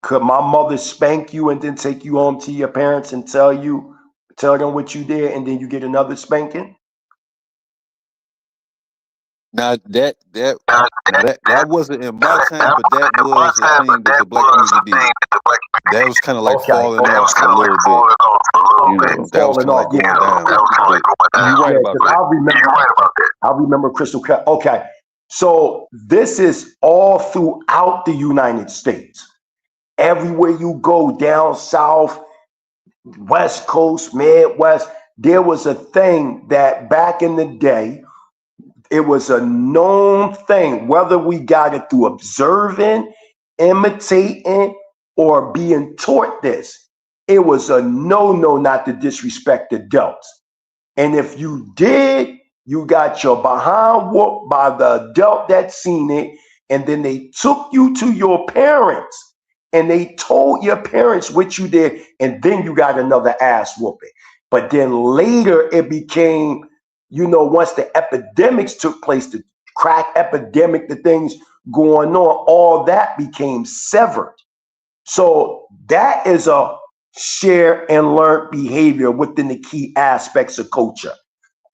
could my mother spank you and then take you home to your parents and tell them what you did, and then you get another spanking? Now that wasn't in my time, but that was a thing that the Black community did. That was kind of like falling off a little bit. That was kind of like going down. You're right about that. I remember crystal clear. Okay, so this is all throughout the United States. Everywhere you go down south, West Coast, Midwest, there was a thing that back in the day, it was a known thing, whether we got it through observing, imitating, or being taught this. It was a no-no not to disrespect adults. And if you did, you got your behind whooped by the adult that seen it, and then they took you to your parents and they told your parents what you did, and then you got another ass whooping. But then later it became, you know, once the epidemics took place, the crack epidemic, the things going on, all that became severed. So that is a share and learn behavior within the key aspects of culture.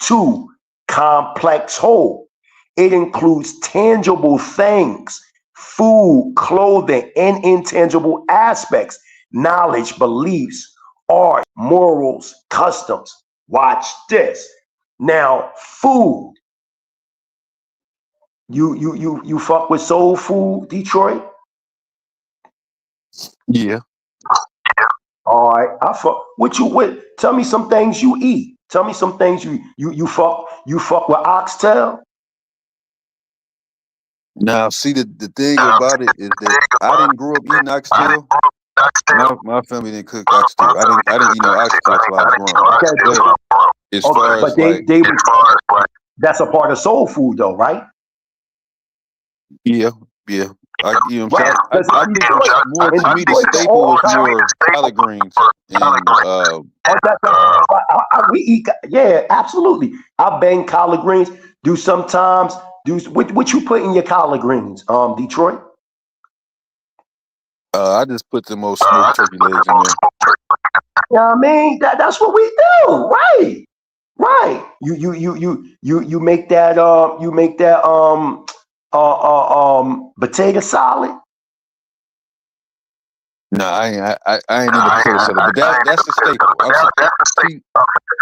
2, complex whole. It includes tangible things, food, clothing, and intangible aspects, knowledge, beliefs, art, morals, customs. Watch this. Now, food. You fuck with soul food, Detroit? Yeah. All right. I fuck. Tell me some things you eat. Tell me some things you fuck with oxtail. Now, see, the thing about it is that I didn't grow up eating oxtail. My family didn't cook oxtail. I didn't eat no oxtail till I was grown. But as far as that's a part of soul food, though, right? Yeah. I think more to me the staple was more collard greens and we eat. Yeah, absolutely. I bang collard greens. What you put in your collard greens, Detroit? I just put the most smoked turkey legs in there. Yeah, I mean that's what we do, right? Right. You make that potato salad. No, I ain't in the potato salad, but that's the staple.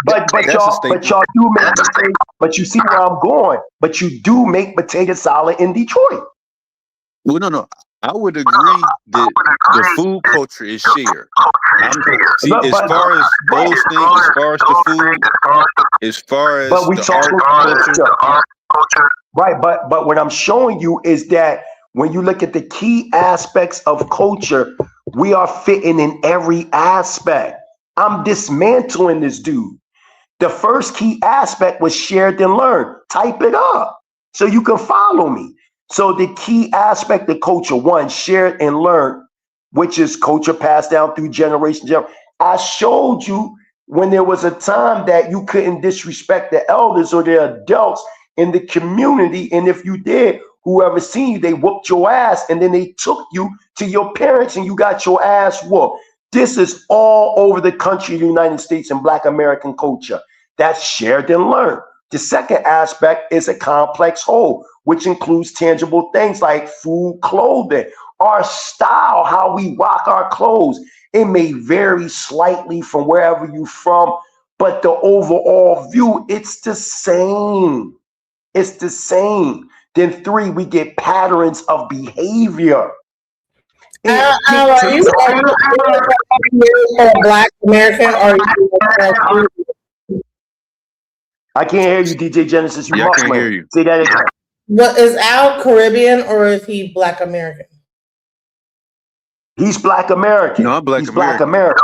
But y'all do make potato. But you see where I'm going. But you do make potato salad in Detroit. Well, no. I would agree that the food culture is shared. As far as those things, as far as the food, as far as the art culture. Right, but what I'm showing you is that when you look at the key aspects of culture, we are fitting in every aspect. I'm dismantling this dude. The first key aspect was shared and learned. Type it up so you can follow me. So the key aspect of culture, 1, shared and learned, which is culture passed down through generation. I showed you when there was a time that you couldn't disrespect the elders or the adults in the community. And if you did, whoever seen you, they whooped your ass, and then they took you to your parents and you got your ass whooped. This is all over the country of the United States and Black American culture. That's shared and learned. The second aspect is a complex whole, which includes tangible things like food, clothing, our style, how we rock our clothes. It may vary slightly from wherever you're from, but the overall view, it's the same. It's the same. Then 3, we get patterns of behavior. Are you a Black American or are you? I can't hear you, DJ Genesis. I can't hear you. Say that again. What is Al Caribbean or is he Black American? He's Black American. No, I'm Black He's American. Black American.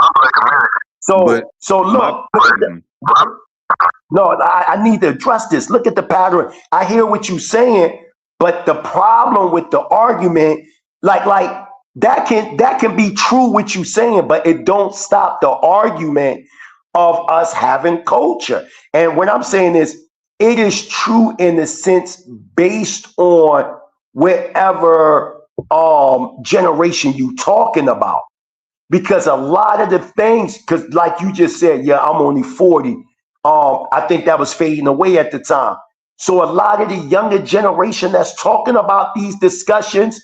So look. No, I need to address this. Look at the pattern. I hear what you're saying, but the problem with the argument, like that can be true what you're saying, but it don't stop the argument of us having culture. And what I'm saying is, it is true in the sense based on whatever generation you talking about. Because a lot of the things, because like you just said, yeah, I'm only 40. I think that was fading away at the time. So a lot of the younger generation that's talking about these discussions,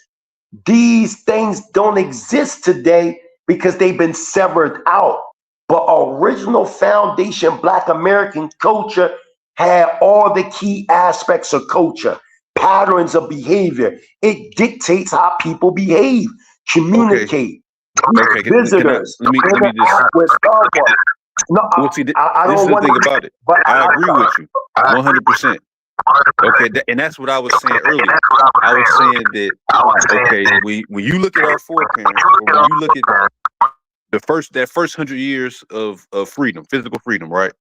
these things don't exist today because they've been severed out. But original foundation Black American culture had all the key aspects of culture, patterns of behavior. It dictates how people behave, communicate, Okay, can I, visitors, let me just. interact with loved ones. No, Well, see, I this don't is the want thing to, about it. but I agree with you, 100%. Okay, and that's what I was saying earlier. I was saying that okay, when you look at our foreparents, or when you look at the first 100 years of freedom, physical freedom, right?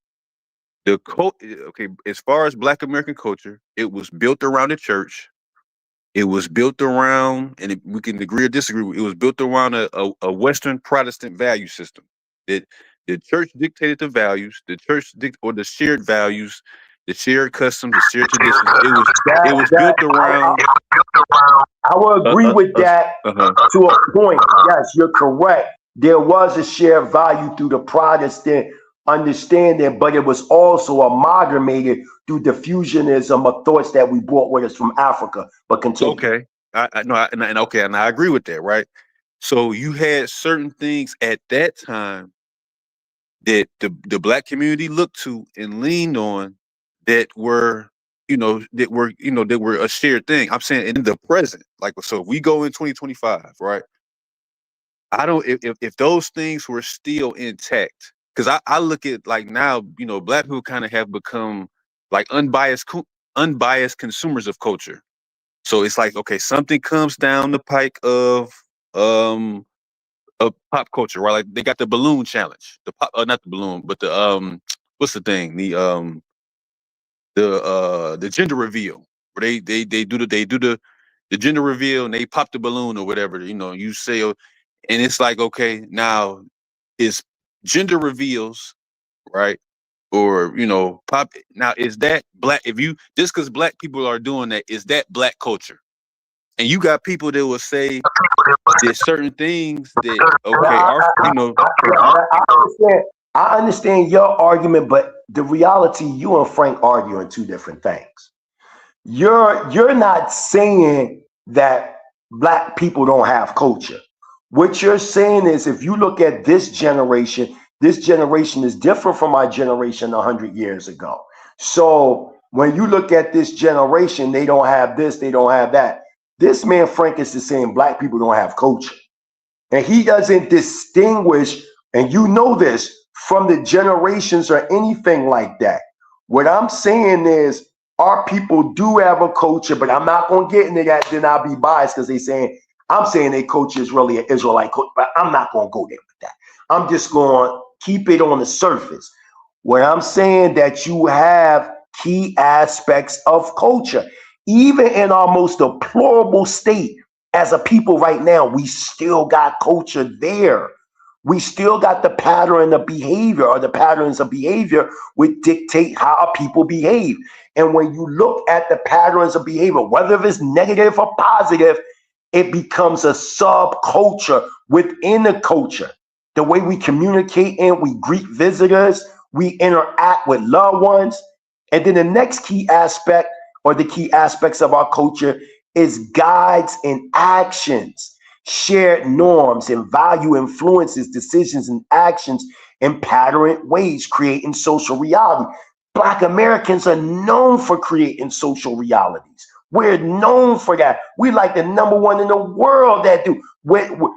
Okay, as far as Black American culture, it was built around the church. It was built around, and we can agree or disagree. It was built around a Western Protestant value system. That the church dictated the values, or the shared values, the shared customs, the shared traditions. It was built around. I will agree with that to a point. Yes, you're correct. There was a shared value through the Protestant understanding, but it was also amalgamated through the fusionism of thoughts that we brought with us from Africa. But continue. Okay, and I agree with that, right? So you had certain things at that time that the Black community looked to and leaned on that were a shared thing. I'm saying in the present, like, so if we go in 2025, right? I don't, if those things were still intact, because I look at, like, now, Black people kind of have become like unbiased consumers of culture. So it's like, okay, something comes down the pike of pop culture, right? Like they got the balloon challenge, not the balloon, but the what's the thing? The gender reveal, where they do the gender reveal and they pop the balloon or whatever, you say, and it's like, okay, now it's gender reveals, right? Or pop. Now is that Black? If you just because Black people are doing that, is that Black culture? And you got people that will say there's certain things that I understand your argument, but the reality, you and Frank arguing two different things. You're not saying that Black people don't have culture. What you're saying is, if you look at this generation is different from our generation 100 years ago. So when you look at this generation, they don't have this, they don't have that. This man Frank is saying Black people don't have culture. And he doesn't distinguish, and you know this, from the generations or anything like that. What I'm saying is, our people do have a culture, but I'm not going to get into that, then I'll be biased, because I'm saying their culture is really an Israelite culture, but I'm not going to go there with that. I'm just going to keep it on the surface. Where I'm saying that you have key aspects of culture. Even in our most deplorable state as a people right now, we still got culture there. We still got the pattern of behavior, or the patterns of behavior which dictate how our people behave. And when you look at the patterns of behavior, whether it's negative or positive, it becomes a subculture within the culture. The way we communicate and we greet visitors, we interact with loved ones. And then the next key aspect, or the key aspects of our culture, is guides and actions, shared norms and value influences, decisions and actions in patterned ways, creating social reality. Black Americans are known for creating social realities. We're known for that. We're like the #1 in the world that do.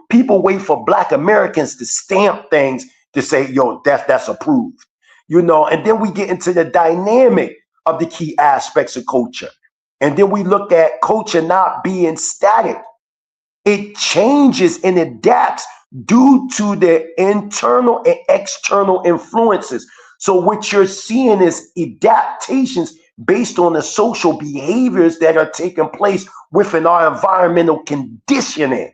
People wait for Black Americans to stamp things to say, yo, that's approved. And then we get into the dynamic of the key aspects of culture. And then we look at culture not being static. It changes and adapts due to the internal and external influences. So what you're seeing is adaptations based on the social behaviors that are taking place within our environmental conditioning.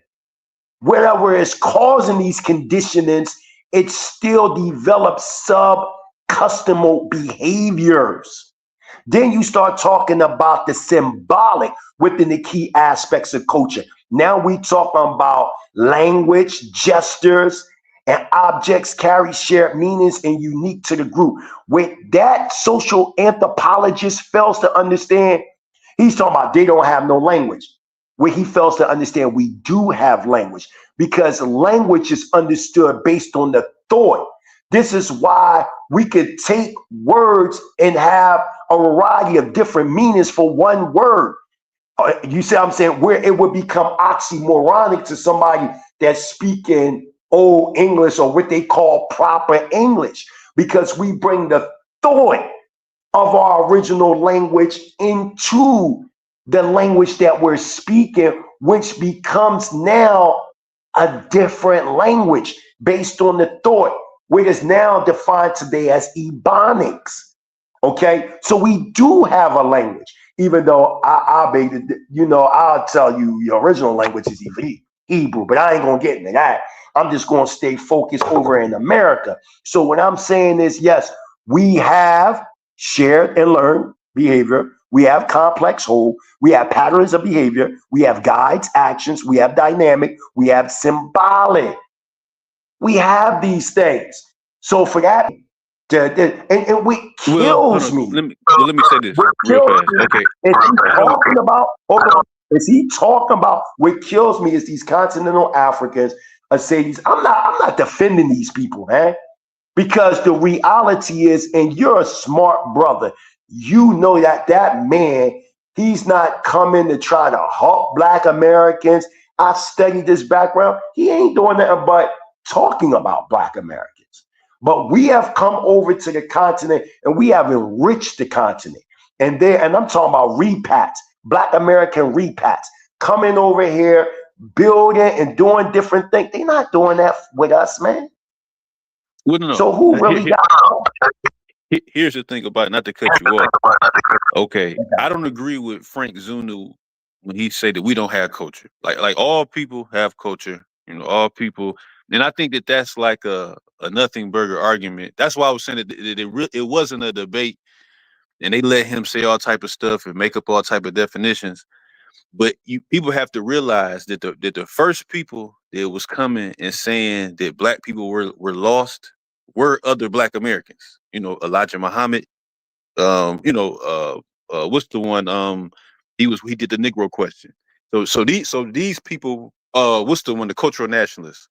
Whatever is causing these conditionings, it still develops sub-customal behaviors. Then you start talking about the symbolic within the key aspects of culture. Now we talking about language, gestures, and objects carry shared meanings and unique to the group. With that, social anthropologist fails to understand, he's talking about they don't have no language. Where he fails to understand, we do have language, because language is understood based on the thought. This is why we could take words and have a variety of different meanings for one word. You see what I'm saying? Where it would become oxymoronic to somebody that's speaking old English or what they call proper English, because we bring the thought of our original language into the language that we're speaking, which becomes now a different language based on the thought, which is now defined today as Ebonics. Okay, so we do have a language, even though I'll tell you your original language is Hebrew, but I ain't gonna get into that. I'm just gonna stay focused over in America. So what I'm saying is, yes, we have shared and learned behavior. We have complex whole. We have patterns of behavior. We have guides, actions. We have dynamic. We have symbolic. We have these things. So for that, and what kills me. Let me say this real fast. Okay. Is he talking about what kills me is these continental Africans are saying, I'm not defending these people, man. Because the reality is, and you're a smart brother, you know that man, he's not coming to try to help Black Americans. I've studied this background. He ain't doing nothing but talking about Black Americans. But we have come over to the continent and we have enriched the continent. And I'm talking about repats, Black American repats, coming over here, building and doing different things. They're not doing that with us, man. Well, no. So who really got Here's the thing about it, not to cut you off. Okay, I don't agree with Frank Zunu when he said that we don't have culture. Like all people have culture, all people. And I think that that's like a nothing burger argument. That's why I was saying that it wasn't a debate, and they let him say all type of stuff and make up all type of definitions. But people have to realize that the first people that was coming and saying that Black people were lost were other Black Americans. Elijah Muhammad. What's the one? He did the Negro question. So these people. What's the one? The cultural nationalists.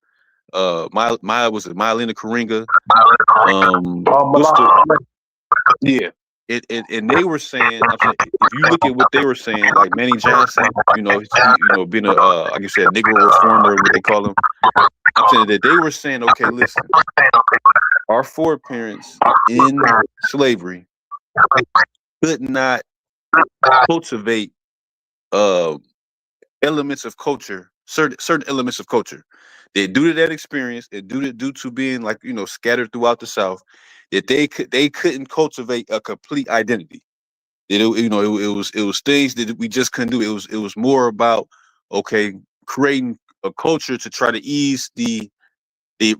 Myelina Karinga. And they were saying, if you look at what they were saying, like Manny Johnson, being a like you said, Negro reformer, what they call him. I'm saying that they were saying, okay, listen, our foreparents in slavery could not cultivate elements of culture, certain elements of culture. They due to that experience, and due to being like scattered throughout the South, that they couldn't cultivate a complete identity. It was things that we just couldn't do. It was more about creating a culture to try to ease the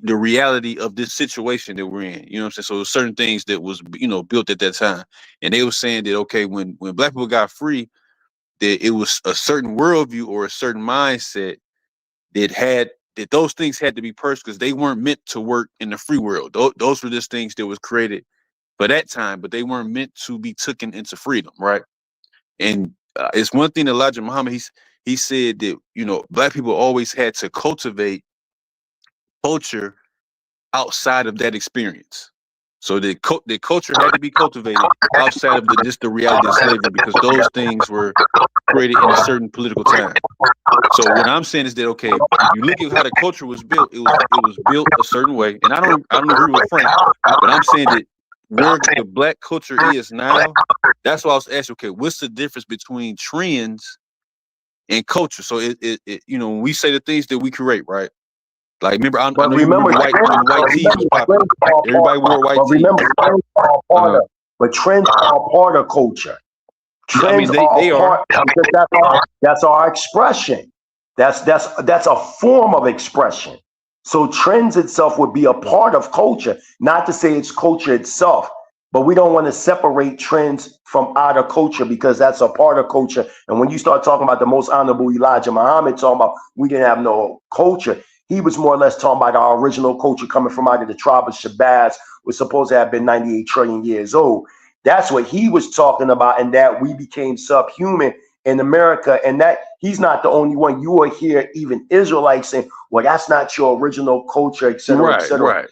reality of this situation that we're in. You know what I'm saying? So there's certain things that was built at that time, and they were saying that when Black people got free, that it was a certain worldview or a certain mindset that those things had to be purged because they weren't meant to work in the free world. Those were just things that was created for that time, but they weren't meant to be taken into freedom, right? And it's one thing that Elijah Muhammad, he said that Black people always had to cultivate culture outside of that experience. So the culture had to be cultivated outside of just the reality of slavery, because those things were created in a certain political time. So what I'm saying is that if you look at how the culture was built, it was built a certain way. And I don't agree with Frank, but I'm saying that where the Black culture is now, that's why I was asking, what's the difference between trends and culture? So when we say the things that we create, right? Like remember, I remember white tees was popular. Everybody wore white tees. But trends are part of culture. Trends are. That's our expression. That's a form of expression. So trends itself would be a part of culture. Not to say it's culture itself, but we don't want to separate trends from outer culture, because that's a part of culture. And when you start talking about the most honorable Elijah Muhammad talking about we didn't have no culture, he was more or less talking about our original culture coming from out of the tribe of Shabazz, was supposed to have been 98 trillion years old. That's what he was talking about, and that we became subhuman in America, and that he's not the only one. You will hear even Israelites saying, well, that's not your original culture, et cetera, et cetera. Right.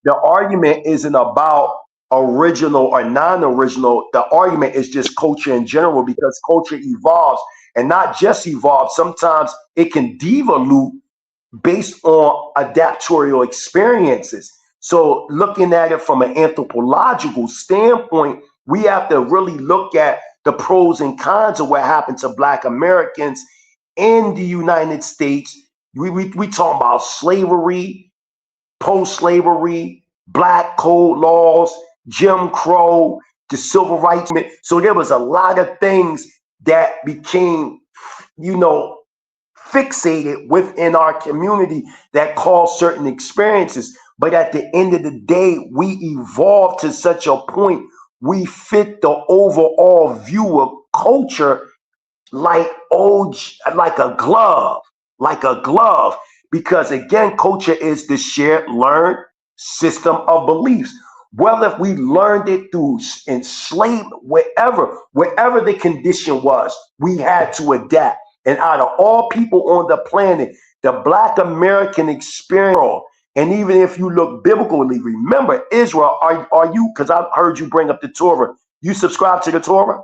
The argument isn't about original or non-original. The argument is just culture in general, because culture evolves, and not just evolves. Sometimes it can devolute based on adaptorial experiences. So looking at it from an anthropological standpoint, we have to really look at the pros and cons of what happened to Black Americans in the United States. We talk about slavery, post-slavery, Black Code laws, Jim Crow, the Civil Rights Movement. So there was a lot of things that became, fixated within our community that caused certain experiences. But at the end of the day, we evolved to such a point, we fit the overall view of culture like a glove, because again, culture is the shared learned system of beliefs. Well, if we learned it through enslavement, wherever the condition was, we had to adapt. And out of all people on the planet, the Black American experience, and even if you look biblically, remember Israel, are you, because I heard you bring up the Torah, you subscribe to the Torah?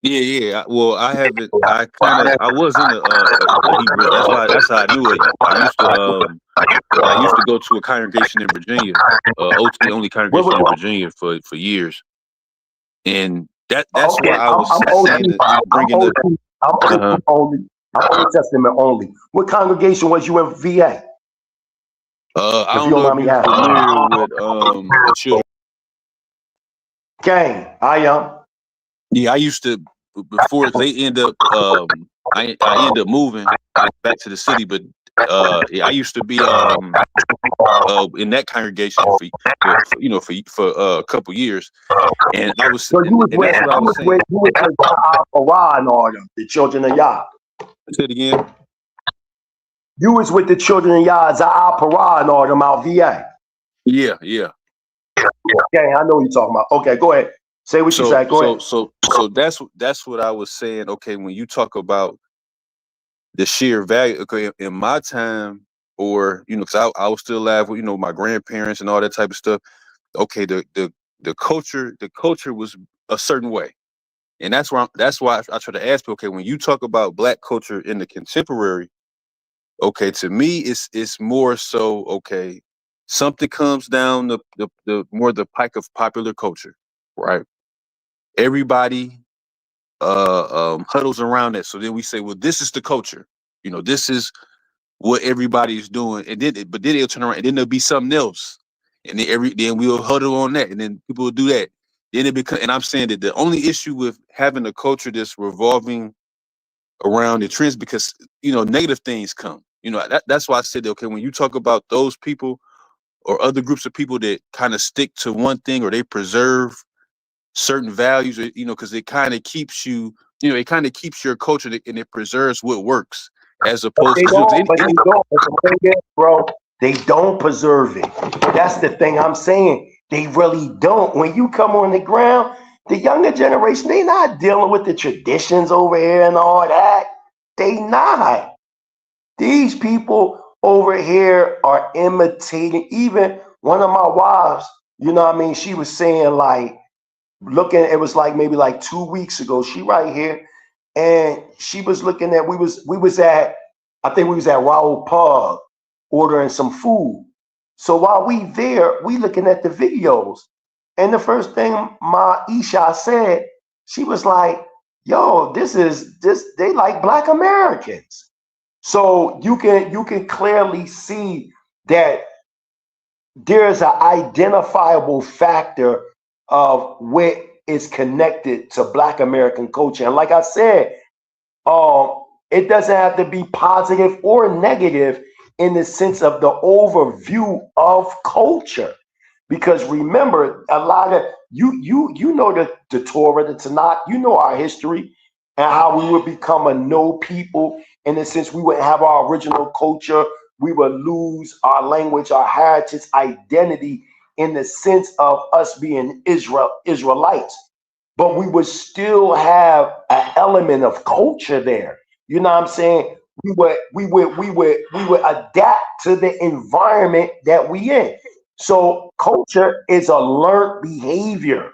Yeah. Well, I haven't. I was in the Hebrew. That's how I knew it. I used to go to a congregation in Virginia, OT only congregation in Virginia for years, and that's why I was saying that bringing the. I'm Old Testament only. What congregation was you in VA? I don't know if you're familiar with the children. Gang, I am. Yeah, I used to, before they end up, I ended up moving back to the city, but I used to be in that congregation for a couple years, and I was. So you was with Parah and all them, the children of Yah. Say it again. You was with the children of Yah, Za'al Parah and all them out VA. Yeah. Okay, I know what you're talking about. Okay, go ahead. Say what you said. Go ahead. So that's what I was saying. Okay, when you talk about the sheer value, okay, in my time, or because I was still alive with my grandparents and all that type of stuff. Okay, the culture was a certain way, and that's why I try to ask people. Okay, when you talk about Black culture in the contemporary, okay, to me it's more so okay. Something comes down the pike of popular culture, right? Everybody huddles around that. So then we say, well, this is the culture. This is what everybody's doing. And then it'll turn around, and then there'll be something else. And then we'll huddle on that, and then people will do that. Then it becomes, and I'm saying that the only issue with having a culture that's revolving around the trends, because negative things come. That's why I said that, okay, when you talk about those people or other groups of people that kind of stick to one thing, or they preserve certain values, because it kind of keeps you, it kind of keeps your culture, and it preserves what works, as opposed to bro. They don't preserve it. That's the thing I'm saying. They really don't. When you come on the ground, the younger generation, they not dealing with the traditions over here and all that. They not. These people over here are imitating. Even one of my wives, she was saying, like, it was like maybe like 2 weeks ago, she right here, and she was looking at, we was at Raoul Pub ordering some food. So while we there, we looking at the videos, and the first thing my Isha said, she was like, yo, they like Black Americans. So you can clearly see that there's an identifiable factor of what is connected to Black American culture. And like I said, it doesn't have to be positive or negative in the sense of the overview of culture. Because remember, a lot of you know the Torah, the Tanakh, our history, and how we would become a no people, in the sense we wouldn't have our original culture, we would lose our language, our heritage, identity, in the sense of us being Israelites. But we would still have an element of culture there. You know what I'm saying? We would adapt to the environment that we in. So culture is a learned behavior.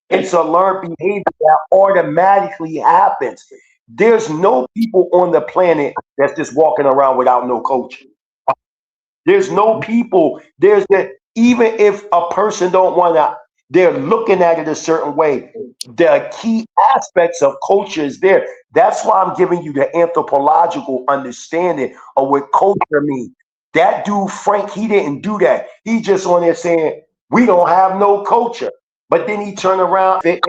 It's a learned behavior that automatically happens. There's no people on the planet that's just walking around without no culture. There's no people. There's that even if a person don't want to, they're looking at it a certain way. The key aspects of culture is there. That's why I'm giving you the anthropological understanding of what culture means. That dude, Frank, he didn't do that. He just on there saying, we don't have no culture. But then he turned around and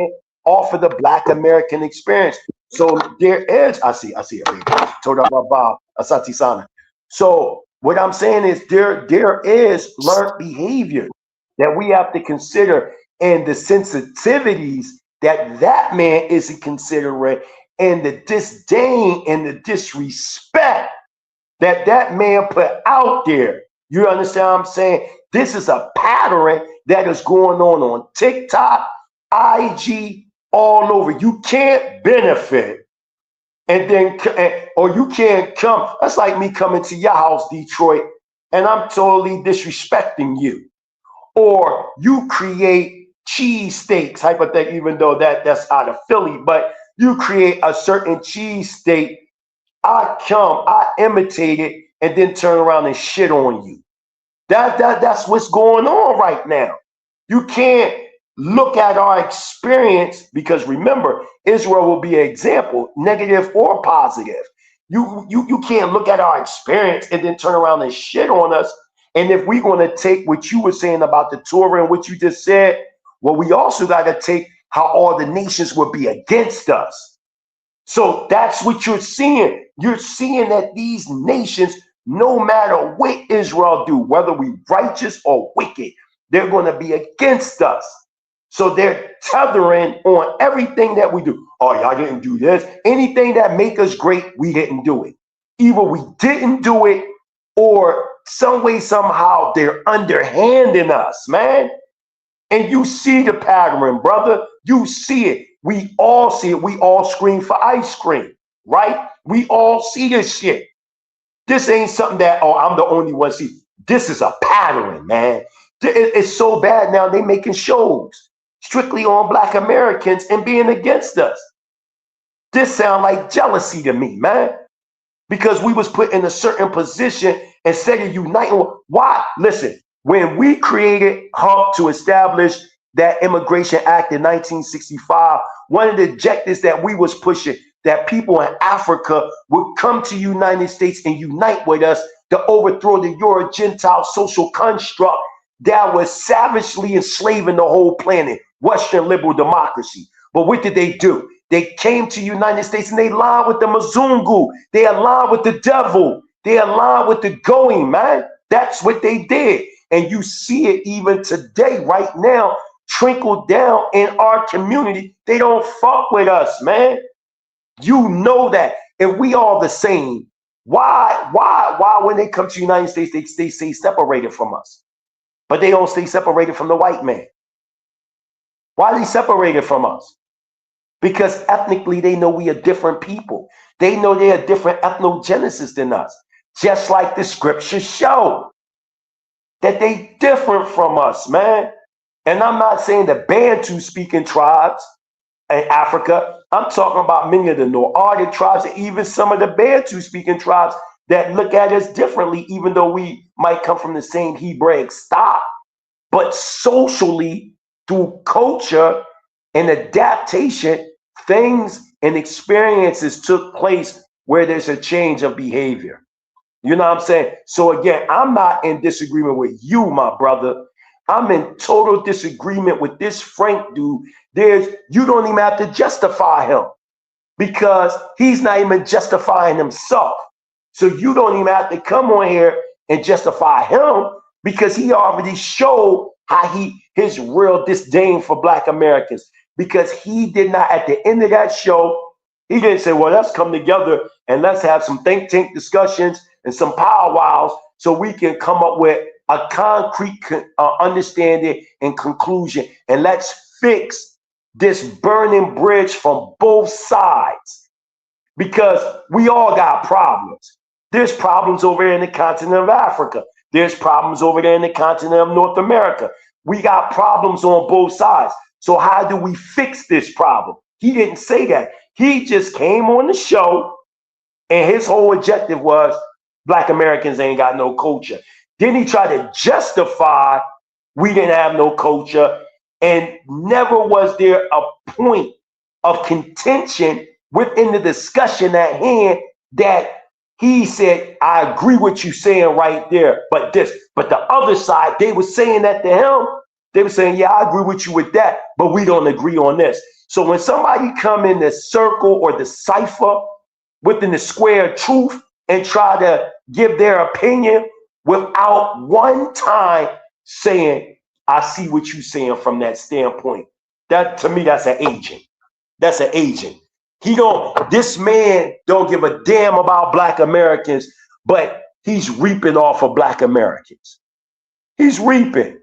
offer the Black American experience. So there is, I see it, baby. Told about Bob, Asati Sana. So what I'm saying is there is learned behavior that we have to consider, and the sensitivities that man isn't considering, and the disdain and the disrespect that man put out there. You understand what I'm saying? This is a pattern that is going on TikTok, IG, all over. You can't benefit and then, or you can't come. That's like me coming to your house, Detroit, and I'm totally disrespecting you. Or you create cheesesteaks, hypothetically, even though that's out of Philly, but you create a certain cheesesteak. I come, I imitate it, and then turn around and shit on you. That's what's going on right now. You can't look at our experience, because remember, Israel will be an example, negative or positive. You can't look at our experience and then turn around and shit on us. And if we're going to take what you were saying about the Torah and what you just said, well, we also got to take how all the nations would be against us. So that's what you're seeing. You're seeing that these nations, no matter what Israel do, whether we righteous or wicked, they're going to be against us. So they're tethering on everything that we do. Oh, y'all didn't do this. Anything that make us great, we didn't do it. Either we didn't do it, or some way, somehow, they're underhanding us, man. And you see the pattern, brother. You see it. We all see it. We all scream for ice cream, right? We all see this shit. This ain't something that, oh, I'm the only one see. This is a pattern, man. It's so bad now they making shows strictly on Black Americans and being against us. This sound like jealousy to me, man. Because we was put in a certain position instead of uniting. Why? Listen, when we created HUMP to establish that Immigration Act in 1965, one of the objectives that we was pushing, that people in Africa would come to the United States and unite with us to overthrow the Euro-Gentile social construct that was savagely enslaving the whole planet, Western liberal democracy. But what did they do? They came to the United States and they aligned with the Mzungu. They aligned with the devil. They aligned with the going, man. That's what they did. And you see it even today, right now, trickle down in our community. They don't fuck with us, man. You know that. If we all the same, why when they come to the United States, they stay separated from us? But they don't stay separated from the white man. Why are they separated from us? Because ethnically, they know we are different people. They know they are different ethnogenesis than us. Just like the scriptures show that they different from us, man. And I'm not saying the Bantu speaking tribes in Africa. I'm talking about many of the Nordic tribes and even some of the Bantu speaking tribes that look at us differently, even though we might come from the same Hebraic stock. But socially, through culture and adaptation, things and experiences took place where there's a change of behavior. You know what I'm saying? So again, I'm not in disagreement with you, my brother. I'm in total disagreement with this Frank dude. You don't even have to justify him because he's not even justifying himself. So you don't even have to come on here and justify him because he already showed how his real disdain for Black Americans. Because he did not, at the end of that show, he didn't say, well, let's come together and let's have some think tank discussions and some powwows so we can come up with a concrete understanding and conclusion. And let's fix this burning bridge from both sides. Because we all got problems. There's problems over here in the continent of Africa. There's problems over there in the continent of North America. We got problems on both sides. So how do we fix this problem? He didn't say that. He just came on the show and his whole objective was Black Americans ain't got no culture. Then he tried to justify we didn't have no culture, and never was there a point of contention within the discussion at hand that he said, I agree with you saying right there, but the other side, they were saying that to him. They were saying, yeah, I agree with you with that, but we don't agree on this. So when somebody come in the circle or the cipher within the square of truth and try to give their opinion without one time saying, I see what you're saying from that standpoint. That to me, that's an agent. That's an agent. This man don't give a damn about Black Americans, but he's reaping off of Black Americans. He's reaping.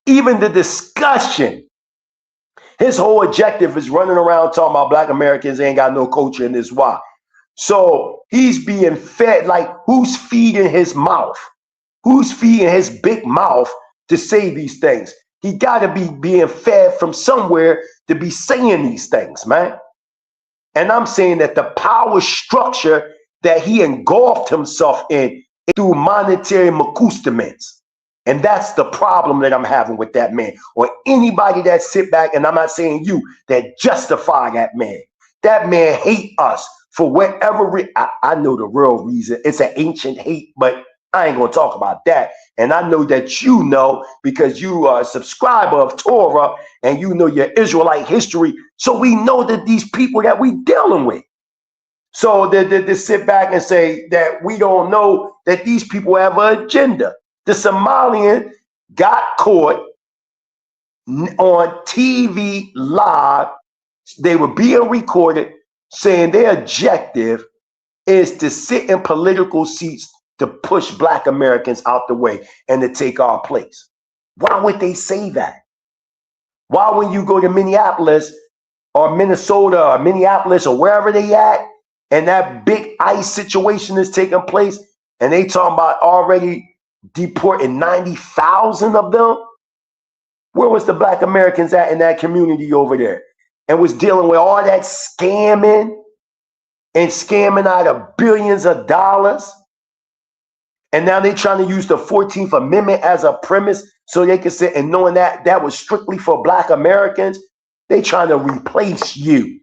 Even the discussion, his whole objective is running around talking about Black Americans ain't got no culture, and this why. So he's being fed, like, who's feeding his mouth? Who's feeding his big mouth to say these things? He got to be being fed from somewhere to be saying these things, man. And I'm saying that the power structure that he engulfed himself in through monetary accoutrements. And that's the problem that I'm having with that man, or anybody that sit back, and I'm not saying you, that justify that man. That man hate us for whatever I know the real reason. It's an ancient hate, but I ain't gonna talk about that. And I know that you know, because you are a subscriber of Torah and you know your Israelite history. So we know that these people that we dealing with. So they sit back and say that we don't know that these people have an agenda. The Somalian got caught on TV live. They were being recorded saying their objective is to sit in political seats to push Black Americans out the way and to take our place. Why would they say that? Why when you go to Minneapolis or Minnesota or Minneapolis or wherever they at, and that big ICE situation is taking place, and they talking about already deporting 90,000 of them? Where was the Black Americans at in that community over there? And was dealing with all that scamming and scamming out of billions of dollars. And now they're trying to use the 14th Amendment as a premise so they can sit and knowing that that was strictly for Black Americans. They trying to replace you.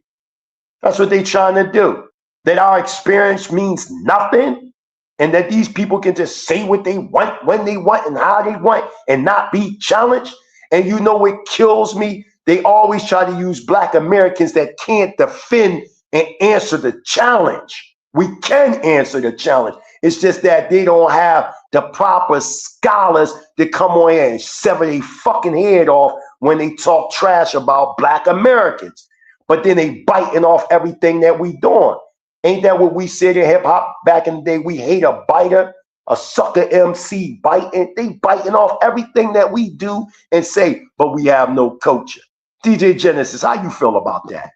That's what they trying to do. That our experience means nothing, and that these people can just say what they want, when they want, and how they want, and not be challenged. And you know what kills me? They always try to use Black Americans that can't defend and answer the challenge. We can answer the challenge. It's just that they don't have the proper scholars that come on here and sever their fucking head off when they talk trash about Black Americans. But then they biting off everything that we doing. Ain't that what we said in hip hop back in the day? We hate a biter, a sucker MC biting. They biting off everything that we do and say, but we have no culture. DJ Genesis, how you feel about that?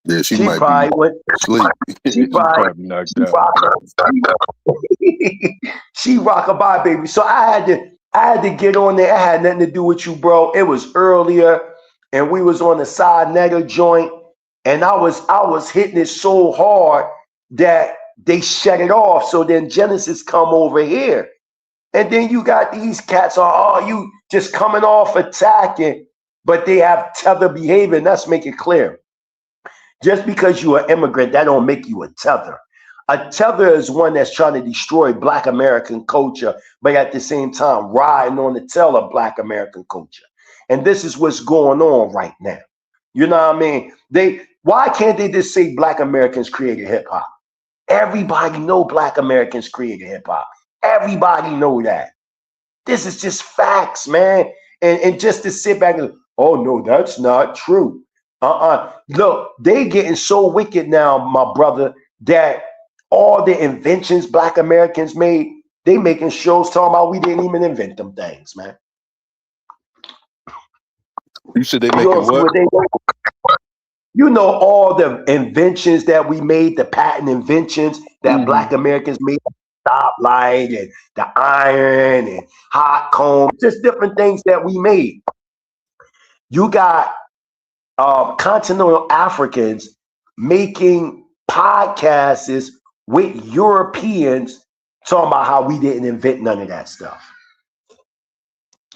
Yeah, she might be asleep. She probably knocked out. She rock-a-bye, baby. So I had to get on there. It had nothing to do with you, bro. It was earlier, and we was on the side netta joint, and I was hitting it so hard that they shut it off. So then Genesis come over here, and then you got these cats you just coming off attacking, but they have tether behavior. And let's make it clear. Just because you're an immigrant, that don't make you a tether. A tether is one that's trying to destroy Black American culture, but at the same time, riding on the tail of Black American culture. And this is what's going on right now. You know what I mean? Why can't they just say Black Americans created hip hop? Everybody know Black Americans created hip hop. Everybody know that. This is just facts, man. And just to sit back and, oh no, that's not true. Look, they getting so wicked now, my brother, that all the inventions Black Americans made, they making shows talking about we didn't even invent them things, man. You said they You making don't see what? what they do? You know all the inventions that we made, the patent inventions that Black Americans made, stoplight and the iron and hot comb, just different things that we made. You got continental Africans making podcasts with Europeans talking about how we didn't invent none of that stuff.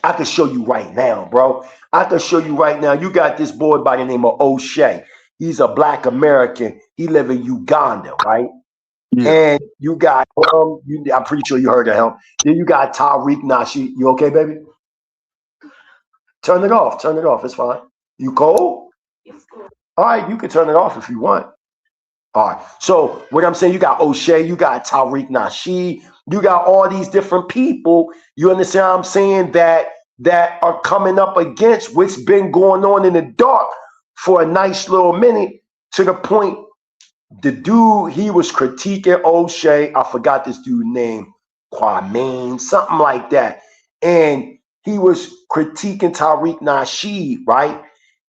I can show you right now, bro. I can show you right now. You got this boy by the name of O'Shea. He's a Black American. He live in Uganda, right? Yeah. And you got I'm pretty sure you heard of him. Then you got Tariq Nasheed. You okay, baby? Turn it off. Turn it off. It's fine. You cold? All right, you can turn it off if you want. All right. So what I'm saying, you got O'Shea, you got Tariq Nasheed, you got all these different people. You understand what I'm saying? That are coming up against what's been going on in the dark for a nice little minute, to the point the dude, he was critiquing O'Shea. I forgot this dude's name, Kwame, something like that. And he was critiquing Tariq Nasheed, right?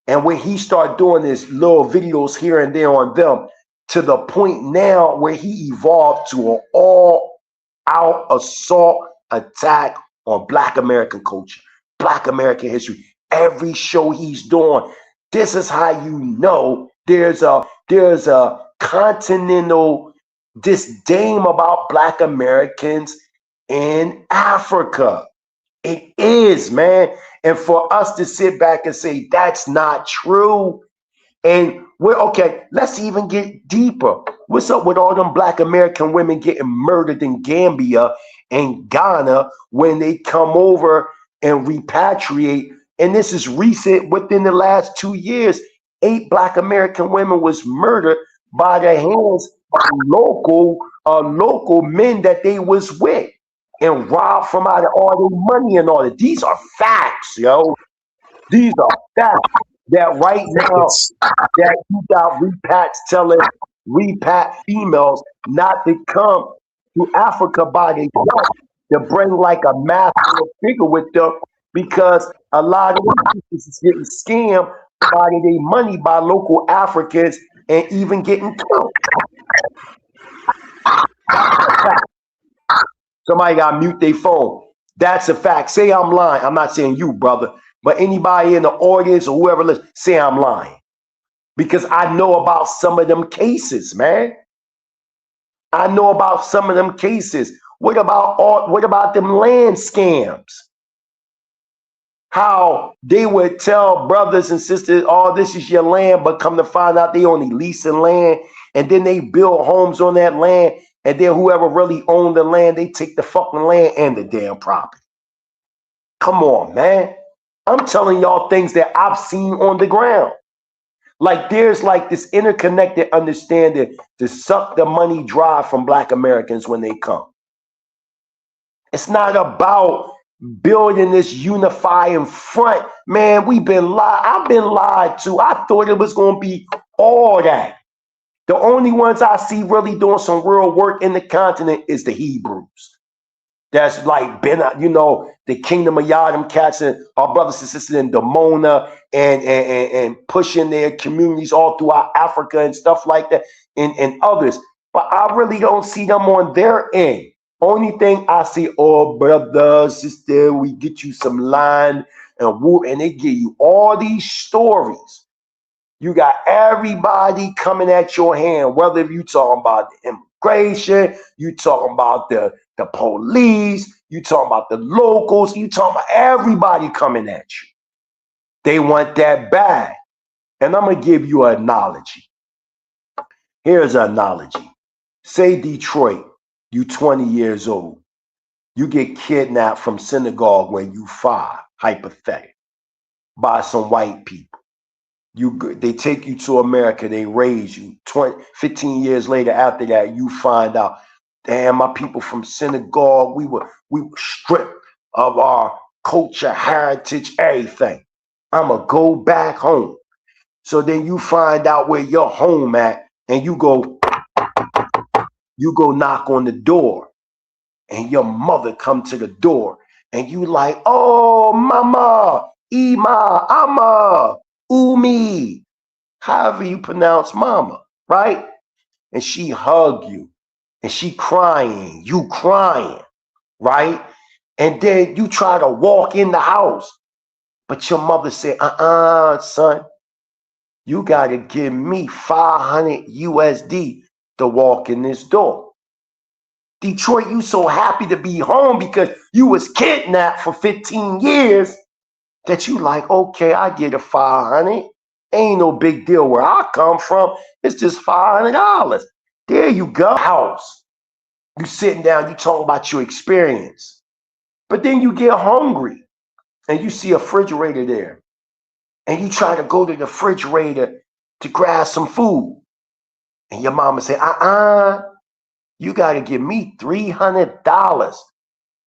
And when he started doing his little videos here and there on them, to the point now where he evolved to an all-out assault attack on Black American culture, Black American history. Every show he's doing, this is how you know there's a continental disdain about Black Americans in Africa. It is, man. And for us to sit back and say that's not true, and we're okay, let's even get deeper. What's up with all them Black American women getting murdered in Gambia and Ghana when they come over and repatriate? And this is recent, within the last 2 years, 8 Black American women was murdered by the hands of local men that they was with, and robbed from out of all their money and all that. These are facts, yo. These are facts. That right now, that you got repats telling repat females not to come to Africa by themselves, to bring like a masculine figure with them, because a lot of them is getting scammed by their money by local Africans and even getting killed. Somebody got to mute their phone. That's a fact. Say I'm lying. I'm not saying you, brother, but anybody in the audience or whoever listens, say I'm lying. Because I know about some of them cases, man. I know about some of them cases. What about them land scams? How they would tell brothers and sisters, oh, this is your land, but come to find out they only leasing land, and then they build homes on that land, and then whoever really owned the land, they take the fucking land and the damn property. Come on, man. I'm telling y'all things that I've seen on the ground. Like there's like this interconnected understanding to suck the money dry from Black Americans when they come. It's not about building this unifying front. Man, we've been lied. I've been lied to. I thought it was going to be all that. The only ones I see really doing some real work in the continent is the Hebrews. That's like been, you know, the Kingdom of Yadam cats and our brothers and sisters in Damona and pushing their communities all throughout Africa and stuff like that, and others. But I really don't see them on their end. Only thing I see, oh, brother, sister, we get you some land and woo, and they give you all these stories. You got everybody coming at your hand, whether you talking about the immigration, you talking about the police, you talking about the locals, you talking about everybody coming at you. They want that bad. And I'm going to give you an analogy. Here's an analogy. Say Detroit, you 20 years old. You get kidnapped from synagogue when you 5, hypothetically, by some white people. They take you to America, they raise you. 15 years later after that, you find out, damn, my people from synagogue, we were stripped of our culture, heritage, everything. I'ma go back home. So then you find out where your home at, and you go knock on the door, and your mother come to the door, and you like, oh, mama, Ima, Ama, Umi, however you pronounce mama, right? And she hug you and she crying, you crying, right? And then you try to walk in the house, but your mother said, son, you got to give me 500 USD to walk in this door. Detroit, you so happy to be home because you was kidnapped for 15 years that you like, okay, I get a 500. Ain't no big deal where I come from. It's just $500. There you go. House. You sitting down, you talking about your experience. But then you get hungry and you see a refrigerator there. And you try to go to the refrigerator to grab some food. And your mama say, you got to give me $300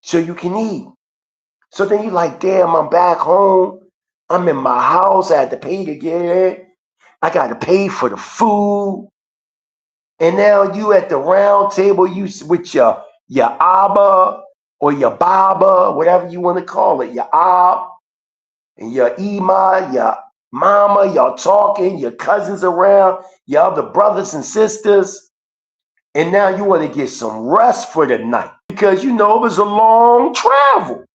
so you can eat. So then you like, damn, I'm back home. I'm in my house. I had to pay to get it. I got to pay for the food. And now you at the round table, you with your Abba or your Baba, whatever you want to call it, your Ab and your Ima, your mama, y'all talking, your cousins around, your other brothers and sisters. And now you want to get some rest for the night because you know it was a long travel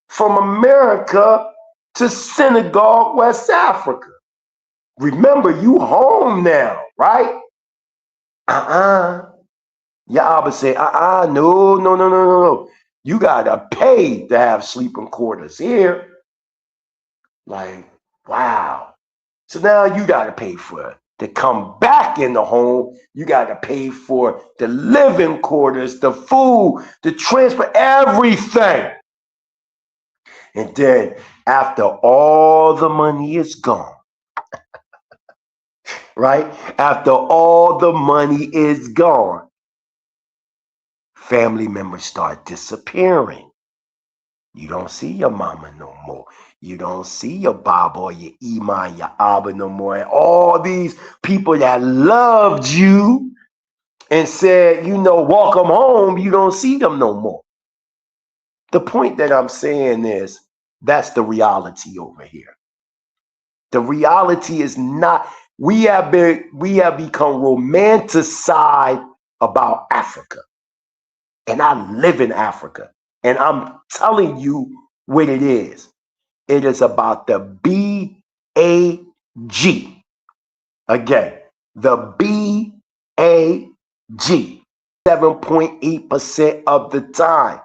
from America to Senegal, West Africa. Remember, you home now, right? Your Abba say, no. You gotta pay to have sleeping quarters here. Like, wow. So now you gotta pay for it. To come back in the home, you gotta pay for the living quarters, the food, the transport, everything. And then after all the money is gone, right? After all the money is gone, family members start disappearing. You don't see your mama no more. You don't see your Baba or your Ima and your Abba no more. And all these people that loved you and said, walk them home, you don't see them no more. The point that I'm saying is that's the reality over here. The reality is not, we have become romanticized about Africa. And I live in Africa. And I'm telling you what it is. It is about the BAG. Again, the BAG. 7.8% of the time.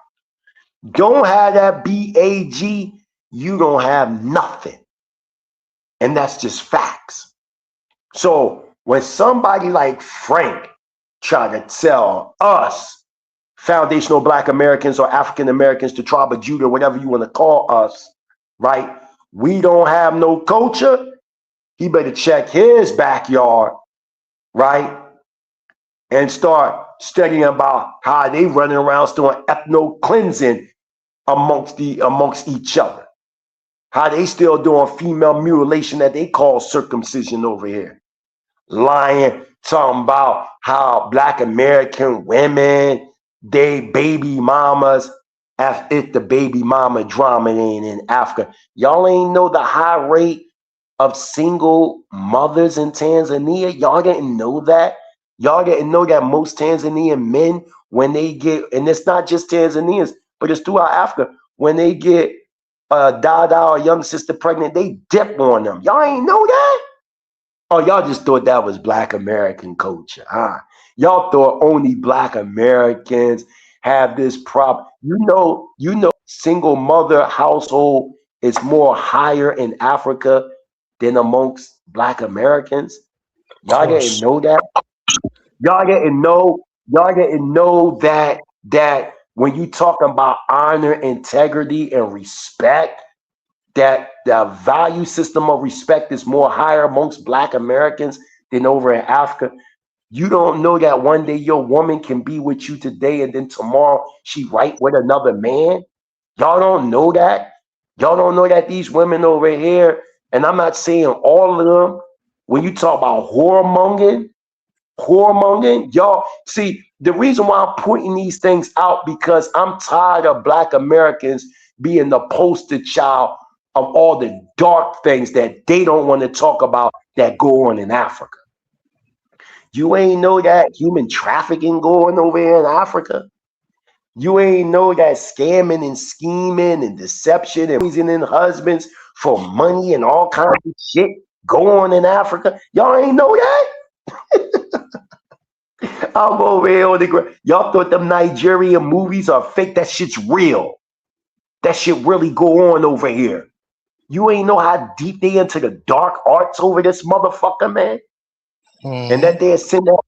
Don't have that BAG, you don't have nothing. And that's just facts. So when somebody like Frank try to tell us, foundational Black Americans or African Americans, the tribe of Judah, whatever you want to call us, right? We don't have no culture. He better check his backyard, right? And start studying about how they running around doing ethno cleansing amongst each other. How they still doing female mutilation that they call circumcision over here. Lying, talking about how Black American women, they baby mamas, as if the baby mama drama ain't in Africa. Y'all ain't know the high rate of single mothers in Tanzania. Y'all didn't know that. Y'all didn't know that most Tanzanian men, when they get, and it's not just Tanzanians, but it's throughout Africa, when they get Dada or young sister pregnant, they dip on them. Y'all ain't know that? Oh, y'all just thought that was Black American culture, huh? Y'all thought only Black Americans have this problem. You know, single mother household is more higher in Africa than amongst Black Americans. Y'all didn't know that. Y'all didn't know that when you talking about honor, integrity, and respect, that the value system of respect is more higher amongst Black Americans than over in Africa. You don't know that one day your woman can be with you today and then tomorrow she right with another man? Y'all don't know that? Y'all don't know that these women over here, and I'm not saying all of them, when you talk about whoremongering, y'all see the reason why I'm pointing these things out, because I'm tired of Black Americans being the poster child of all the dark things that they don't want to talk about that go on in Africa. You ain't know that human trafficking going over here in Africa. You ain't know that scamming and scheming and deception and poisoning husbands for money and all kinds of shit go on in Africa. Y'all ain't know that? I'm over here on the ground. Y'all thought them Nigerian movies are fake. That shit's real. That shit really go on over here. You ain't know how deep they into the dark arts over this motherfucker, man. And that they send that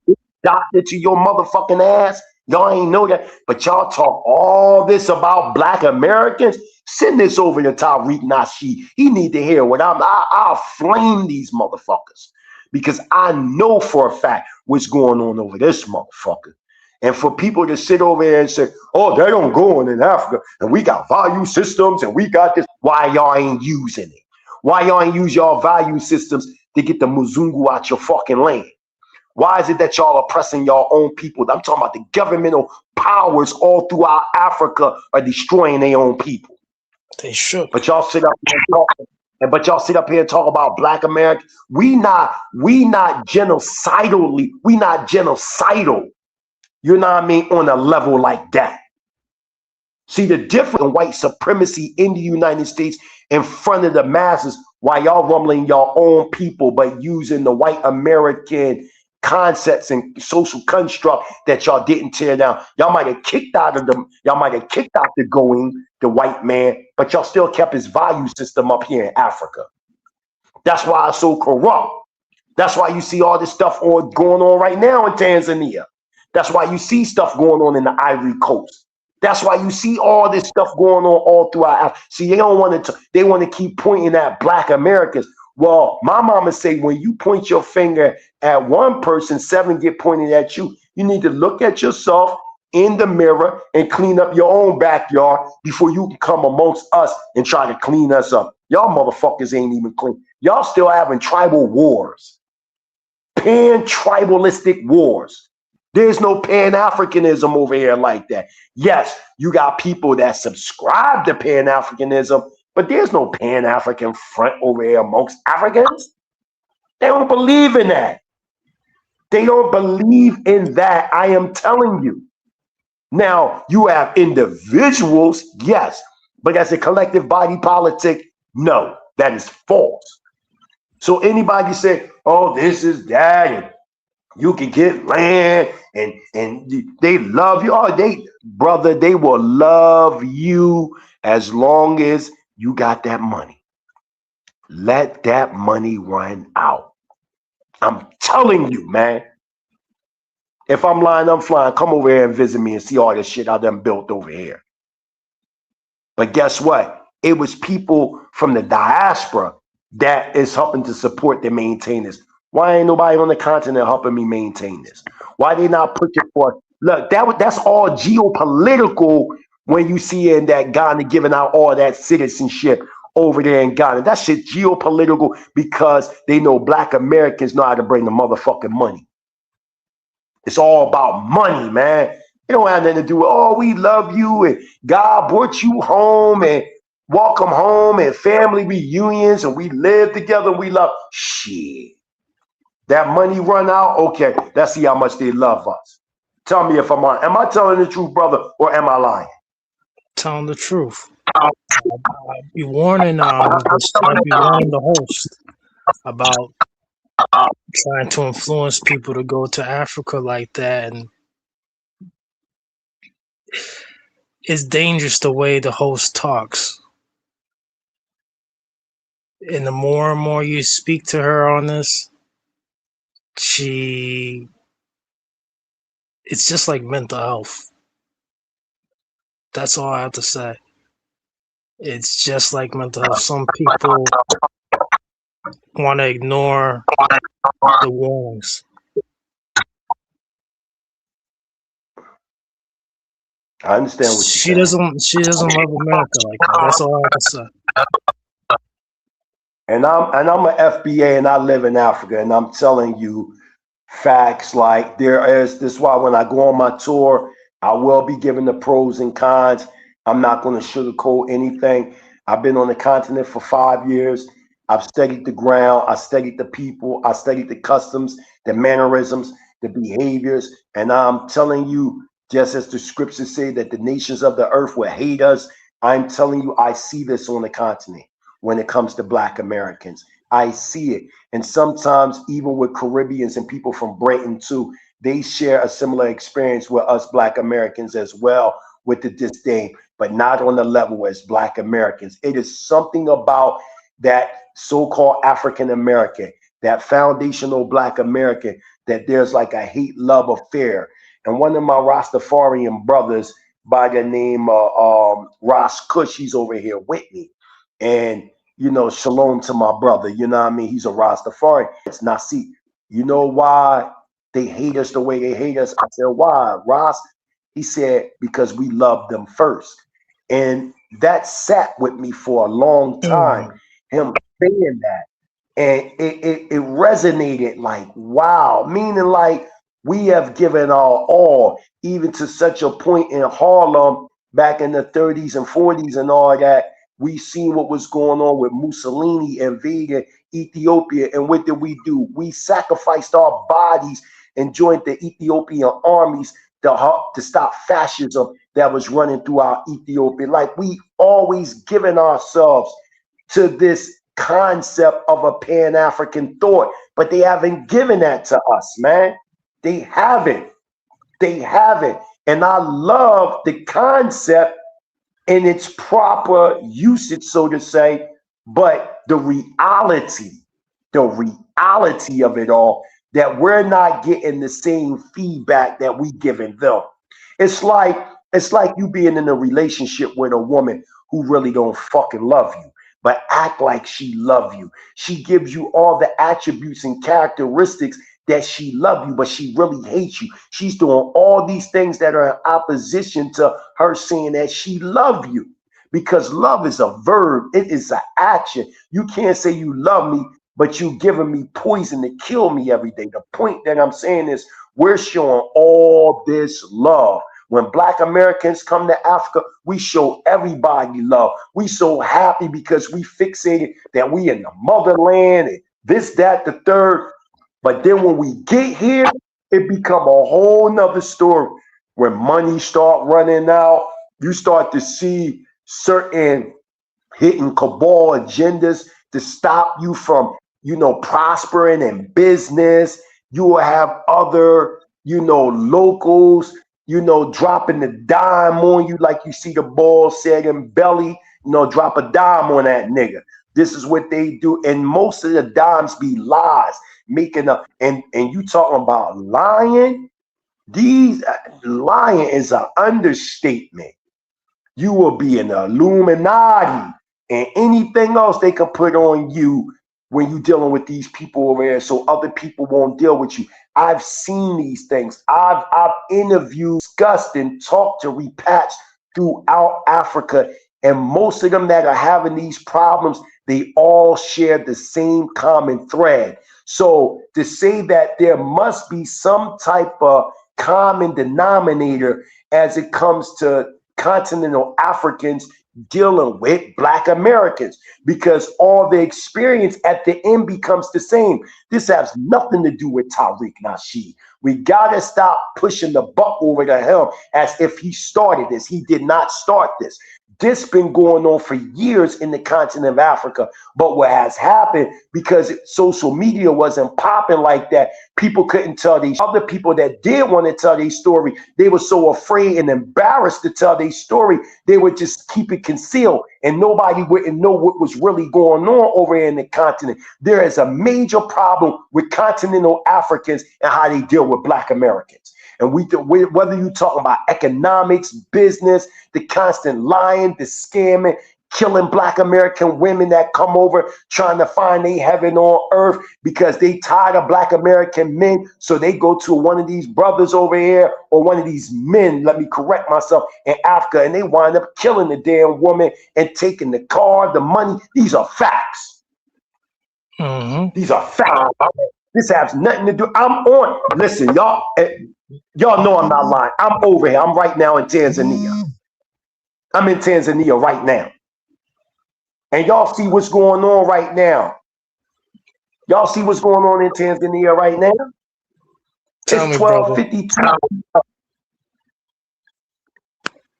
doctor to your motherfucking ass. Y'all ain't know that. But y'all talk all this about Black Americans. Send this over to Tariq Nasheed. He need to hear what I'll flame these motherfuckers. Because I know for a fact what's going on over this motherfucker. And for people to sit over there and say, oh, they don't go on in Africa, and we got value systems, and we got this. Why y'all ain't using it? Why y'all ain't use y'all value systems to get the Muzungu out your fucking land? Why is it that y'all oppressing y'all own people? I'm talking about the governmental powers all throughout Africa are destroying their own people. They should. But y'all sit up here and talk. But y'all sit up here and talk about Black Americans. We not genocidal. You know what I mean? On a level like that. See the difference in white supremacy in the United States in front of the masses while y'all rumbling your own people, but using the white American concepts and social construct that y'all didn't tear down. Y'all might have kicked out of them. Y'all might have kicked out the white man, but y'all still kept his value system up here in Africa. That's why it's so corrupt. That's why you see all this stuff going on right now in Tanzania. That's why you see stuff going on in the Ivory Coast. That's why you see all this stuff going on all throughout Africa. See, they don't want to. They want to keep pointing at Black Americans. Well, my mama say when you point your finger at one person, 7 get pointed at you. You need to look at yourself in the mirror and clean up your own backyard before you can come amongst us and try to clean us up. Y'all motherfuckers ain't even clean. Y'all still having tribal wars, pan-tribalistic wars. There's no Pan-Africanism over here like that. Yes, you got people that subscribe to Pan-Africanism, but there's no Pan-African front over here amongst Africans. They don't believe in that. They don't believe in that. I am telling you. Now, you have individuals, yes, but as a collective body politic, no, that is false. So anybody say, oh, this is that, and you can get land, and they love you. Oh, they will love you as long as you got that money. Let that money run out. I'm telling you, man. If I'm lying, I'm flying. Come over here and visit me and see all this shit I done built over here. But guess what? It was people from the diaspora that is helping to support and maintain this. Why ain't nobody on the continent helping me maintain this? Why they not pushing for? Look, that's all geopolitical when you see in that Ghana giving out all that citizenship over there in Ghana. That shit geopolitical because they know Black Americans know how to bring the motherfucking money. It's all about money, man. It don't have nothing to do with, oh, we love you and God brought you home and welcome home and family reunions and we live together and we love. Shit. That money run out? Okay, let's see how much they love us. Tell me if I'm lying. Am I telling the truth, brother, or am I lying? Telling the truth. I'll be warning the host about trying to influence people to go to Africa like that, and it's dangerous the way the host talks. And the more and more you speak to her on this, it's just like mental health. That's all I have to say. It's just like mental health. Some people want to ignore the warnings. I understand what she doesn't. She doesn't love America like that. That's all I have to say. And I'm an FBA and I live in Africa, and I'm telling you facts like this is why when I go on my tour, I will be giving the pros and cons. I'm not going to sugarcoat anything. I've been on the continent for 5 years. I've studied the ground. I studied the people. I studied the customs, the mannerisms, the behaviors. And I'm telling you, just as the scriptures say that the nations of the earth will hate us, I'm telling you, I see this on the continent when it comes to Black Americans. I see it. And sometimes even with Caribbeans and people from Britain too, they share a similar experience with us Black Americans as well, with the disdain, but not on the level as Black Americans. It is something about that so-called African American, that foundational Black American, that there's like a hate-love affair. And one of my Rastafarian brothers by the name Ross Kush, he's over here with me. And, you know, shalom to my brother, you know what I mean? He's a Rastafarian. It's Nasi. You know why they hate us the way they hate us? I said, why, Ross? He said, because we love them first. And that sat with me for a long time, him saying that. And it resonated like, wow, meaning like we have given our all, even to such a point in Harlem back in the 30s and 40s and all that. We seen what was going on with Mussolini invading Ethiopia. And what did we do? We sacrificed our bodies and joined the Ethiopian armies to stop fascism that was running throughout Ethiopia. Like we always given ourselves to this concept of a Pan-African thought, but they haven't given that to us, man. They haven't. They haven't. And I love the concept in its proper usage, so to say, but the reality of it all, that we're not getting the same feedback that we giving them. It's like you being in a relationship with a woman who really don't fucking love you, but act like she love you. She gives you all the attributes and characteristics that she love you, but she really hates you. She's doing all these things that are in opposition to her saying that she love you, because love is a verb. It is an action. You can't say you love me, but you giving me poison to kill me every day. The point that I'm saying is we're showing all this love. When Black Americans come to Africa, we show everybody love. We so happy because we fixated that we in the motherland and this, that, the third. But then when we get here, it become a whole nother story. When money start running out, you start to see certain hidden cabal agendas to stop you from, you know, prospering in business. You will have other, you know, locals, you know, dropping the dime on you, like you see the ball said in Belly, you know, drop a dime on that nigga. This is what they do. And most of the dimes be lies, making up. And you talking about lying? Lying is an understatement. You will be an Illuminati and anything else they can put on you when you're dealing with these people over there, so other people won't deal with you. I've seen these things. I've interviewed, discussed, and talked to repats throughout Africa, and most of them that are having these problems, they all share the same common thread. So to say that there must be some type of common denominator as it comes to continental Africans dealing with Black Americans, because all the experience at the end becomes the same. This has nothing to do with Tariq Nasheed. We gotta stop pushing the buck over to him as if he started this. He did not start this. This been going on for years in the continent of Africa. But what has happened, because social media wasn't popping like that, people couldn't tell these other people that did want to tell their story. They were so afraid and embarrassed to tell their story, they would just keep it concealed, and nobody wouldn't know what was really going on over here in the continent. There is a major problem with continental Africans and how they deal with Black Americans. And whether you're talking about economics, business, the constant lying, the scamming, killing Black American women that come over trying to find their heaven on earth because they tired of Black American men, so they go to one of these brothers over here or one of these men, let me correct myself, in Africa, and they wind up killing the damn woman and taking the car, the money. These are facts. These are facts. This has nothing to do. I'm on. Listen, y'all know I'm not lying. I'm over here. I'm right now in Tanzania. I'm in Tanzania right now. And y'all see what's going on right now. Y'all see what's going on in Tanzania right now? Tell It's me, brother. 12:52.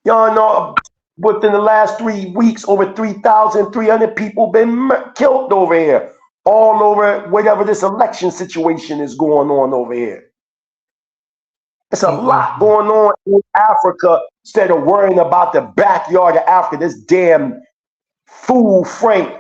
Y'all know within the last 3 weeks, over 3,300 people been killed over here. All over whatever this election situation is going on over here. It's a lot going on in Africa instead of worrying about the backyard of Africa. This damn fool Frank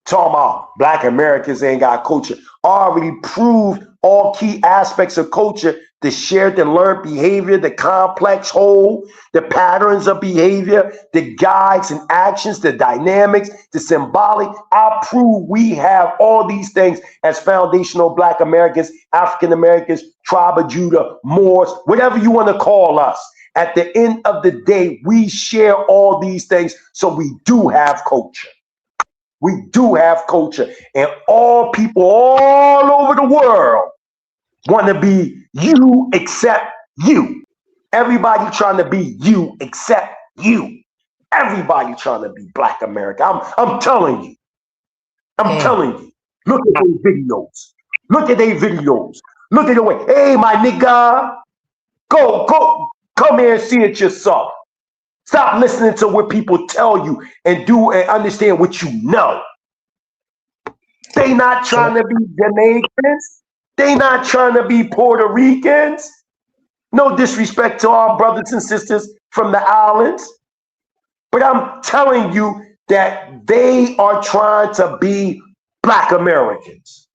talking about Black Americans ain't got culture. Already proved all key aspects of culture, the shared and learned behavior, the complex whole, the patterns of behavior, the guides and actions, the dynamics, the symbolic. I prove we have all these things as foundational Black Americans, African Americans, tribe of Judah, Moors, whatever you want to call us. At the end of the day, we share all these things, so we do have culture. We do have culture, and all people all over the world want to be you except you. Everybody trying to be you except you. Everybody trying to be Black America. I'm telling you. I'm telling you. Look at their videos. Look at their videos. Look at the way. Hey, my nigga, go, come here and see it yourself. Stop listening to what people tell you and do and understand what you know. They not trying to be Jamaicans. They not trying to be Puerto Ricans. No disrespect to our brothers and sisters from the islands. But I'm telling you that they are trying to be Black Americans.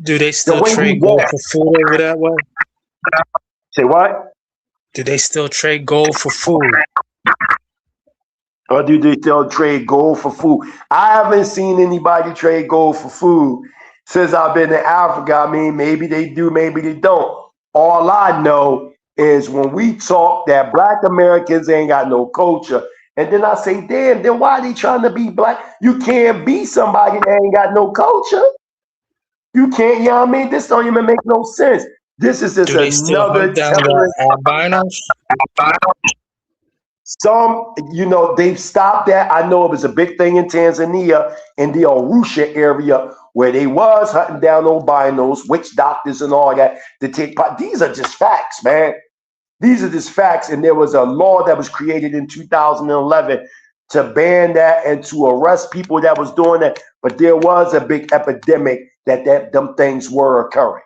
Do they still trade gold for food over that way? Say what? Do they still trade gold for food? Or do they still trade gold for food? I haven't seen anybody trade gold for food since I've been in Africa. I mean, maybe they do, maybe they don't. All I know is when we talk that Black Americans ain't got no culture, and then I say, damn, then why are they trying to be Black? You can't be somebody that ain't got no culture. You can't, you know what I mean? This don't even make no sense. This is just another albinos. Some, you know, they've stopped that. I know it was a big thing in Tanzania, in the Arusha area, where they was hunting down albinos, witch doctors and all that to take part. These are just facts, man. These are just facts. And there was a law that was created in 2011 to ban that and to arrest people that was doing that. But there was a big epidemic that them things were occurring.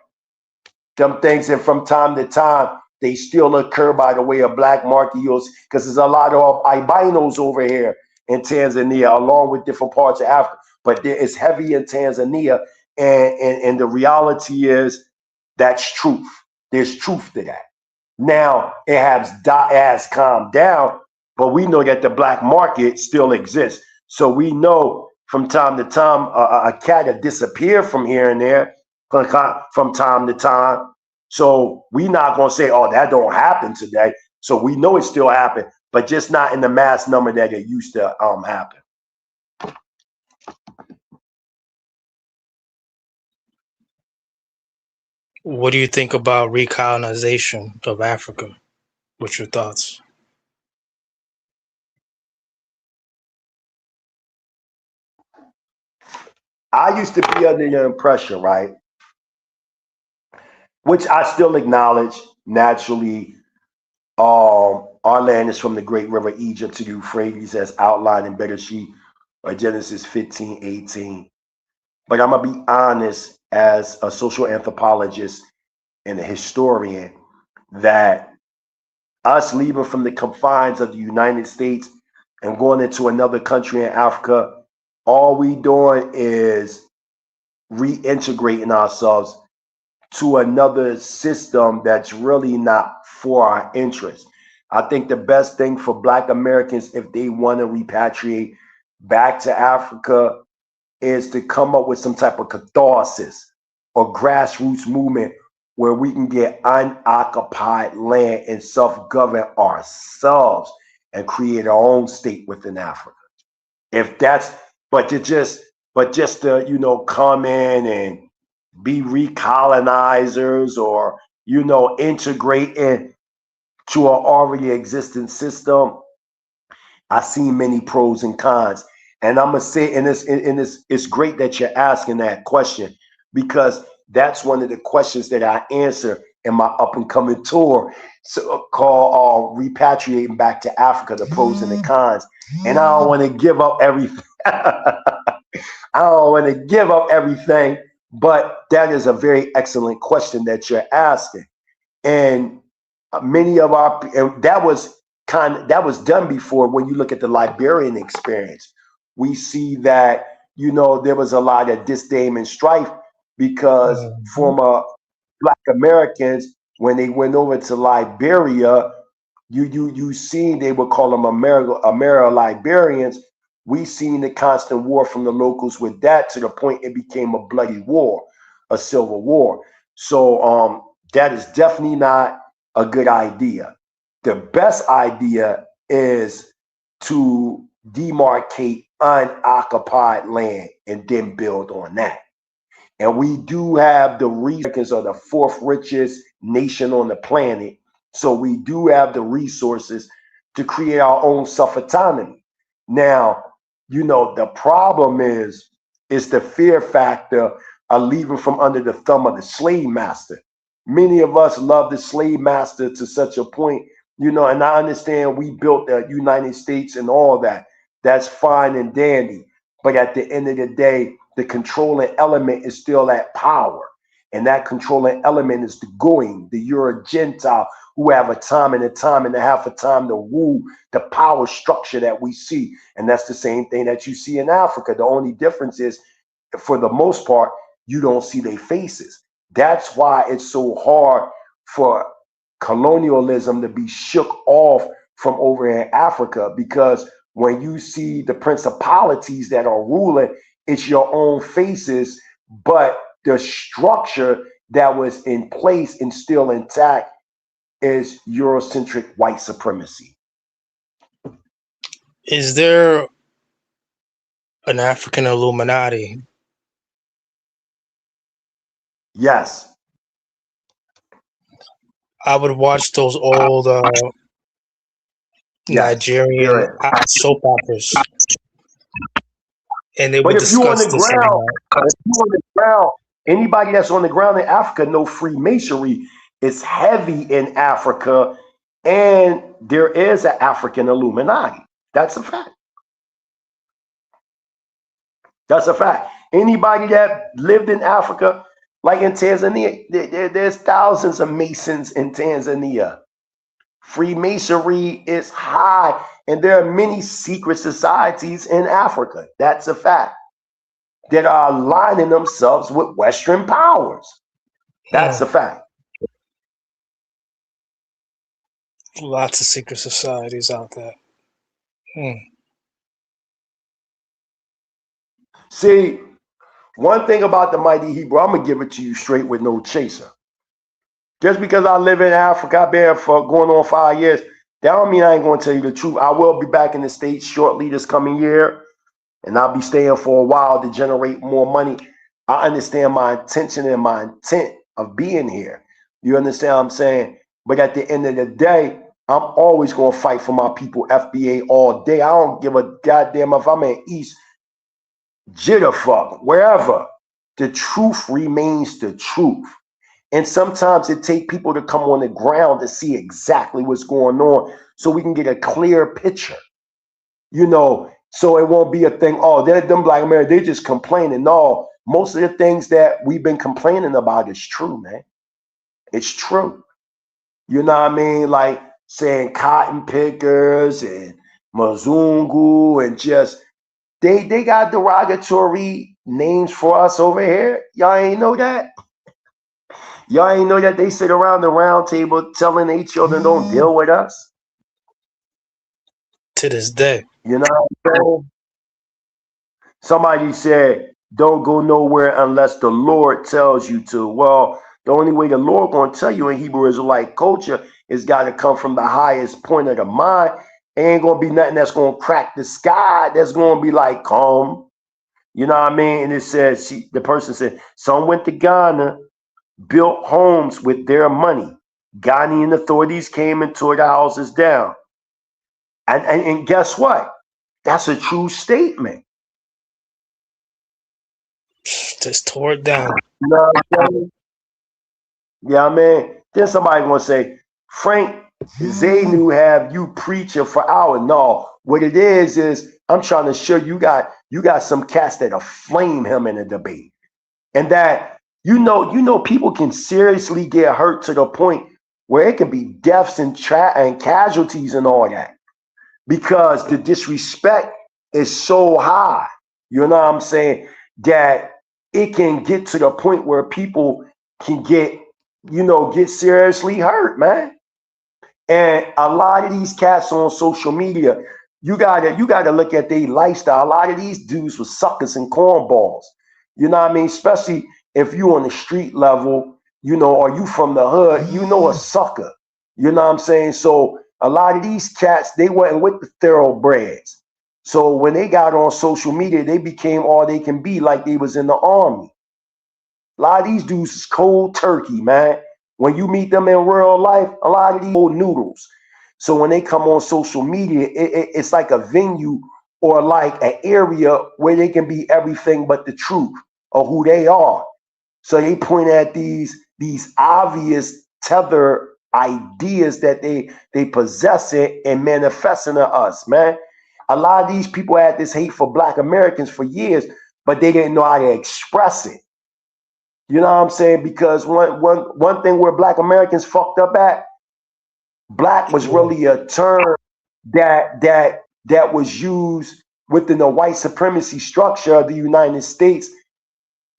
Them things, and from time to time, they still occur by the way of black market yields, because there's a lot of albinos over here in Tanzania, along with different parts of Africa. But it's heavy in Tanzania, and the reality is that's truth. There's truth to that. Now it has calmed down, but we know that the black market still exists. So we know from time to time a cat will disappear from here and there from time to time. So we not gonna say, oh, that don't happen today. So we know it still happened, but just not in the mass number that it used to happen. What do you think about recolonization of Africa? What's your thoughts? I used to be under the impression, right, which I still acknowledge, naturally, our land is from the great river Egypt to the Euphrates, as outlined in Bereshit or Genesis 15:18. But I'm gonna be honest, as a social anthropologist and a historian, that us leaving from the confines of the United States and going into another country in Africa, all we doing is reintegrating ourselves to another system that's really not for our interest. I think the best thing for Black Americans, if they want to repatriate back to Africa, is to come up with some type of catharsis or grassroots movement where we can get unoccupied land and self-govern ourselves and create our own state within Africa. If that's, but just to, you know, come in and be recolonizers or, you know, integrate into an already existing system, I see many pros and cons. And I'm gonna say, and it's great that you're asking that question, because that's one of the questions that I answer in my up and coming tour, called Repatriating Back to Africa: The Pros and the Cons. And I don't want to give up everything. I don't want to give up everything, but that is a very excellent question that you're asking. And many of and that was done before. When you look at the Liberian experience, we see that, there was a lot of disdain and strife because former Black Americans, when they went over to Liberia, you seen they would call them Amero-Liberians. We seen the constant war from the locals with that, to the point it became a bloody war, a civil war. So that is definitely not a good idea. The best idea is to demarcate unoccupied land and then build on that. And we do have the reasons of the fourth richest nation on the planet. So we do have the resources to create our own self-autonomy. Now, the problem is the fear factor of leaving from under the thumb of the slave master. Many of us love the slave master to such a point, and I understand we built the United States and all that. That's fine and dandy. But at the end of the day, the controlling element is still at power. And that controlling element is the Goyim, the Euro Gentile, who have a time and a half a time to woo the power structure that we see. And that's the same thing that you see in Africa. The only difference is, for the most part, you don't see their faces. That's why it's so hard for colonialism to be shook off from over in Africa, because when you see the principalities that are ruling, it's your own faces, but the structure that was in place and still intact is Eurocentric white supremacy. Is there an African Illuminati? Yes. I would watch those old Nigerian soap operas, and they would discuss this. If you're on the ground, anybody that's on the ground in Africa know Freemasonry is heavy in Africa, and there is an African Illuminati. That's a fact. That's a fact. Anybody that lived in Africa, like in Tanzania, there's thousands of Masons in Tanzania. Freemasonry is high, and there are many secret societies in Africa. That's a fact. That are aligning themselves with Western powers. That's a fact. Lots of secret societies out there. See, one thing about the Mighty Hebrew, I'm going to give it to you straight with no chaser. Just because I live in Africa, I've been here for going on 5 years, that don't mean I ain't going to tell you the truth. I will be back in the States shortly this coming year, and I'll be staying for a while to generate more money. I understand my intention and my intent of being here. You understand what I'm saying? But at the end of the day, I'm always going to fight for my people, FBA, all day. I don't give a goddamn if I'm in East Jitterfuck, wherever. The truth remains the truth. And sometimes it takes people to come on the ground to see exactly what's going on so we can get a clear picture. So it won't be a thing, they're them Black Americans, they're just complaining. No, most of the things that we've been complaining about is true, man. It's true. You know what I mean? Like saying cotton pickers and Mazungu and just, they got derogatory names for us over here. Y'all ain't know that? Y'all ain't know that they sit around the round table telling their children don't deal with us? To this day. You know what I'm saying? Somebody said, don't go nowhere unless the Lord tells you to. Well, the only way the Lord going to tell you in Hebrew Israelite culture is got to come from the highest point of the mind. It ain't going to be nothing that's going to crack the sky. That's going to be like calm. You know what I mean? And it says, the person said, some went to Ghana, built homes with their money. Ghanaian authorities came and tore the houses down. And guess what? That's a true statement. Just tore it down. You know what I'm saying? Yeah, man. Then somebody gonna say, Frank Zainu have you preaching for hours. No, what it is I'm trying to show you got some cats that'll flame him in a debate. And that you know people can seriously get hurt to the point where it can be deaths and casualties and all that. Because the disrespect is so high. You know what I'm saying? That it can get to the point where people can get seriously hurt, man. And a lot of these cats on social media, you gotta look at their lifestyle. A lot of these dudes were suckers and cornballs. You know what I mean? Especially if you on the street level, or you from the hood, a sucker. You know what I'm saying? So a lot of these cats, they went with the thoroughbreds. So when they got on social media, they became all they can be, like they was in the army. A lot of these dudes is cold turkey, man. When you meet them in real life, a lot of these old noodles. So when they come on social media, it's like a venue or like an area where they can be everything but the truth of who they are. So they point at these obvious tether ideas that they possess it and manifesting to us, man. A lot of these people had this hate for Black Americans for years, but they didn't know how to express it. You know what I'm saying? Because one thing where Black Americans fucked up at, Black was really a term that was used within the white supremacy structure of the United States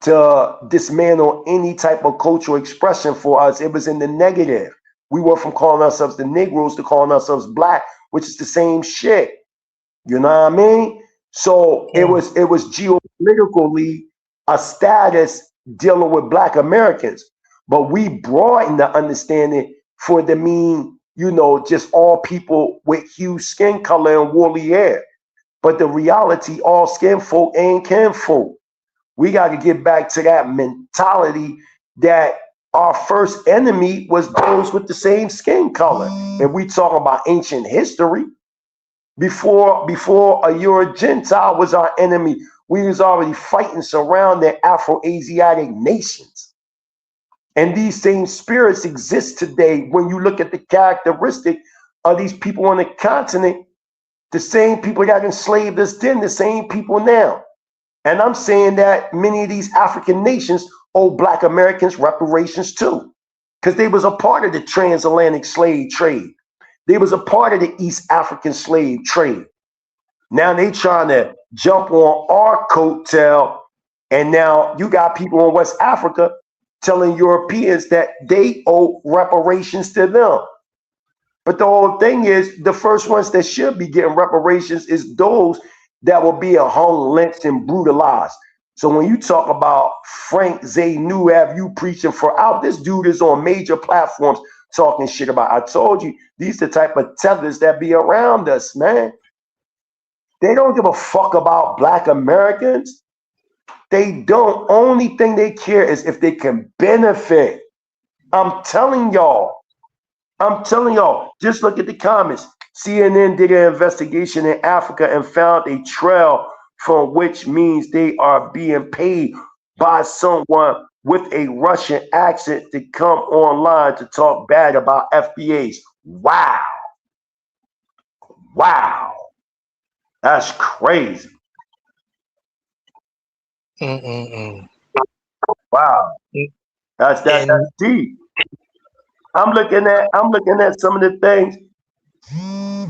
to dismantle any type of cultural expression for us. It was in the negative. We went from calling ourselves the Negroes to calling ourselves Black, which is the same shit. You know what I mean? So it was geopolitically a status dealing with Black Americans, but we broadened the understanding for the mean, just all people with huge skin color and woolly hair. But the reality, all skin folk ain't kinfolk. We got to get back to that mentality that our first enemy was those with the same skin color. And we talk about ancient history. Before a Euro Gentile was our enemy, we was already fighting surrounding Afro-Asiatic nations. And these same spirits exist today. When you look at the characteristic of these people on the continent, the same people that enslaved us then, the same people now. And I'm saying that many of these African nations owe Black Americans reparations too, because they was a part of the transatlantic slave trade. They was a part of the East African slave trade. Now they trying to jump on our coattail, and now you got people in West Africa telling Europeans that they owe reparations to them. But the whole thing is, the first ones that should be getting reparations is those that will be hung, lynched, and brutalized. So when you talk about Frank Zainu, have you preaching for out, this dude is on major platforms talking shit about. I told you, these the type of tethers that be around us, man. They don't give a fuck about Black Americans. They don't. Only thing they care is if they can benefit. I'm telling y'all. Just look at the comments. CNN did an investigation in Africa and found a trail from which means they are being paid by someone with a Russian accent to come online to talk bad about FBAs. Wow. That's crazy. Wow. That's deep. I'm looking at some of the things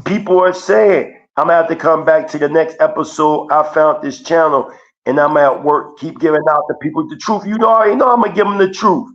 people are saying. I'm gonna have to come back to the next episode. I found this channel and I'm at work, keep giving out the people the truth. You already know I'm gonna give them the truth,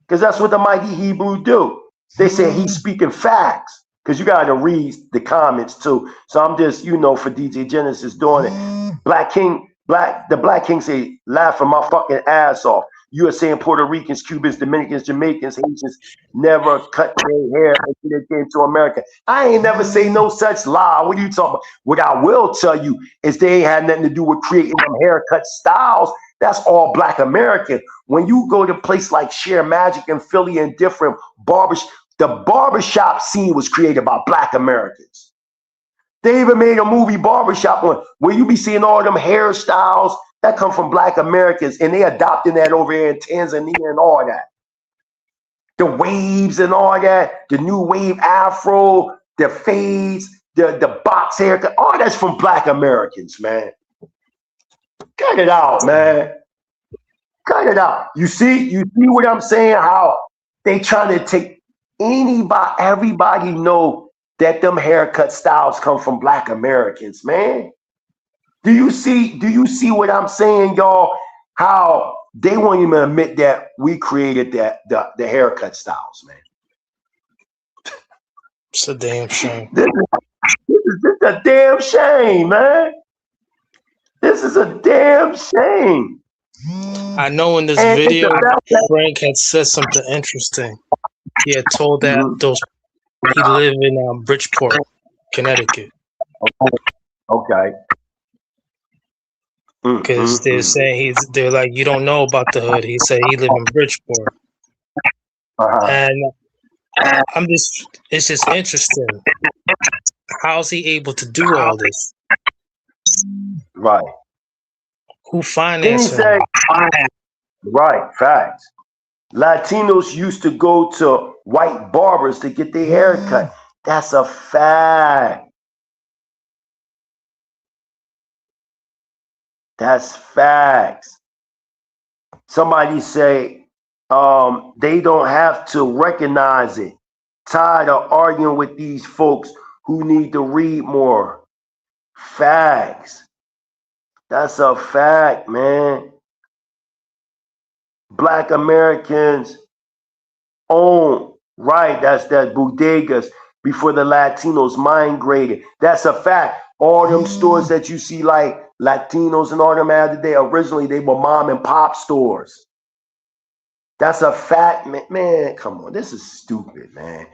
because that's what the mighty Hebrew do. They say he's speaking facts, because you gotta read the comments too. So I'm just, for DJ Genesis doing it. The Black King say, laughing my fucking ass off. You are saying Puerto Ricans, Cubans, Dominicans, Jamaicans, Haitians never cut their hair until they came to America. I ain't never say no such lie. What are you talking about? What I will tell you is they ain't had nothing to do with creating them haircut styles. That's all Black American. When you go to a place like Share Magic in Philly and different the barbershop scene was created by Black Americans. They even made a movie Barbershop one where you be seeing all them hairstyles That come from Black Americans, and they adopting that over here in Tanzania and all that. The waves and all that, the new wave afro, the fades, the box haircut, all that's from Black Americans, man. Cut it out, man. Cut it out. You see what I'm saying? How they trying to take everybody know that them haircut styles come from Black Americans, man. Do you see what I'm saying, y'all? How they won't even admit that we created the haircut styles, man. It's a damn shame. This is a damn shame, man. This is a damn shame. I know in this video, Frank had said something interesting. He had told that he lived in Bridgeport, Connecticut. Okay. Because they're saying they're like, you don't know about the hood. He said he lived in Bridgeport. And it's just interesting. How's he able to do all this? Right. Who financed him? Right, facts. Latinos used to go to white barbers to get their hair cut. That's a fact. That's facts. Somebody say they don't have to recognize it. Tired of arguing with these folks who need to read more. Facts. That's a fact, man. Black Americans own, right, that's bodegas before the Latinos migrated. That's a fact. All them stores that you see like Latinos and all them had today, originally they were mom and pop stores. That's a fact, man. Come on, this is stupid, man.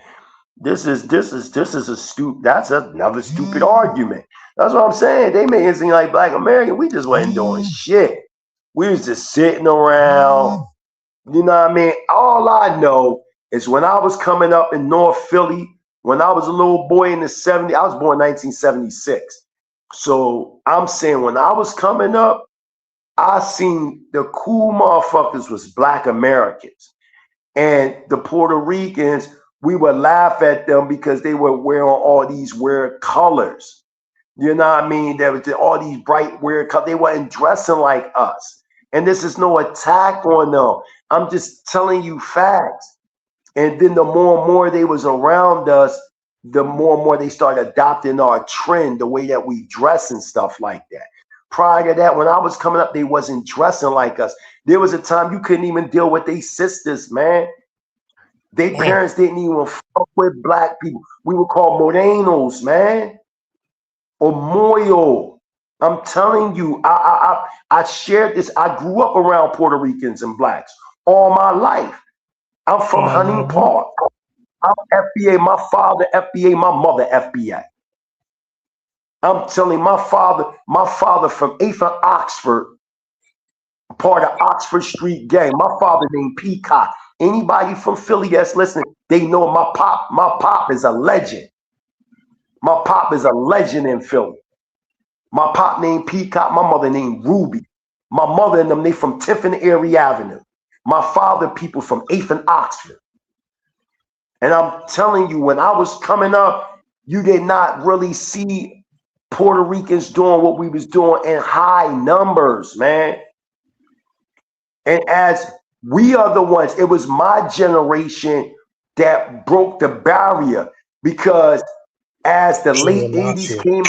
This is a stupid. That's another stupid argument. That's what I'm saying. They made it seem like Black American. We just wasn't doing shit. We was just sitting around. You know what I mean? All I know is when I was coming up in North Philly, when I was a little boy in the 70s, I was born in 1976. So I'm saying when I was coming up, I seen the cool motherfuckers was Black Americans. And the Puerto Ricans, we would laugh at them because they were wearing all these weird colors. You know what I mean? There was all these bright, weird colors. They weren't dressing like us. And this is no attack on them. I'm just telling you facts. And then the more and more they was around us, the more and more they started adopting our trend, the way that we dress and stuff like that. Prior to that, when I was coming up, they wasn't dressing like us. There was a time you couldn't even deal with their sisters, man. Their parents didn't even fuck with Black people. We were called morenos, man. Or moyo. I'm telling you, I shared this. I grew up around Puerto Ricans and Blacks all my life. I'm from Hunting Park. I'm FBA. My father FBA. My mother FBA. I'm telling you, my father from 8th and Oxford, part of Oxford Street gang. My father named Peacock. Anybody from Philly that's listening, they know my pop is a legend. My pop is a legend in Philly. My pop named Peacock, my mother named Ruby. My mother and them, they from 10th and Erie Avenue. My father, people from 8th and Oxford. And I'm telling you, when I was coming up, you did not really see Puerto Ricans doing what we was doing in high numbers, man. And as we are the ones, it was my generation that broke the barrier, because as the late 80s came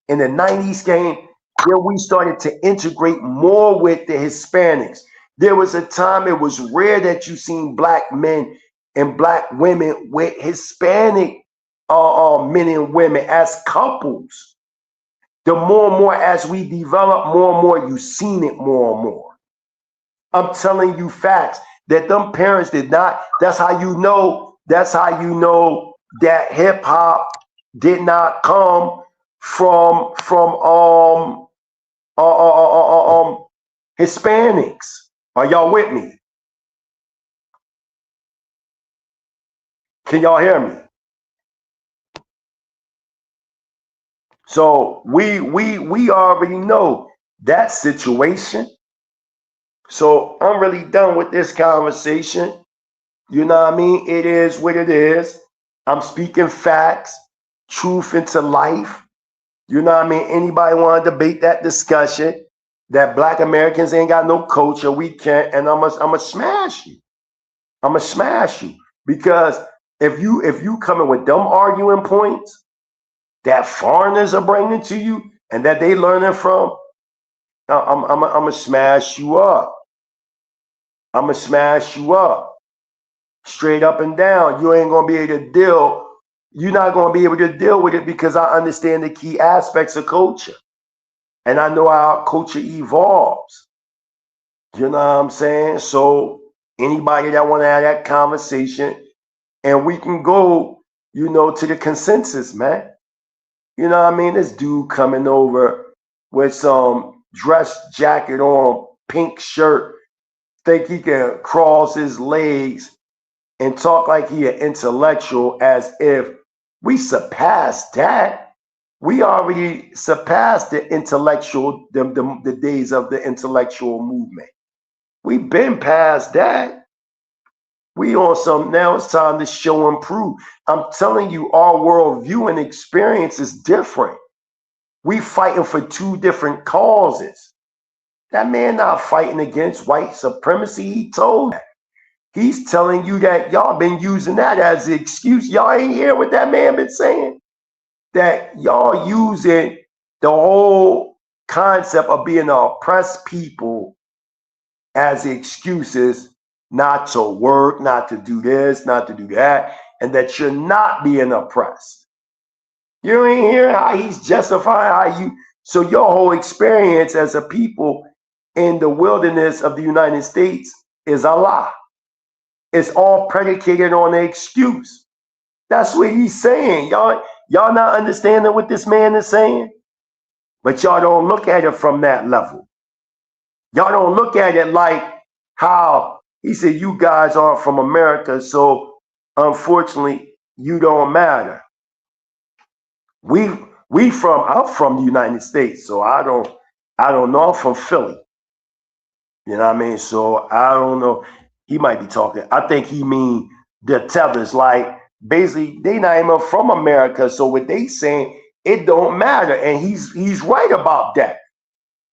and the 90s came, then we started to integrate more with the Hispanics. There was a time it was rare that you seen Black men and Black women with Hispanic men and women as couples. The more and more as we develop, more and more you seen it more and more. I'm telling you facts that them parents did not. That's how you know that hip hop did not come from Hispanics. Are y'all with me? Can y'all hear me? So we already know that situation. So I'm really done with this conversation. You know what I mean? It is what it is. I'm speaking facts, truth into life. You know what I mean? Anybody want to debate that discussion that Black Americans ain't got no culture, we can't, and I'm gonna smash you. I'm gonna smash you, because if you coming with dumb arguing points that foreigners are bringing to you and that they learning from, I'm gonna smash you up. I'm gonna smash you up, straight up and down. You ain't gonna be able to deal. You're not gonna be able to deal with it, because I understand the key aspects of culture, and I know how culture evolves. You know what I'm saying? So anybody that want to have that conversation, and we can go, to the consensus, man. You know what I mean? This dude coming over with some dress jacket on, pink shirt, think he can cross his legs and talk like he an intellectual, as if we surpassed that. We already surpassed the intellectual, the days of the intellectual movement. We've been past that. We on some, now it's time to show and prove. I'm telling you, our worldview and experience is different. We fighting for two different causes. That man not fighting against white supremacy. He told that. He's telling you that y'all been using that as an excuse. Y'all ain't hear what that man been saying? That y'all using the whole concept of being an oppressed people as excuses not to work, not to do this, not to do that, and that you're not being oppressed. You ain't hear how he's justifying how you, so your whole experience as a people in the wilderness of the United States is a lie. It's all predicated on an excuse. That's what he's saying. Y'all not understanding what this man is saying? But y'all don't look at it from that level. Y'all don't look at it like how he said, you guys aren't from America, so unfortunately you don't matter. I'm from the United States, so I don't know. I'm from Philly. You know what I mean? So I don't know. He might be talking. I think he mean the tethers, like basically they not even from America. So what they saying, it don't matter. And he's right about that.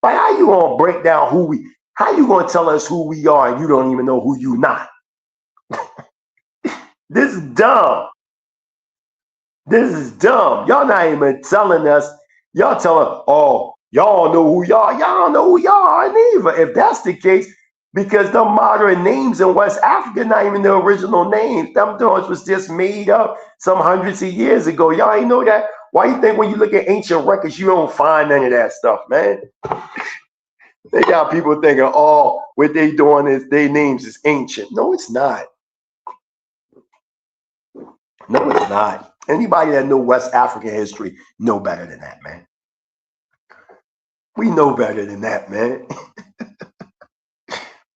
Like, how you gonna break down how you gonna tell us who we are and you don't even know who you not? This is dumb. This is dumb. Y'all not even telling us. Y'all tell us, oh, y'all know who y'all. Y'all don't know who y'all are neither. If that's the case, because the modern names in West Africa not even the original names. Them dogs was just made up some hundreds of years ago. Y'all ain't know that. Why you think when you look at ancient records, you don't find none of that stuff, man? They got people thinking, oh, what they doing is their names is ancient. No, it's not. No, it's not. Anybody that know West African history know better than that, man. We know better than that, man.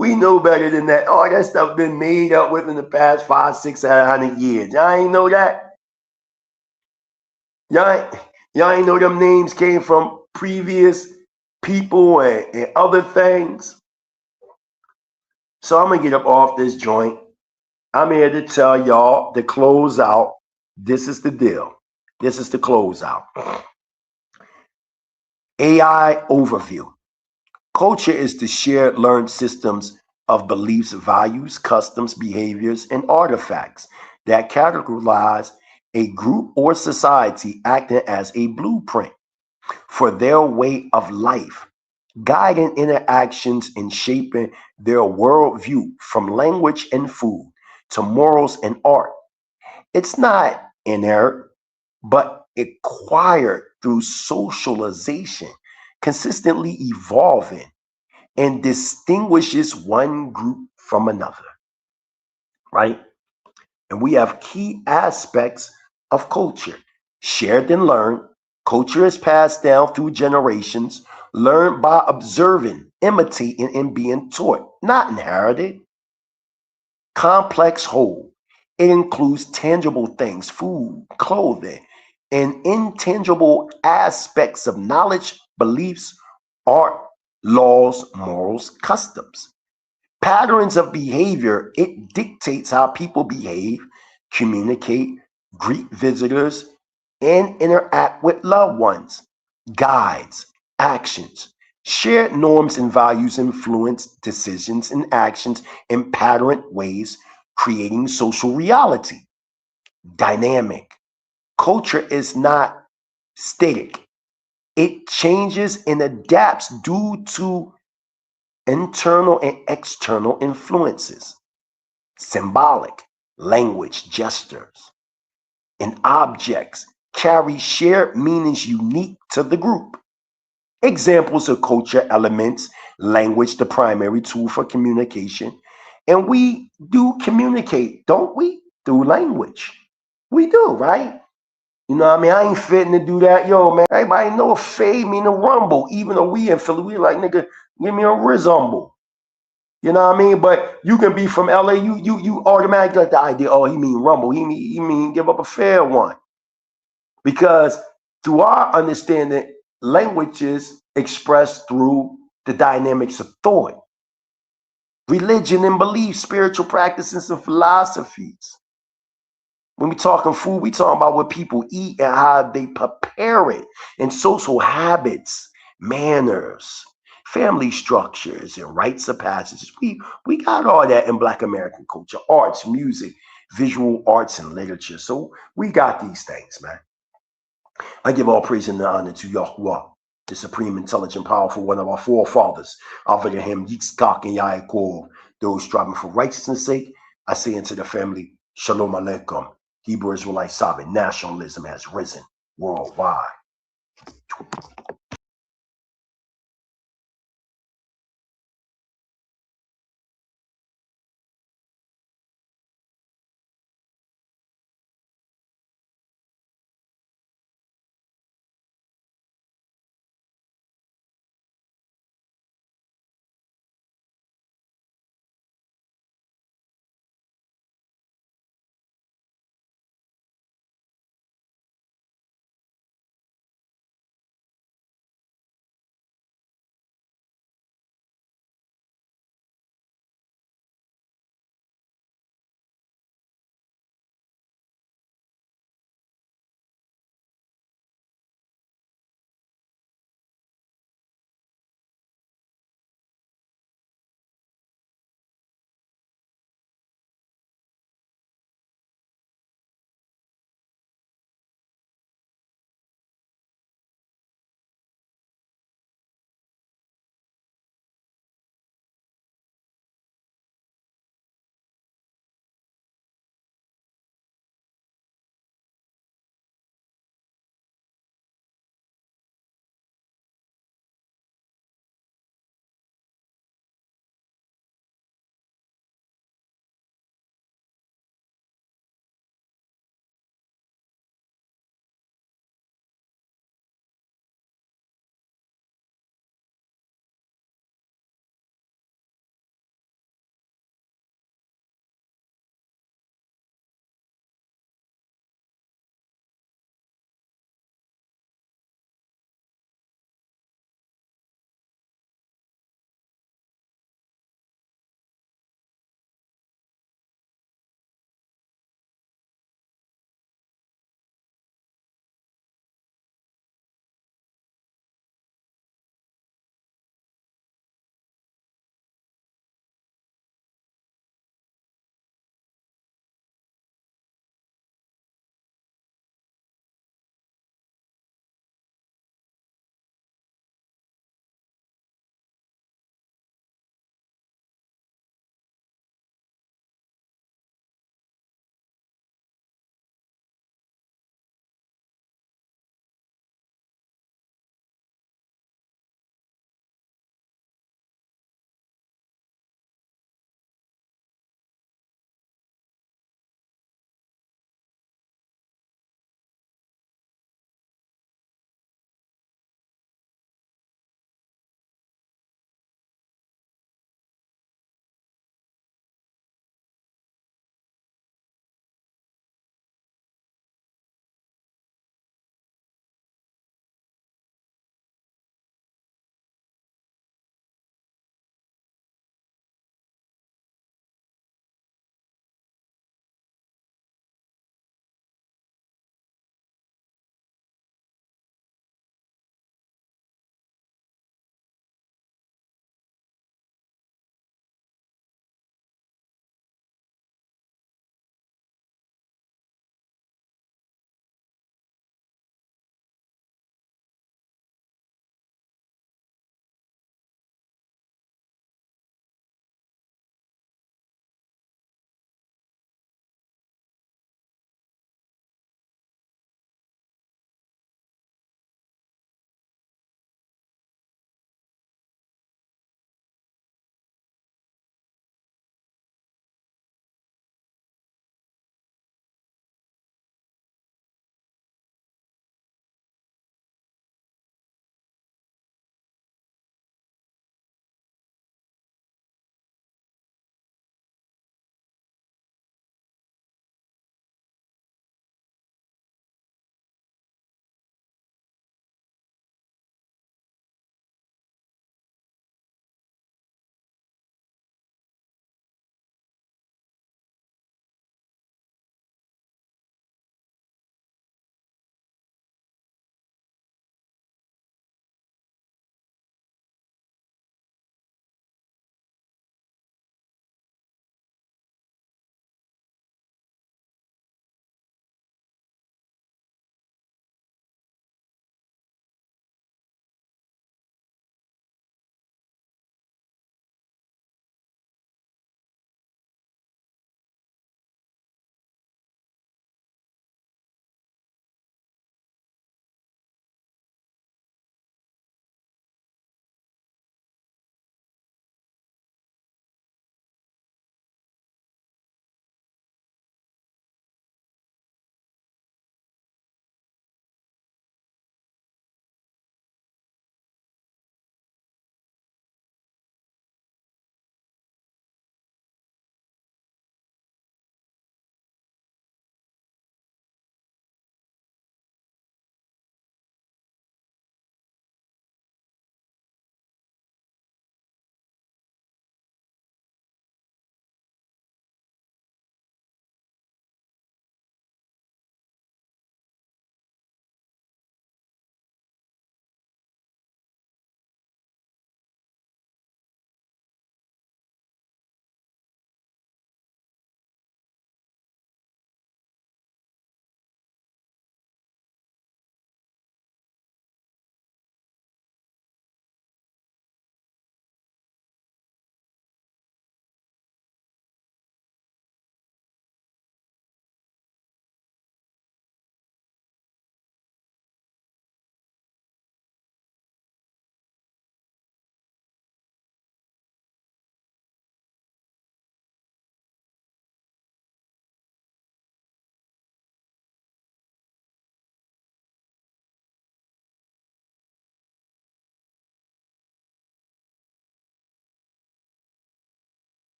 We know better than that. Oh, that stuff been made up within the past 500, 600 years. Y'all ain't know that? Y'all ain't know them names came from previous people and other things. So I'm gonna get up off this joint. I'm here to tell y'all to close out. This is the deal. This is the closeout. AI overview. Culture is the shared learned systems of beliefs, values, customs, behaviors, and artifacts that categorize a group or society, acting as a blueprint for their way of life, guiding interactions and shaping their worldview, from language and food to morals and art. It's not inherent, but acquired through socialization, consistently evolving, and distinguishes one group from another, right? And we have key aspects of culture. Shared and learned. Culture is passed down through generations, learned by observing, imitating, and being taught, not inherited. Complex whole. It includes tangible things, food, clothing, and intangible aspects of knowledge, beliefs, art, laws, morals, customs. Patterns of behavior, it dictates how people behave, communicate, greet visitors, and interact with loved ones. Guides, actions. Shared norms and values influence decisions and actions in patterned ways, creating social reality. Dynamic. Culture is not static. It changes and adapts due to internal and external influences. Symbolic. Language, gestures, and objects carry shared meanings unique to the group. Examples of culture elements, language, the primary tool for communication. And we do communicate, don't we? Through language. We do, right? You know what I mean? I ain't fitting to do that. Yo, man, everybody know a fade mean a rumble. Even though we in Philly, we like, nigga, give me a rizumble. You know what I mean? But you can be from LA, you automatically like the idea, oh, he mean rumble. He mean give up a fair one. Because through our understanding, language is expressed through the dynamics of thought, religion and belief, spiritual practices and philosophies. When we talking food, we talking about what people eat and how they prepare it, and social habits, manners, family structures, and rites of passage. We got all that in Black American culture, arts, music, visual arts, and literature. So we got these things, man. I give all praise and honor to Yahuwah, the supreme, intelligent, powerful one of our forefathers, Avraham, Yitzchak, and Yaakov, those striving for righteousness' sake. I say unto the family, Shalom Aleichem. Hebrew Israelite sovereign nationalism has risen worldwide.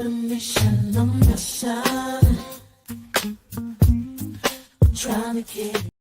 mission on your side. Trying to get